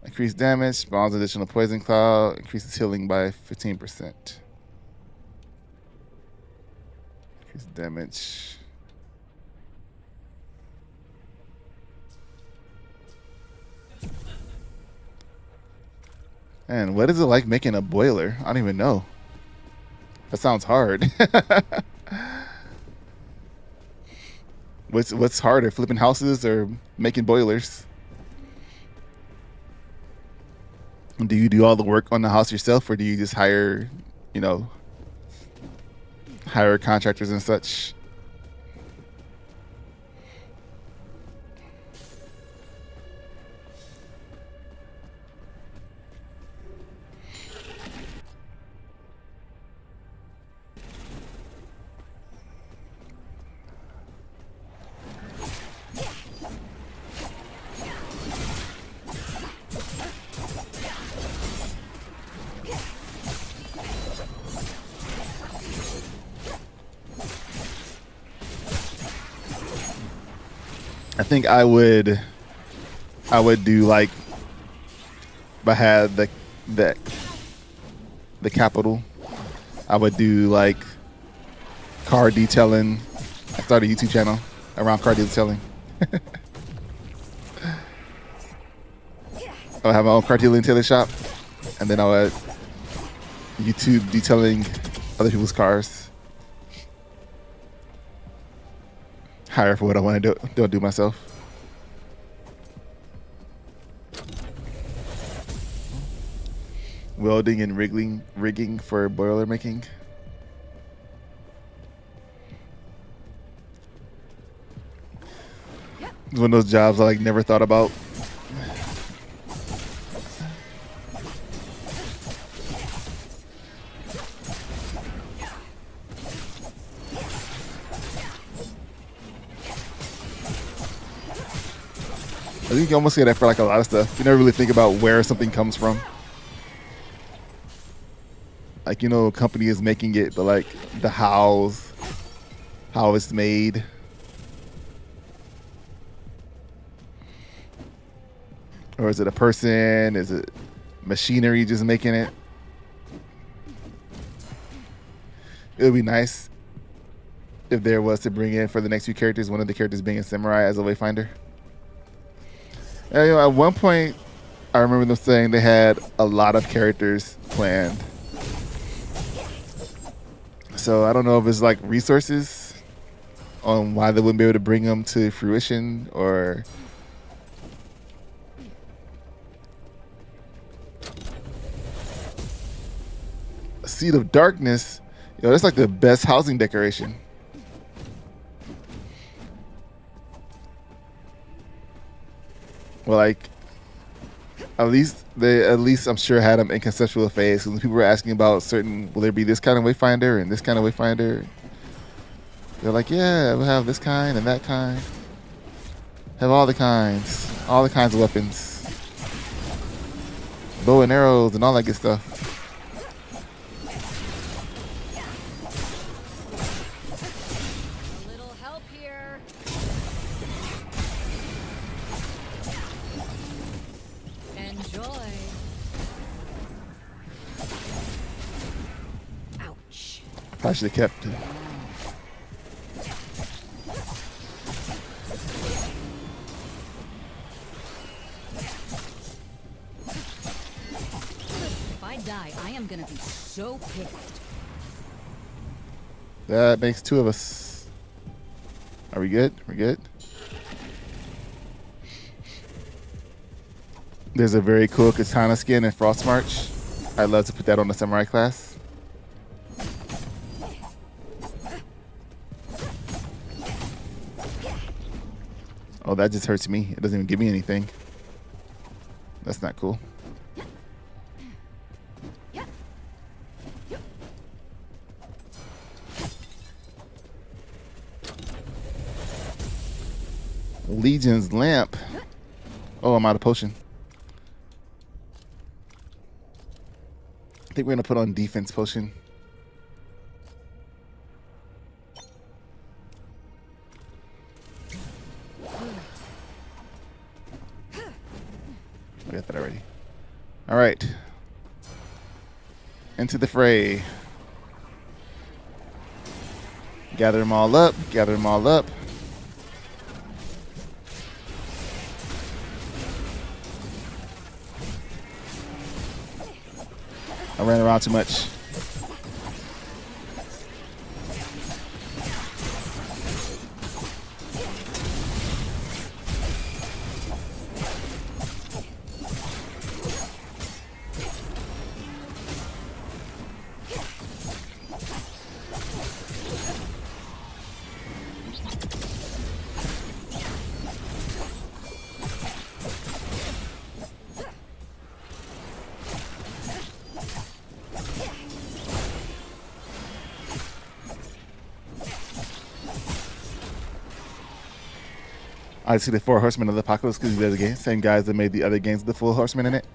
Increase damage, spawns additional poison cloud, increases healing by 15%. Increase damage. And what is it like making a boiler? I don't even know. That sounds hard. What's harder, flipping houses or making boilers? Do you do all the work on the house yourself, or do you just hire contractors and such? I think I would do, like, if I had the capital, I would do like car detailing. I started a YouTube channel around car detailing. I would have my own car detailing shop, and then I would YouTube detailing other people's cars. Hire for what I want to do. Don't do myself. Welding and rigging for boiler making. It's one of those jobs I like never thought about think you can almost say that for like a lot of stuff. You never really think about where something comes from. Like, you know, a company is making it, but like the how it's made. Or is it a person? Is it machinery just making it? It would be nice if there was to bring in for the next few characters, one of the characters being a samurai as a Wayfinder. And, you know, at one point, I remember them saying they had a lot of characters planned. So I don't know if it's like resources on why they wouldn't be able to bring them to fruition, or a Seed of Darkness. Yo, that's like the best housing decoration. Well, like at least I'm sure had them in conceptual phase. Because people were asking about certain, will there be this kind of Wayfinder and this kind of Wayfinder? They're like, yeah, we'll have this kind and that kind. Have all the kinds of weapons, bow and arrows and all that good stuff. I should have kept it. If I die, I am gonna be so pissed. That makes two of us. Are we good? We're good. There's a very cool katana skin in Frost March. I'd love to put that on the samurai class. Oh, that just hurts me. It doesn't even give me anything. That's not cool. Legion's lamp. Oh, I'm out of potion. I think we're gonna put on defense potion. I got that already. All right. Into the fray. Gather them all up. Gather them all up. I ran around too much. I see the 4 Horsemen of the Apocalypse because they're the game. Same guys that made the other games with the full Horsemen in it.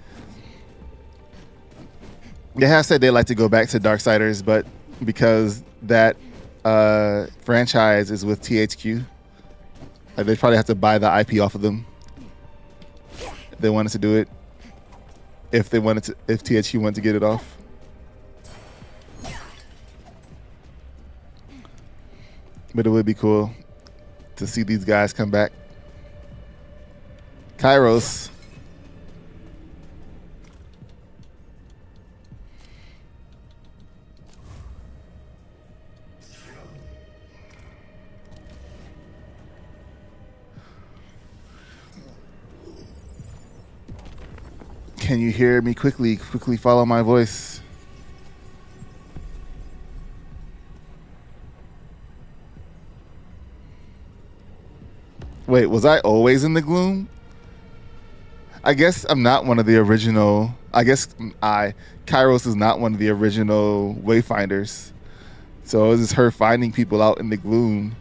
They have said they like to go back to Darksiders, but because that franchise is with THQ, like they'd probably have to buy the IP off of them if they wanted to do it. If THQ wanted to get it off. But it would be cool to see these guys come back. Kairos. Can you hear me quickly? Quickly follow my voice. Wait, was I always in the gloom? I guess I'm not one of the original. Kairos is not one of the original Wayfinders. So it was just her finding people out in the gloom.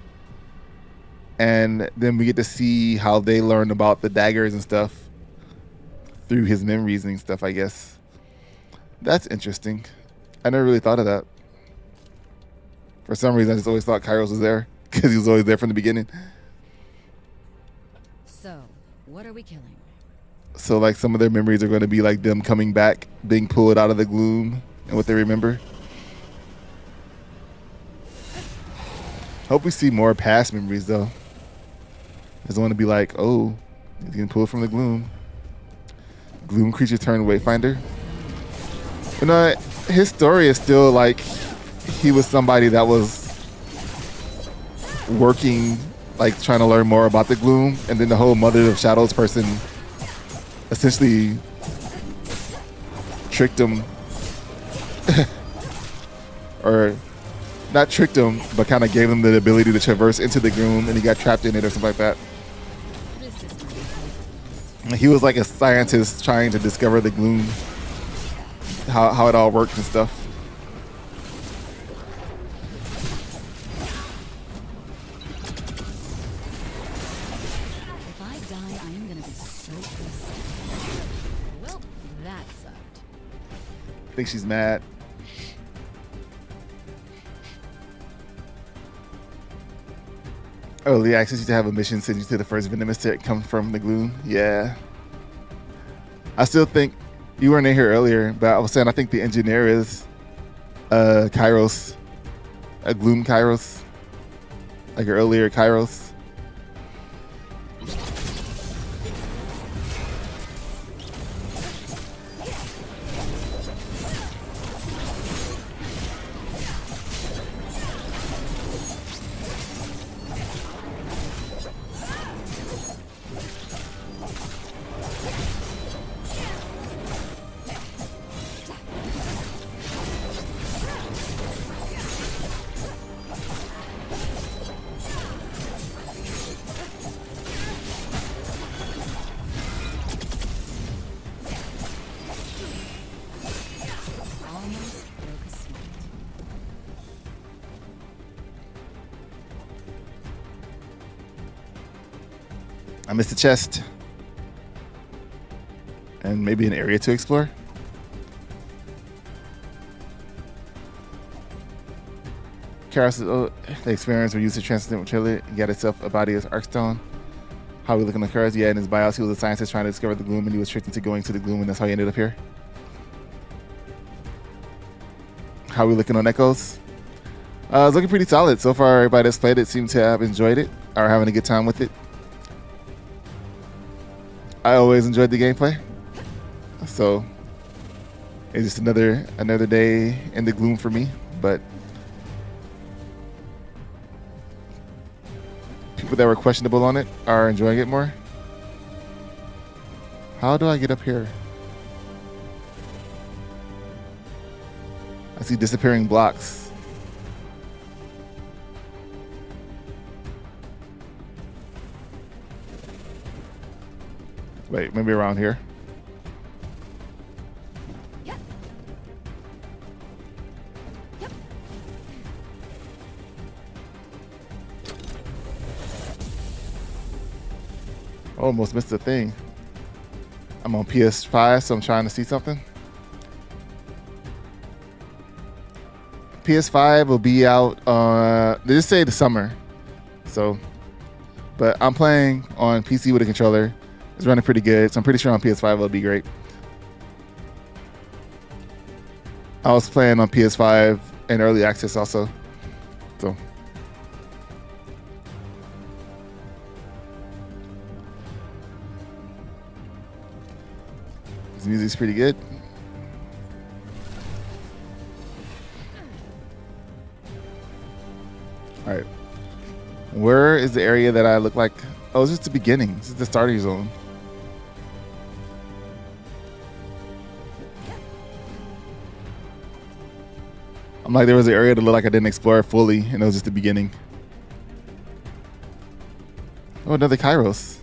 And then we get to see how they learn about the daggers and stuff through his memories and stuff, I guess. That's interesting. I never really thought of that. For some reason, I just always thought Kairos was there because he was always there from the beginning. So, what are we killing? So, like, some of their memories are going to be like them coming back, being pulled out of the gloom, and what they remember. Hope we see more past memories, though. I just want to be like, oh, he's getting pulled from the gloom. Gloom creature turned Wayfinder. You know, his story is still like he was somebody that was working, like trying to learn more about the gloom, and then the whole Mother of Shadows person essentially tricked him, or not tricked him, but kind of gave him the ability to traverse into the gloom, and he got trapped in it or something like that. He was like a scientist trying to discover the gloom, how it all worked and stuff. If I die, I am gonna be so pissed. Well, that sucked. I think she's mad. Early access used to have a mission send you to the first venomous that come from the gloom. Yeah. I still think you weren't in here earlier, but I was saying I think the engineer is Kairos. A gloom Kairos. Like an earlier Kairos. I missed the chest. And maybe an area to explore. Karos, the experience where used to transcend material got itself a body as Arkstone. How we looking at Karos? Yeah, in his bios, he was a scientist trying to discover the gloom, and he was tricked into going to the gloom, and that's how he ended up here. How we looking on Echoes? It's looking pretty solid. So far, everybody that's played it seems to have enjoyed it or having a good time with it. I always enjoyed the gameplay. So it's just another day in the gloom for me. But people that were questionable on it are enjoying it more. How do I get up here? I see disappearing blocks. Wait, maybe around here. Yep. Yep. Almost missed a thing. I'm on PS5, so I'm trying to see something. PS5 will be out they just say the summer. So, but I'm playing on PC with a controller. It's running pretty good, so I'm pretty sure on PS5 it'll be great. I was playing on PS5 in early access also. So this music's pretty good. All right. Where is the area that I look like? Oh, it's just the beginning. This is the starting zone. I'm like, there was an area that looked like I didn't explore fully, and it was just the beginning. Oh, another Kairos.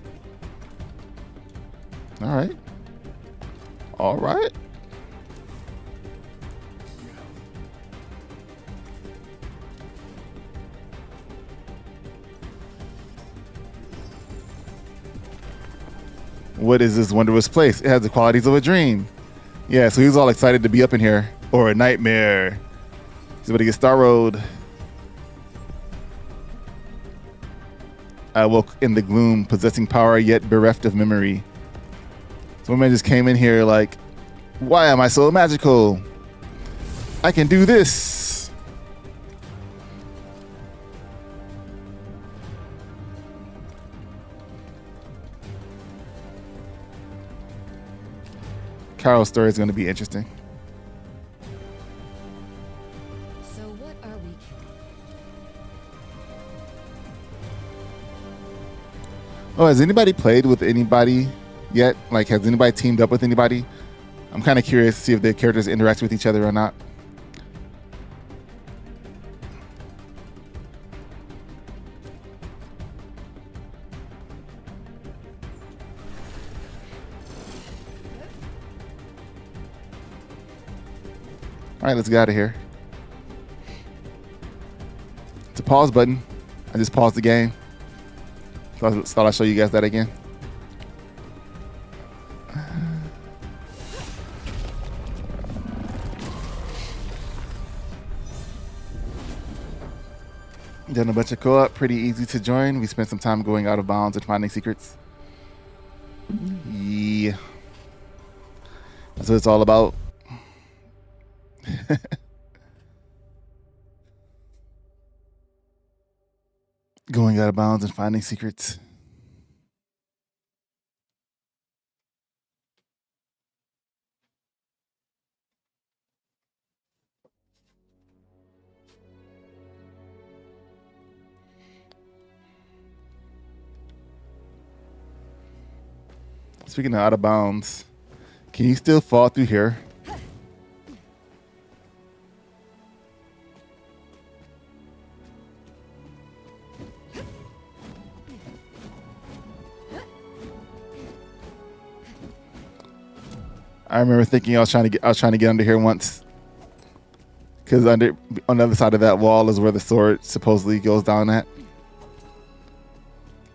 All right. All right. What is this wondrous place? It has the qualities of a dream. Yeah, so he's all excited to be up in here. Or a nightmare. He's about to get Star Road. I woke in the gloom, possessing power yet bereft of memory. So my man just came in here like, why am I so magical? I can do this. Carol's story is going to be interesting. So what are we killing? Oh, has anybody played with anybody yet? Like, has anybody teamed up with anybody? I'm kind of curious to see if the characters interact with each other or not. All right, let's get out of here. It's a pause button. I just paused the game. So I thought I'd show you guys that again. Done a bunch of co-op, pretty easy to join. We spent some time going out of bounds and finding secrets. Yeah. That's what it's all about. Going out of bounds and finding secrets. Speaking of out of bounds, can you still fall through here? I remember thinking I was trying to get under here once, because on the other side of that wall is where the sword supposedly goes down at.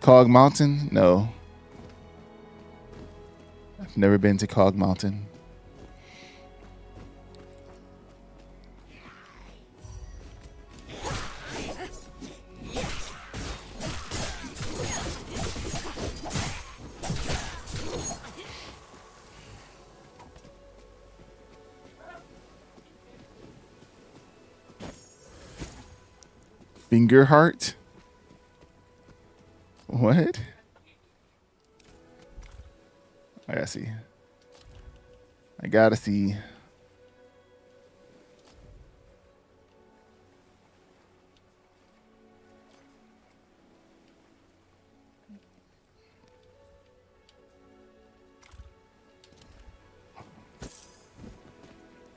Cog Mountain? No. I've never been to Cog Mountain. Finger heart? What? I gotta see. I gotta see.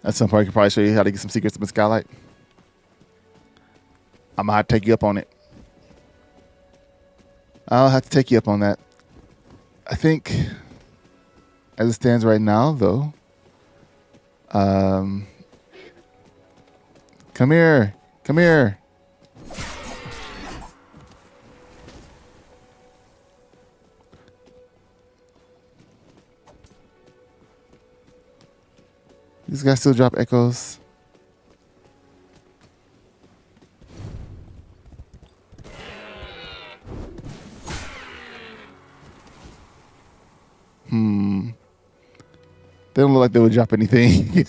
At some point, I could probably show you how to get some secrets up in Skylight. I'm gonna have to take you up on it. I'll have to take you up on that. I think, as it stands right now, though, come here, come here. These guys still drop echoes. They don't look like they would drop anything.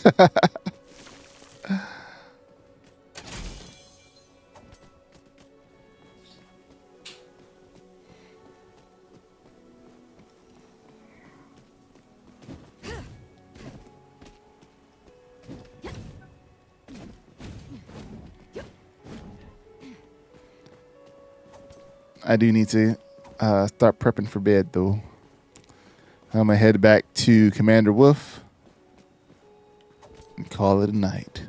I do need to start prepping for bed, though. I'm going to head back to Commander Wolf and call it a night.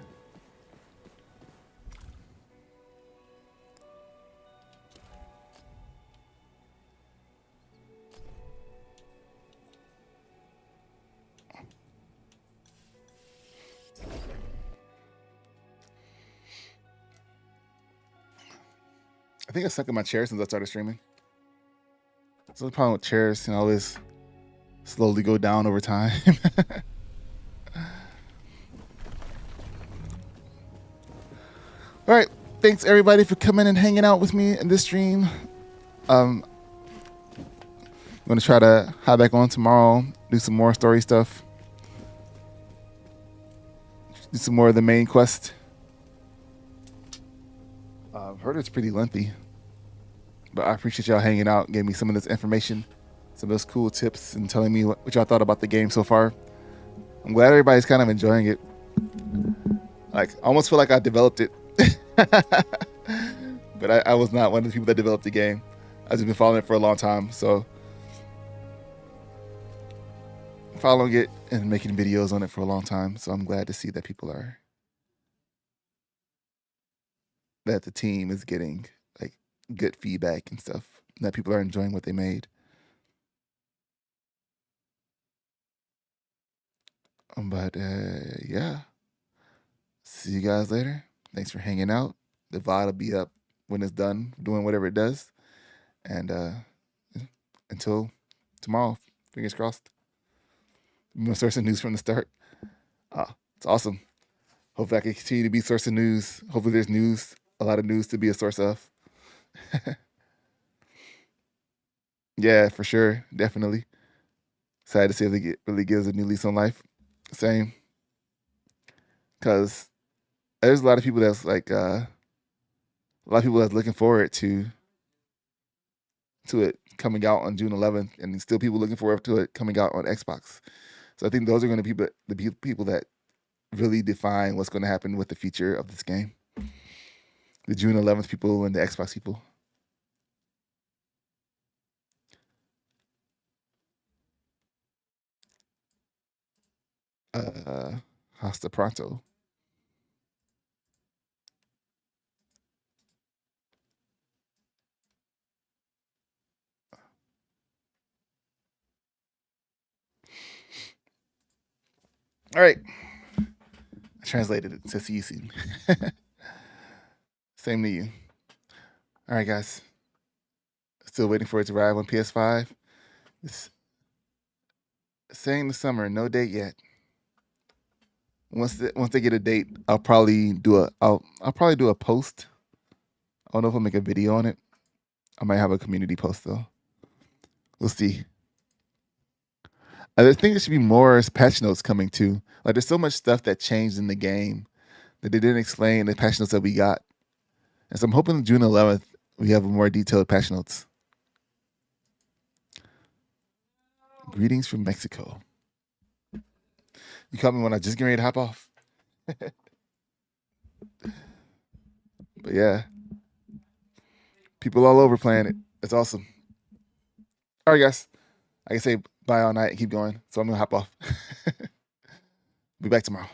I think I stuck in my chair since I started streaming. That's the problem with chairs, you know, always slowly go down over time. All right, thanks everybody for coming and hanging out with me in this stream. I'm gonna try to hop back on tomorrow, do some more story stuff, do some more of the main quest. I've heard it's pretty lengthy, but I appreciate y'all hanging out, giving me some of this information, some of those cool tips, and telling me what y'all thought about the game so far. I'm glad everybody's kind of enjoying it. Like, I almost feel like I developed it. But I was not one of the people that developed the game. I've just been following it for a long time, so following it and making videos on it for a long time. So I'm glad to see that that the team is getting like good feedback and stuff, and that people are enjoying what they made. But yeah, see you guys later. Thanks for hanging out. The VOD will be up when it's done doing whatever it does. And until tomorrow, fingers crossed. I'm going to source of news from the start. It's awesome. Hopefully I can continue to be source of news. Hopefully there's news, a lot of news to be a source of. Yeah, for sure. Definitely. Excited to see if it really gives a new lease on life. Same. Because there's a lot of people that's like, a lot of people that's looking forward to it coming out on June 11th, and still people looking forward to it coming out on Xbox. So I think those are going to be the people that really define what's going to happen with the future of this game. The June 11th people and the Xbox people. Hasta pronto. All right. I translated it to see you soon. Same to you. All right, guys. Still waiting for it to arrive on PS5. It's saying the summer, no date yet. Once they get a date, I'll probably do a post. I don't know if I'll make a video on it. I might have a community post though. We'll see. I think there should be more patch notes coming too. Like, there's so much stuff that changed in the game that they didn't explain in the patch notes that we got. And so I'm hoping June 11th we have more detailed patch notes. Greetings from Mexico. You caught me when I just getting ready to hop off. But yeah, people all over playing it. It's awesome. All right, guys. I can say bye all night and keep going, so I'm gonna hop off. Be back tomorrow.